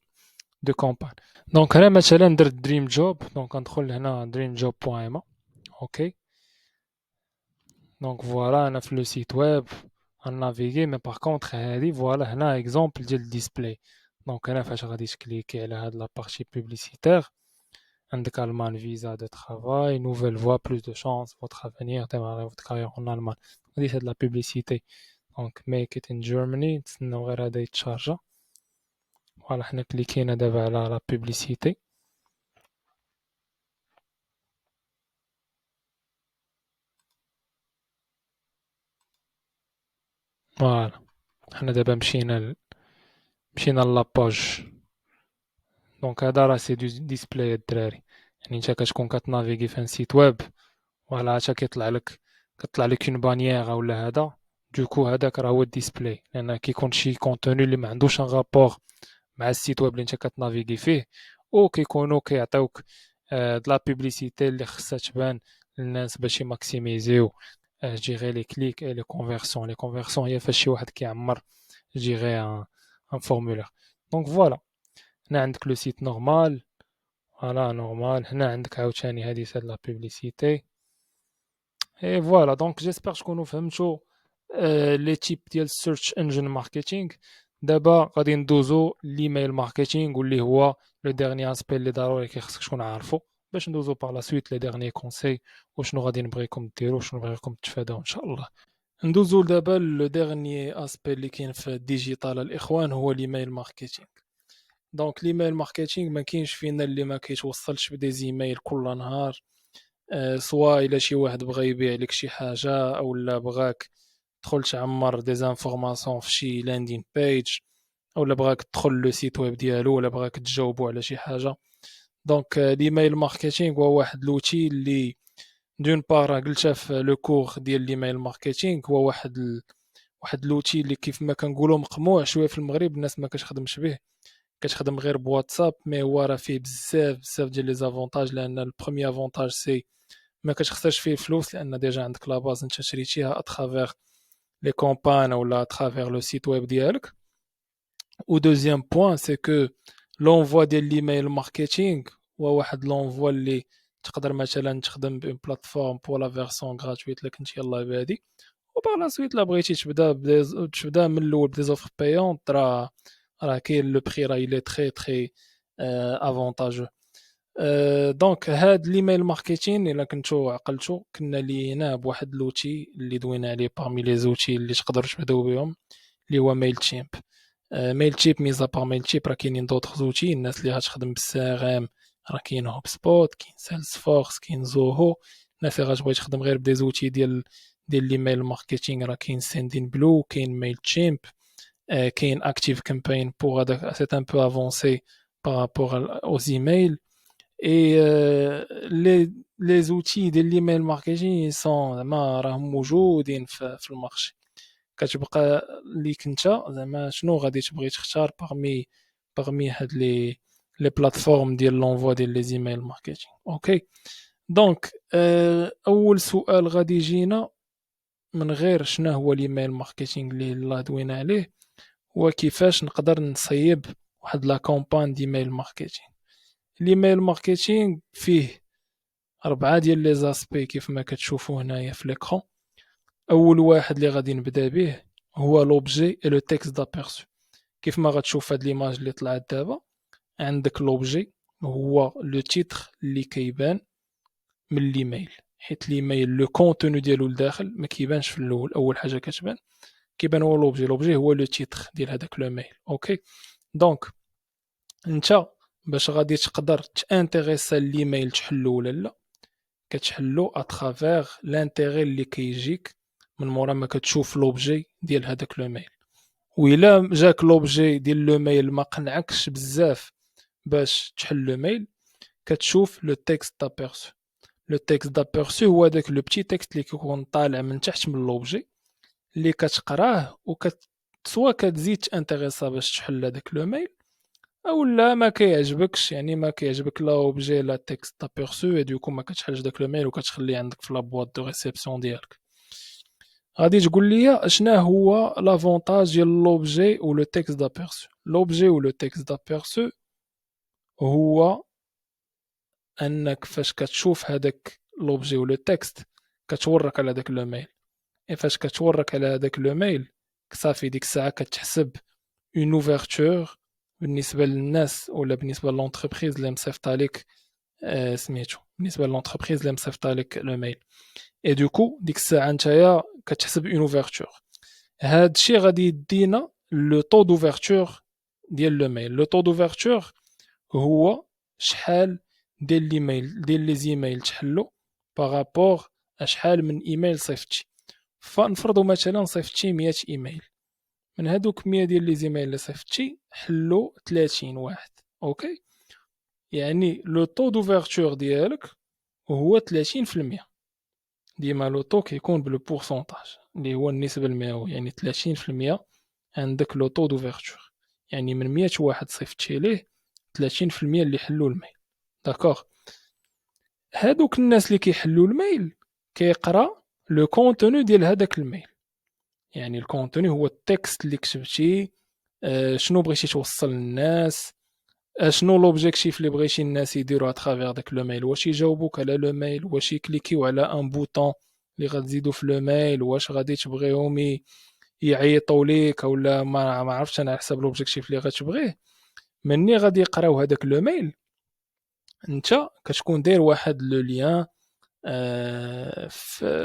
دو كومباني. دونك هنا مثلا درت دريم جوب دونك غندخل هنا دريم جوب بوان ام اوكي. دونك فوالا انا في لو سيت ويب غنافيغي مي باغ كونطخ هادي فوالا هنا اكزومبل ديال الديسبلاي. دونك هنا فاش غادي تكليكي على هاد لا بارتي بوبليسيتير عندك Allemagne visa de travail, nouvelle voie, plus de chance, votre avenir, démarrer votre carrière en Allemagne. هادي c'est de la publicité. Donc make it in Germany نتسناو غير هذا يتشارجا. فوالا حنا كليكينا دابا على لا بوبليسيتي. فوالا حنا دابا مشينا لاباج. دونك هذا راه سي دو ديسبلاي الدراري. يعني نتا كتكون كتنافيغي في ان سيت ويب فوالا حتى كيطلع لك اون بانيير ولا هذا. دوكو هذاك راه هو الديسبلاي لان كيكون شي كونتوني اللي ما عندوش ان رابور مع السيت ويب اللي انت كتنافيغي فيه او كيكونوا كيعطيوك د لا بوبليسيتي اللي خصها تبان للناس باش يماكسيميزيو جيغي لي كليك اي لي كونفرسيون هي فاش شي واحد كيعمر جيغي ان فورمولير. دونك فوالا هنا عندك لو سيت نورمال. فوالا نورمال هنا عندك عاوتاني هادي سال لا بوبليسيتي. اي فوالا دونك جيسبر تكونوا فهمتوا لي تيب ديال السيرش انجين ماركتينغ. دابا غادي ندوزو ليميل ماركتينغ واللي هو لو ديرني اسبي اللي ضروري خصك تكون عارفو باش ندوزو باغ لا سويت لي ديرني كونساي وشنو غادي نبغيكم ديرو وشنو نبغيكم تفاداو ان شاء الله. ندوزو دابا لو ديرني اسبي اللي كاين في الديجيتال الاخوان هو ليميل ماركتينغ. دونك ليميل ماركتينغ ما كاينش فينا اللي ما كيتوصلش بدي زيميل كل نهار. سوا الا شي واحد بغى يبيع لك شي حاجه او لا بغاك تدخل تعمر دي زانفورماسيون في شي لاندين بيج او لا بغاك تدخل لو سيت ويب ديالو ولا بغاك تجاوبو على شي حاجه. دونك الايميل ماركتينغ هو واحد لوتي اللي دون بار قلتها في لو كور ديال ليميل ماركتينغ، هو واحد لوتي اللي كيف ما كنقولوا مقموع شويه في المغرب، الناس ما كتخدمش به، كتخدم غير بواتساب. مي هو راه فيه بزاف بزاف ديال لي زافونتاج، لان البروميي افونتاج سي ما كتخسرش فيه الفلوس، لان ديجا عندك لا باز انت شريتيها اترافير لي كومبان ولا اترافير لو سيت ويب ديالك. و دوزيام بوين سي كو لونفوا ديال ليميل ماركتينغ هو واحد لونفوا اللي تقدر مثلا تخدم بون بلاتفورم بور لا فيرسون غراتويت الا كنتي يلاه بادي، وبار لا سويت لا بغيتي تبدا من الاول بدي زوفر بايونط، راه كاين لو بخي راه إلي تخي تخي افونتاجو. دونك هاد ليميل ماركتين الا كنتو عقلتو كنا ليناه بواحد لوتي اللي دوينا عليه بارمي لي زوتي اللي تقدروا تبداو بهم، اللي هو ميل تشيمب. ميل تشيب ميزا بار ميل تشيب راه كاينين دوطخ زوتي الناس اللي غتخدم بالسي ار ام، راه كاين هوب سبوت، كاين سيلز فورس، كاين زوهو. الناس اللي غتبغي تخدم غير بدي زوتي ديال ليميل ماركتينغ راه كاين سيندين بلو، كاين ميل تشيمب، كاين اكتيف كامبين بوغ هذاك سي ان بو افونسي بارابور اوز ايميل. اي لي زوتي ديال ليميل ماركتينغ سون زعما راهم موجودين في المارشي. كتبقى ليك انت زعما شنو غادي تبغي تختار باغمي هاد لي بلاتفورم ديال لونفوا ديال لي زيميل ماركتينغ. اوكي دونك اول سؤال غادي يجينا من غير شنو هو الايميل ماركتينغ اللي الله دوينا عليه، هو كيفاش نقدر نصيب واحد لا كومبان ديميل ماركتينغ. الايميل ماركتينغ فيه 4 ديال لي زاسبي كيف ما كتشوفوا هنايا في ليكرون. اول واحد اللي غادي نبدا به هو لوبجي اي لو تكست دابيرسو. كيف ما غتشوف هاد ليماج اللي طلعت دابا، عندك لوبجي هو لو تيتر اللي كيبان من الايميل، حيت الايميل لو كونتوني ديالو لداخل ما كيبانش في الاول، اول حاجه كتبان كيبان هو لوبجي. لوبجي هو لو تيتر ديال هذاك لو ميل. اوكي دونك انت باش غادي تقدر تانتيغيسا الايميل تحلو ولا لا، كتحلو اترافير لانتيغي اللي كيجيك من مورا ما كتشوف لوبجي ديال هذاك لو ميل. وإلا جاك لوبجي ديال لو ميل ما قنعكش بزاف باش تحل لو ميل، كتشوف لو تكست دابيرسو. لو تكست دابيرسو هو داك لو بتي تكست اللي كيكون طالع من تحت من لوبجي، اللي كتقراه سوا كتزيد تانتيغيسا باش تحل هذاك لو ميل، او لا ما كيعجبكش، يعني ما كيعجبك لا اوبجي لا تكست دابيرسو، اي دوكو ما كتحلش داك لو ميل وكتخليه عندك في لابواط دو ريسيبسيون ديالك. غادي تقول لي اشنا هو لافونتاج ديال لوبجي و لو تكست دابيرسو. لوبجي و لو تكست دابيرسو هو انك فاش كتشوف هذاك لوبجي و لو تكست كتورك على داك لو ميل، اي فاش كتورك على هذاك لو ميل صافي ديك الساعه كتحسب اون اوفرتور بالنسبه للناس ولا بالنسبه لونتربريز اللي مصيفطه لك سميتو، بالنسبه لونتربريز اللي مصيفطه لك لو ميل. اي دوكو ديك الساعه نتايا كتحسب اون اوفرتور. هاد الشيء غادي يدينا لو طو دوفرتور ديال لو ميل. لو طو دوفرتور هو شحال ديال ليميل ديال لي زيميل تحلو بارابور اشحال من ايميل صيفطتي. فنفرضوا مثلا صيفطتي 100 ايميل، من هادوك 100 ديال لي زيميل اللي صيفطتي حلو 30 واحد. اوكي يعني لو طو دوفرتور ديالك هو 30%. ديما لو طو كيكون بلو بورسونتاج اللي هو النسبة المئوية، يعني 30% عندك لو طو دوفرتور، يعني من 100 واحد صيفطتي ليه 30% اللي حلوا الميل. داكوغ هادوك الناس اللي كيحلوا الميل كيقرا لو كونتوني ديال هذاك الميل، يعني الكونتوني هو التكست اللي كتبتي، شنو بغيتي توصل للناس، شنو لوبجيكتيف اللي بغيتي الناس يديروا اترافير داك لو ميل، واش يجاوبوك على لو ميل، واش يكليكيو على ان بوطون اللي غتزيدو في لو ميل، واش غادي تبغيهم يعيطوا ليك اولا ما عرفتش انا على حسب لوبجيكتيف اللي غتبغيه. مني غادي يقراو هذاك لو ميل انت كتكون داير واحد لو ليان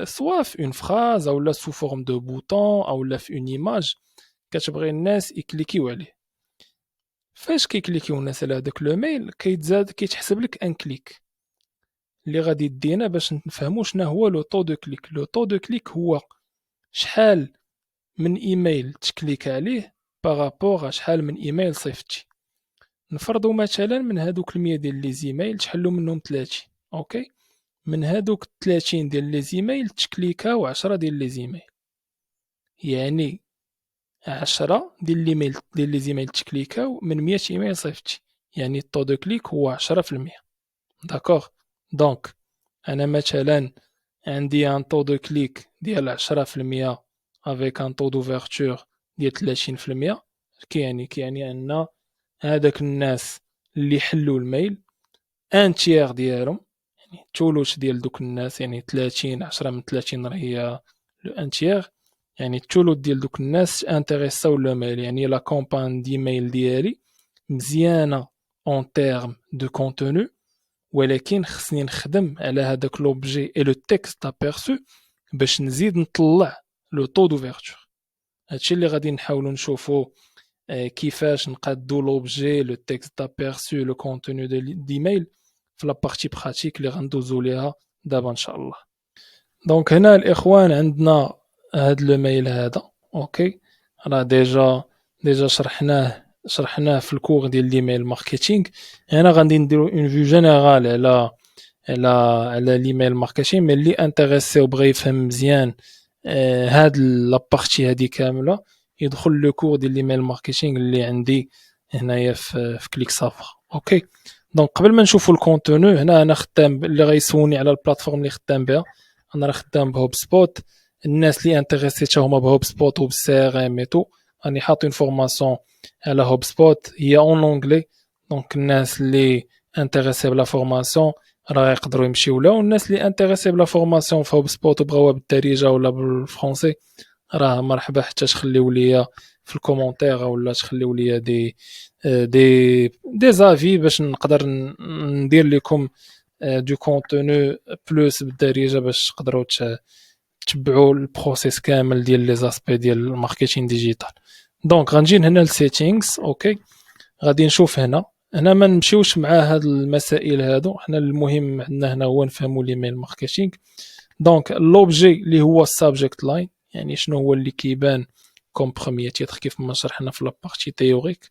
سوا في اون فراز اولا سو فورم دو بوطون اولا في اون ايماج كتبغي الناس يكليكيو عليه. فاش كيكليكيو الناس على هذاك لو ميل كيتزاد كيتحسب لك ان كليك اللي غادي يدينا باش نفهموا شنو هو لو طو دو كليك. لو طو دو كليك هو شحال من ايميل تكليك عليه بارابور شحال من ايميل صيفطتي. نفرضوا مثلا من هذوك 100 ديال لي زيميل تحلوا منهم 30. اوكي من هادوك 30 ديال لي زيميل تكليكاو 10 ديال لي زيميل، يعني 10 ديال لي زيميل تكليكاو من 100 ايميل صيفطتي، يعني الطو دو كليك هو 10%. داكوغ. دونك انا مثلا عندي ان طو دو كليك ديال 10% افيك ان طو دوفرتور ديال 30%. كيعني ان هذاك الناس اللي حلوا الميل ان تيير ديالهم، يعني الثلث ديال دوك الناس، يعني 30 10 من 30 راه هي لو ان تيير، يعني الثلث ديال دوك الناس انتريساو لو ميل، يعني لا كومبان ديميل ديالي مزيانه اون تيرم دو كونتوني، ولكن خصني نخدم على هذاك لوبجي اي لو تكست ابيرسو باش نزيد نطلع لو طو دوفرتور. هادشي اللي غادي نحاولوا نشوفوا كيفاش نقادو لوبجي لو تكست ابيرسو لو كونتوني ديميل في لا بارتي براتيك اللي غندوزو ليها دابا ان شاء الله. دونك هنا الاخوان عندنا هاد لو ميل هذا، اوكي، راه ديجا شرحناه في الكور ديال ليميل ماركتينغ. هنا غادي نديرو اون فيو جينيرال على على ليميل ماركتينغ، مي اللي انتريسي وبغى يفهم مزيان هاد لابارتي هادي كامله يدخل لو كور ديال ليميل ماركتينغ اللي عندي هنايا في كليك صافا. اوكي. دونك قبل ما نشوفوا الكونتوني، هنا انا خدام اللي غيسولني على البلاتفورم اللي خدام بها، انا راه خدام بهوب سبوت. الناس اللي انتريسي حتى هما بهوب سبوت وبالسي ار ام ايتو، راني حاطين فورماسيون على هوب سبوت هي اون اونغلي. دونك الناس اللي انتريسي بلا فورماسيون راه يقدروا يمشيو لها، والناس اللي انتريسي بلا فورماسيون في هوب سبوت وبغاوها بالدارجه ولا بالفرونسي راه مرحبا حتى تخليو ليا في الكومونتير ولا تخليو ليا دي زافي باش نقدر ندير لكم دو كونتوني بلوس بالدارجه باش تقدروا تتبعوا البروسيس كامل ديال لي زاسبي ديال الماركتينغ ديجيتال. دونك غنجي هنا للسيتينغز. اوكي، غادي نشوف هنا ما نمشيوش مع هاد المسائل هادو، حنا المهم عندنا هنا هو نفهموا ليميل ماركتينغ. دونك لوبجي اللي هو السابجيكت لاين، يعني شنو هو اللي كيبان كوم بروميير تيتر كيف ما شرحنا في لابارتي تيوريك.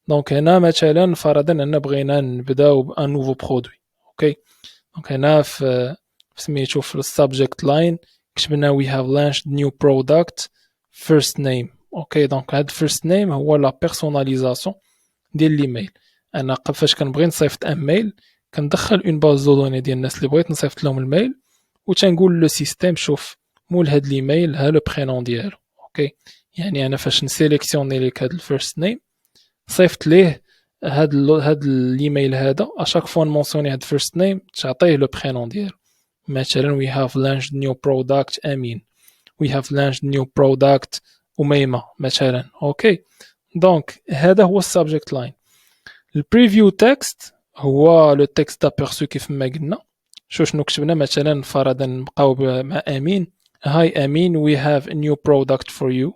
دونك هنا مثلا فرضا ان بغينا نبداو بان نوفو برودوي. اوكي، دونك هنا في سميتو في السابجيكت لاين كتبنا وي هاف لانشد نيو برودكت فيرست نيم. اوكي، دونك هاد فيرست نيم هو لا بيرسوناليزاسيون ديال ليميل. انا فاش كنبغي نصيفط ان ميل كندخل اون باز دو دوني ديال الناس اللي بغيت نصيفط لهم الميل، وتنقول لو سيستيم شوف مول هاد ليميل ها لو برينون ديالو. اوكي، يعني انا فاش نسيليكسيوني ليك هاد الفيرست نيم صيفط ليه هاد الايميل هذا اشاك فوا نمونسيوني هاد فيرست نيم تعطيه لو برينون ديالو. مثلا وي هاف لانشد نيو برودكت امين، وي هاف لانشد نيو برودكت اميمه مثلا. اوكي، دونك هذا هو السبجكت لاين. البريفيو تكست هو لو تكست ابيرسو كيف ما قلنا. شنو كتبنا مثلا فرضا نبقاو مع امين. هاي امين we have a new product for you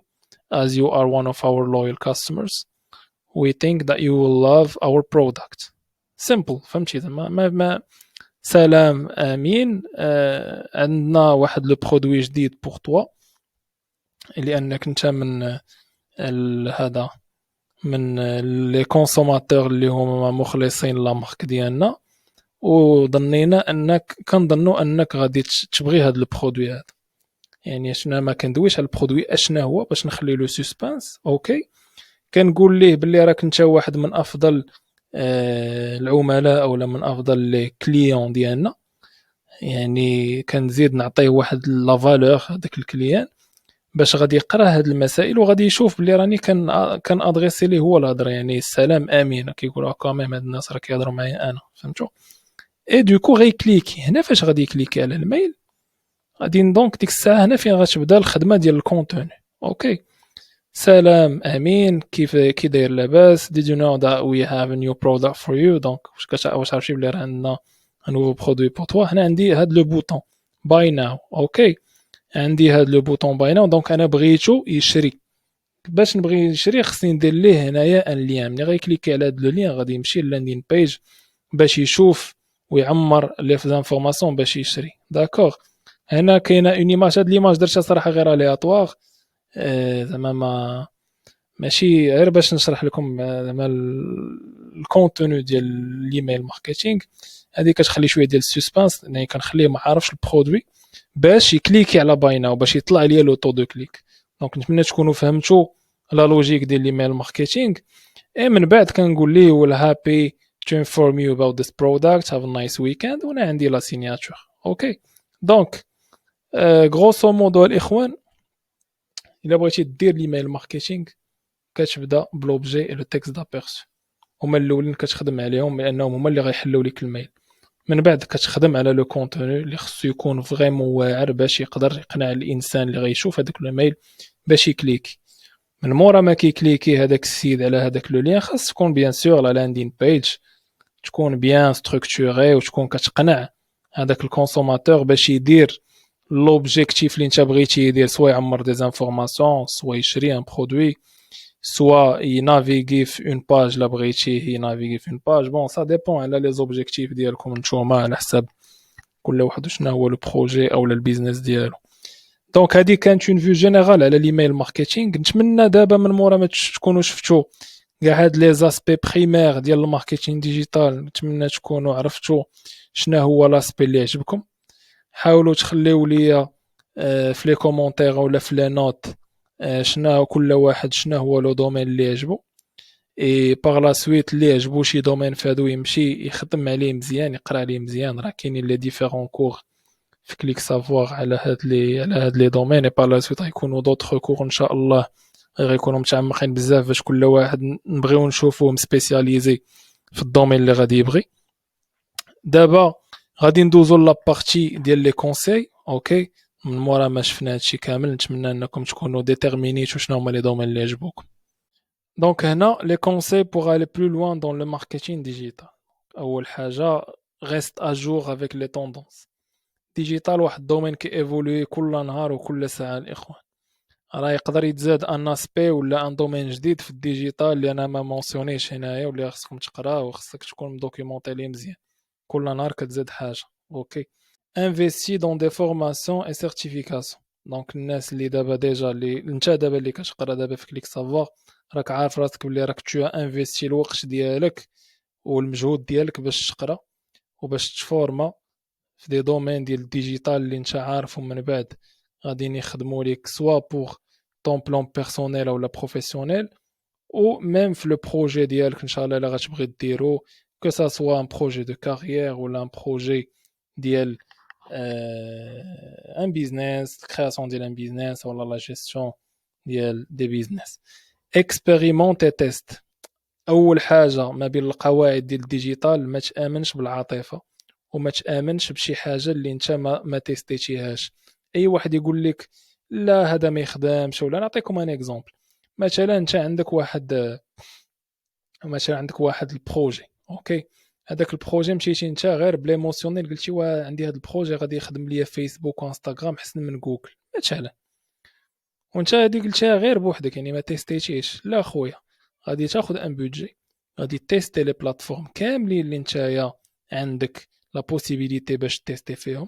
as you are one of our loyal customers, we think that you will love our product. simple. فهمتي زعما ما سلام امين، عندنا واحد لو برودوي جديد بوغ توا لانك انت من هذا من لي كونسوماتور اللي هما مخلصين لا مارك ديالنا، وظنينا انك كنظنوا انك غادي تبغي هذا البرودوي هذا. يعني شنو ما كندويش على البرودوي اشنا هو باش نخلي له سسبانس. اوكي، كنقول ليه باللي راك انت واحد من افضل العملاء او من افضل لي كليون ديالنا، يعني كنزيد نعطيه واحد لا فالور هذاك الكليان باش غادي يقرا هاد المسائل وغادي يشوف بلي راني كان ادريسي ليه هو الهضره. يعني السلام امين كيقولوا كاميم هاد الناس راه كيهضروا معايا انا، فهمتوا؟ اي دوكو غيكليكي هنا. فاش غادي يكليكي على الميل غادي دونك ديك الساعه هنا فين غتبدا الخدمه ديال الكونتوني. اوكي، سلام امين كي داير لاباس did you know that we have a new product for you. دونك واش عارفين بلي راه عندنا ان نوفو برودوي بور توا. هنا عندي هاد لو بوطون باي ناو. اوكي، عندي هاد لو بوطون باي ناو. دونك انا بغيتو يشري. باش نبغي نشري خصني ندير ليه هنايا ان ليان. ملي غيكليكي على هاد لو ليان غادي يمشي للاندين بيج باش يشوف ويعمر لي فانفورماسيون باش يشري. داكوغ، هنا كاينه اون ايماج. هاد ليماج درتها صراحه غير الياتوار، زعما ما ماشي غير باش نشرح لكم زعما الكونتوني ديال الايميل ماركتينغ. هذه كتخلي شويه ديال السسبانس، يعني كنخليه ما عارفش البرودوي باش يكليكي على باينه وباش يطلع ليا لو طو دو كليك. دونك نتمنى تكونوا فهمتوا لا لوجيك ديال الايميل ماركتينغ. اي من بعد كنقول ليه ولا هابي to inform you about this product, have a nice weekend، وانا عندي لا سيناتور. اوكي دونك غروسو مودو الاخوان، الا بغيتي دير الايميل ماركتينغ كتبدا بلوبجي لو تكست دابيرسو، هما الاولين كتخدم عليهم لانهم هما اللي غيحلوا لك الميل. من بعد كتخدم على لو كونتوني اللي خصو يكون فريمون واعر باش يقدر يقنع الانسان اللي غيشوف هذاك الميل باش يكليكي. من مورا ما كيكليكي هذاك السيد على هذاك لو لين، خاص تكون بيان سور لا لاندين بيج تكون بيان ستركتوري وتكون كتقنع هذاك الكونسوماتور باش يدير لوبجيكتيف اللي انت بغيتي يدير، سوا يعمر دي زانفورماسيون، سوا يشري ان برودوي، سوا ينافيغي في اون باج لا بغيتيه ينافيغي في اون باج. بون سا ديبون على لي زوبجيكتيف ديالكم نتوما، على حساب كل واحد شنو هو لو بروجي او البيزنس ديالو. دونك هذه كانت اون فيو جينيرال على الايميل ماركتينغ. نتمنى دابا من مورا ما تكونوا شفتوا كاع هاد لي زاسبي بريمير ديال الماركتينغ ديجيتال، نتمنى تكونوا عرفتوا شنو هو لاسبي اللي عجبكم. حاولوا تخليو ليا في لي كومونتير ولا في لي نوت شنو كل واحد شنو هو لو دومين اللي عجبو، اي باغ لا سويت اللي عجبو شي دومين فادو يمشي يخدم عليه مزيان، يقرا عليه مزيان. راه كاينين لي ديفيرون كور في كليك سافوار على هاد لي دومين، اي باغ لا سويت غيكونوا دوطخ كور ان شاء الله غيكونوا متعمقين بزاف باش كل واحد نبغيو نشوفوه سبيسياليزي في الدومين اللي غادي يبغي. دابا غادي ندوزو لابارتي ديال لي كونساي. اوكي من مورا ما شفنا هادشي كامل نتمنى انكم تكونوا ديتيرمينيتو شنو هما لي دومين اللي عجبوكم. دونك هنا لي كونساي بوغ الي بلو لوان دون لو ماركتينغ ديجيتال. اول حاجه ريست اجور افيك لي توندونس. ديجيتال واحد الدومين كي ايفولوي كل نهار وكل ساعه الاخوان، راه يقدر يتزاد ان اسبي ولا ان دومين جديد في الديجيتال اللي انا ما مونسيونيش هنايا واللي خصكم تقراوه وخصك تكون مدوكيمونطي ليه مزيان. كل نهار كتزاد حاجه. اوكي انفيستي دون دي فورماسيون اي سيرتيفيكاسيون. دونك الناس اللي دابا ديجا اللي انت دابا اللي كتقرا دابا في كليك سافوار راك عارف راسك بلي راك تو انفيستي الوقت ديالك والمجهود ديالك باش تقرا وباش تفورما في دي دومين ديال الديجيتال اللي انت عارفهم. من بعد غادي يخدموا لك سوا بوغ طون بلون بيرسونيل ولا بروفيسيونيل، او ميم في لو بروجي ديالك ان شاء الله الا غتبغي ديرو، كو سا سوا ان بروجي دو كارير ولا ان بروجي ديال ان بيزنس، كرياسيون ديال ان بيزنس ولا لا جيستيون ديال دي بيزنس. اكسبيريمونتي تيست. اول حاجه ما بين القواعد ديال الديجيتال ما تامنش بالعاطفه وما تامنش بشي حاجه اللي انت ما تيستيتيهاش. اي واحد يقول لك لا هذا ما يخدمش ولا. نعطيكم ان اكزومبل. مثلا انت عندك واحد البروجي. اوكي هذاك البروجي مشيتي انت غير بليموسيونيل قلتي واه عندي هذا البروجي غادي يخدم ليا فيسبوك وانستغرام حسن من جوجل مثلا، وانت هادي قلتيها غير بوحدك يعني ما تيستيتيش. لا خويا غادي تاخذ ان بودجي غادي تيستي لي بلاتفورم كاملين اللي نتايا عندك لا بوسيبيليتي باش تيستي فيهم،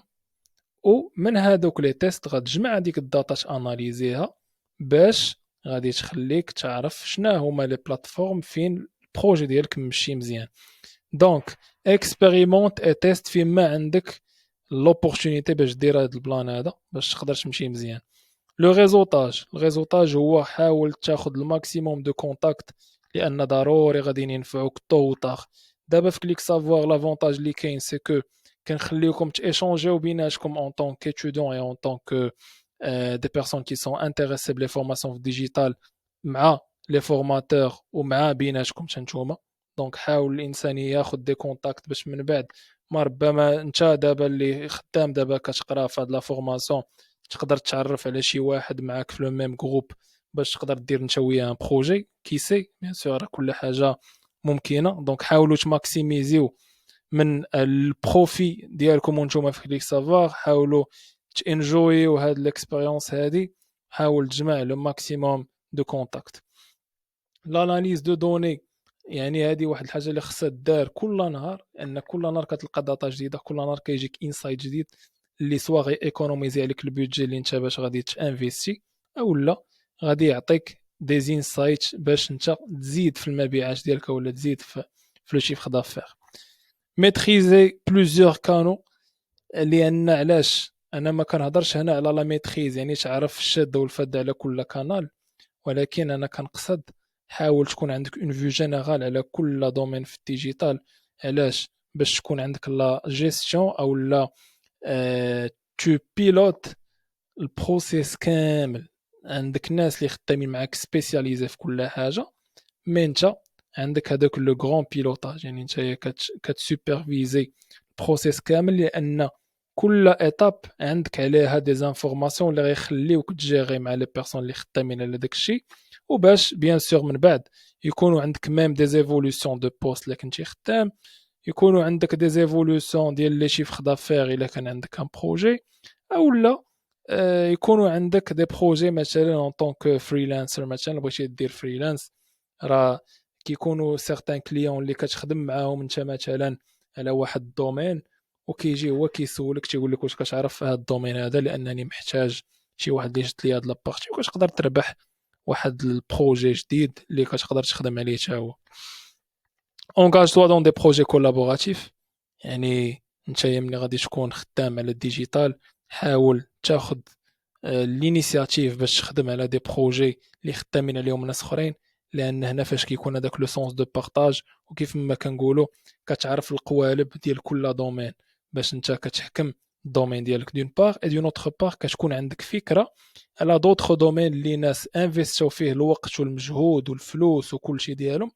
ومن هادوك لي تيست غتجمع هذيك الداتا تاناليزيها باش غادي تخليك تعرف شنو هما لي بلاتفورم فين البروجي ديالك ماشي مزيان. دونك اكسبيريمونت اي تيست فين ما عندك لوبورتونيتي باش دير هاد البلان هذا باش تقدر تمشي مزيان. لو الريزولتاج هو حاول تاخذ الماكسيموم دو كونتاكت لان ضروري غادي ينفعوك طو طاخ. دابا في كليك سافوار لافونتاج اللي كاين سي كو كنخليوكم تيشونجيو بيناتكم اون طون كيتودون اي اون طون كو دي بيرسون كي سون انتريسي بلي فورماسيون في الديجيتال مع لي فورماتور ومع بيناتكم نتوما. دونك حاول الانسان ياخذ دي كونتاكت باش من بعد ما ربما انت دابا اللي خدام دابا كتقرا في هاد لا فورماسيون تقدر تعرف على شي واحد معاك في لو ميم جروب باش تقدر دير انت وياه ان بروجي كي سي بيان سور كل حاجه ممكنه. دونك حاولوا تماكسيميزيو من البروفي ديالكم وانتم في كليك سافوار، حاولوا تنجويو هاد الاكسبيريونس هادي، حاول تجمع لو ماكسيموم دو كونتاكت. لاناليز دو دوني يعني هذه واحد الحاجه اللي خصها دار كل نهار، ان كل نهار كتلقى داتا جديده، كل نهار كيجيك انسايت جديد اللي سوا غي ايكونوميزي عليك البودجي اللي انت باش غادي تانفيستي او لا غادي يعطيك دي انسايت باش انت تزيد في المبيعات ديالك ولا تزيد في لو شيفر دافير. ميتريزي بلوزيور كانو. لان علاش انا ما كنهضرش هنا على لا ميتريز يعني تعرف الشاد والفاد على كل كانال، ولكن انا كنقصد حاول تكون عندك اون فيو جينيرال على كل دومين في الديجيتال. علاش؟ باش تكون عندك لا جيستيون او لا تو بيلوت البروسيس كامل. عندك ناس اللي خدامين معاك سبيسياليزي في كل حاجه، مي انت عندك هذاك لو غران بيلوتاج، يعني انت كتسوبرفيزي البروسيس كامل، لان كل ايتاب عندك عليها دي زانفورماسيون اللي غيخليوك تجيري مع لي بيرسون اللي خدامين على داك الشيء، وباش بيان سور من بعد يكونوا عندك ميم دي زيفولوسيون دو بوست اللي كنتي خدام، يكونوا عندك دي زيفولوسيون ديال لي شيفر دافير الا كان عندك ان بروجي، او لا يكونوا عندك دي بروجي مثلا اون طونك فريلانسر. مثلا بغيتي دير فريلانس، راه كيكونوا سيغتان كليون اللي كتخدم معاهم انت مثلا على واحد الدومين، وكيجي هو كيسولك تيقول لك واش كتعرف هذا الدومين هذا، لانني محتاج شي واحد اللي يجد لي هاد لابارتي، وكتقدر تربح واحد البروجي جديد اللي كتقدر تخدم عليه حتى هو. اونغاج توا دون دي بروجي كولابوراتيف، يعني انت ملي غادي تكون خدام على الديجيتال حاول تاخذ الانيسياتيف باش تخدم على دي بروجي اللي خدامين عليهم ناس اخرين، لان هنا فاش كيكون هذاك لو سونس دو بارطاج، وكيف ما كنقولوا كتعرف القوالب ديال كل دومين باش انت كتحكم الدومين ديالك دون بار، اي دون اوتر بار كتكون عندك فكره على دوطخ دومين اللي ناس انفيستيو فيه الوقت والمجهود والفلوس وكل شيء ديالهم،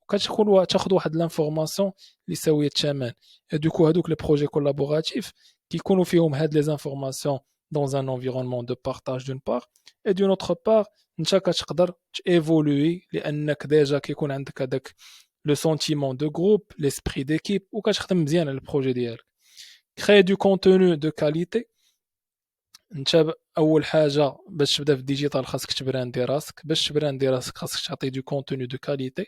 وكتكون تاخذ واحد لانفورماسيون اللي ساويه الثمن. دوكو هذوك لي بروجي كولابوراتيف كيكونوا فيهم هاد لي زانفورماسيون dans un environnement de partage d'une part, et d'une autre part انت كتقدر تيفولوي لانك ديجا كيكون عندك هذاك لو سونتيمون دو جروب ليسبري ديكيب، وكتخدم مزيان على البروجي ديالك. كري دو كونتوني دو كاليتي. انت اول حاجه باش تبدا في الديجيتال خاصك تبراندي راسك، باش تبراندي راسك خاصك تعطي دو كونتوني دو كاليتي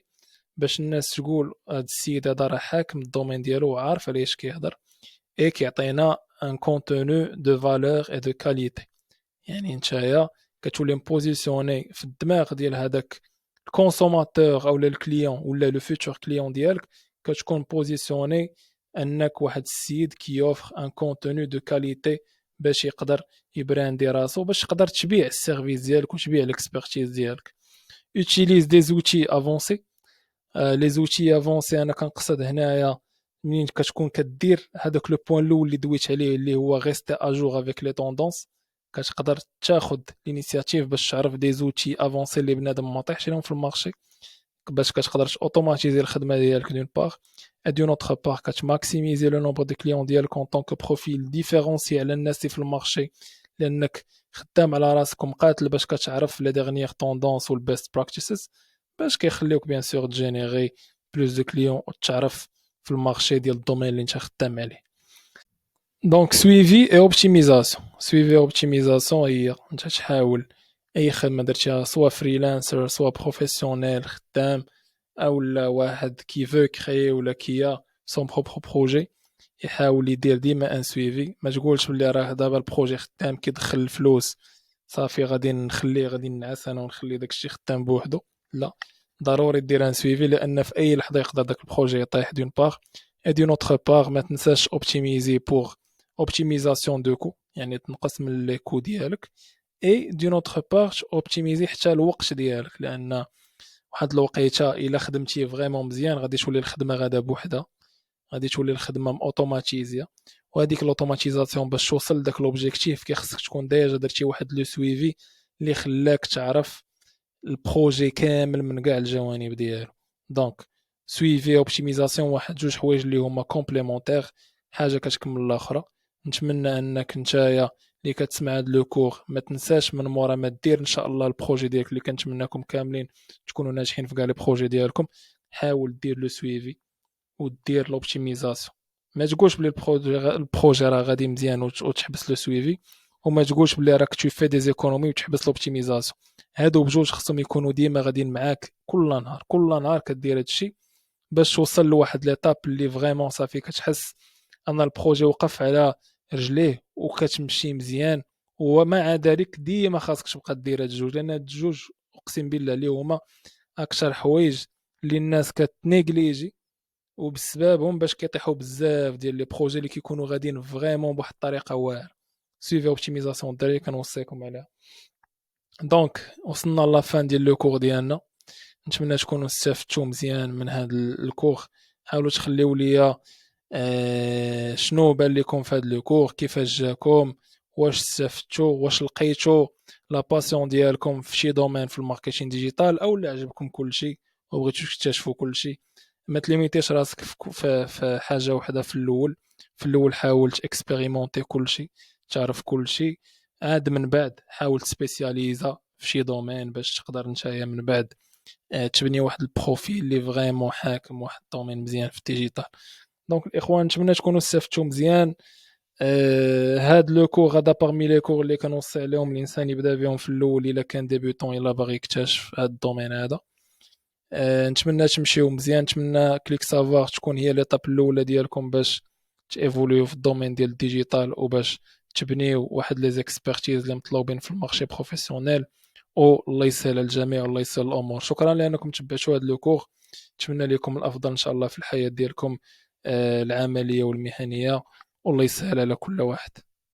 باش الناس تقول هذا السيد هذا راه حاكم الدومين ديالو وعارف علاش كيهضر، اي كيعطينا ان كونتوني دو فالور اي دو كاليتي. يعني نتايا كتولي مبوزيسيوني في الدماغ ديال هذاك الكونسوماتور او الكليون ولا لو فيتور كليون ديالك، كتكون بوزيسيوني انك واحد السيد كيوفر ان كونتوني دو كاليتي باش يقدر يبراندي راسو، باش تقدر تبيع السيرفيس ديالك وتبيع الاكسبرتيز ديالك. utilise des outils avancés. لي زوتي افونسي انا كنقصد هنايا منين كتكون كدير هذاك لو بوين الاول اللي دويت عليه اللي هو ريستي اجور افيك لي طوندونس، كتقدر تاخذ الانيسياتيف باش تعرف دي زوتي افونسي اللي بنادم ما طيحش لهم في المارشي، باش كتقدر اوتوماتيزي الخدمه ديالك دون باغ، et d'une autre part كتماكسيميزي لو نومبر دو كليون ديالك اون طونك بروفيل ديفيرونسي على الناس اللي في المارشي، لانك خدام على راسك ومقاتل باش كتعرف لي ديغنيير طوندونس والبيست براكتيسز، باش كيخليوك بيان سور تجينيري بلوس دو كليون وتعرف في المارشي ديال الدومين اللي انت خدام عليه. دونك سويفي اي اوبتيميزاسيون. سويفي اوبتيميزاسيون هي انت تحاول اي خدمه درتيها سوا فريلانسر سوا بروفيسيونيل خدام او لا واحد كي فو كريي ولا كيا سون بروبر بروجي، يحاول يدير ديما ان سويفي. ما تقولش بلي راه دابا البروجي خدام كيدخل الفلوس صافي غادي نخليه غادي نعس انا ونخلي داكشي خدام بوحدو، لا، ضروري دير ان سويفي، لان في اي لحظه يقدر داك البروجي يطيح دون باغ، اي دون اوتر باغ ما تنساش اوبتيميزي بور اوبتيميزاسيون دو كو، يعني تنقص من لي كو ديالك، اي دون اوتر باغ اوبتيميزي حتى الوقت ديالك، لان واحد الوقيته الا خدمتي فريمون مزيان غادي تولي الخدمه غادا بوحدها، غادي تولي الخدمه اوتوماتيزيه، وهذيك الاوتوماتيزاسيون باش توصل لذاك لوبجيكتيف كيخصك تكون ديجا درتي واحد لو سويفي اللي خلاك تعرف البروجي كامل من كاع الجوانب ديالو. دونك سويفي اوبتيميزاسيون واحد جوج حوايج اللي هما كومبليمونتير، حاجه كتكمل الاخرى. نتمنى انك نتايا اللي كتسمع هاد لو كور ما تنساش من مورا ما دير ان شاء الله البروجي ديالك، اللي كنتمناكم كاملين تكونوا ناجحين في كاع لي بروجي ديالكم. حاول دير لو سويفي ودير لوبتيميزاسيون، ما تقولش بلي البروجي راه غادي مزيان وتحبس لو سويفي، وما تقولش بلي راك تو في دي زيكونومي وتحبس لوبتيميزاسيون. هادو بجوج خصهم يكونوا ديما غاديين معاك كل نهار، كل نهار كدير هادشي باش توصل لواحد ليطاب اللي فريمون صافي كتحس ان البروجي وقف على رجليه وكتمشي مزيان. ومع ذلك ديما خاصك تبقى دير هاد الجوج، لان هاد الجوج اقسم بالله اللي هما اكثر حوايج اللي الناس كتنيغليجي وبسببهم باش كيطيحوا بزاف ديال لي بروجي اللي كيكونوا غاديين فريمون بواحد الطريقه واعره. سيفي اوبتيميزاسيون الدراري كنوصيكم عليها. دونك وصلنا لا فان ديال لو كور ديالنا. نتمنى تكونوا استفدتوا مزيان من هذا الكور. حاولوا تخليو ليا شنو بان لكم في هذا لو كور، كيفاش جاكم، واش استفدتوا، واش لقيتوا لا باسيون ديالكم في شي دومين في الماركتينغ ديجيتال، او لا عجبكم كل شيء وبغيتوا تكتشفوا كل شيء. ما تليميتيش راسك في حاجه واحده في الاول. في الاول حاول تاكسبيريمونتي كل شيء، تعرف كل شيء. عاد من بعد حاول تسبيسياليزا في شي دومين باش تقدر نتايا من بعد تبني واحد البروفيل اللي فريمون حاكم واحد الدومين مزيان في الديجيتال. دونك الاخوان نتمنى تكونوا استفدتوا مزيان. هاد لو كور غدا باغمي لي كور اللي كنوصي عليهم الانسان يبدا بهم في الاول الا كان ديبيوتون الا باغي يكتشف هاد الدومين هذا. نتمنى تمشيو مزيان. نتمنى كليك سافوار تكون هي ليطاب الاولى ديالكم باش تيفوليو في الدومين ديال الديجيتال وباش تبنيو واحد لي زيكسبرتيز اللي مطلوبين في المارشي بروفيسيونيل. والله يسهل الجميع والله يسهل الامور. شكرا لانكم تبعتوا هذا لو كور. نتمنى لكم الافضل ان شاء الله في الحياه ديالكم العمليه والمهنيه. والله يسهل على كل واحد.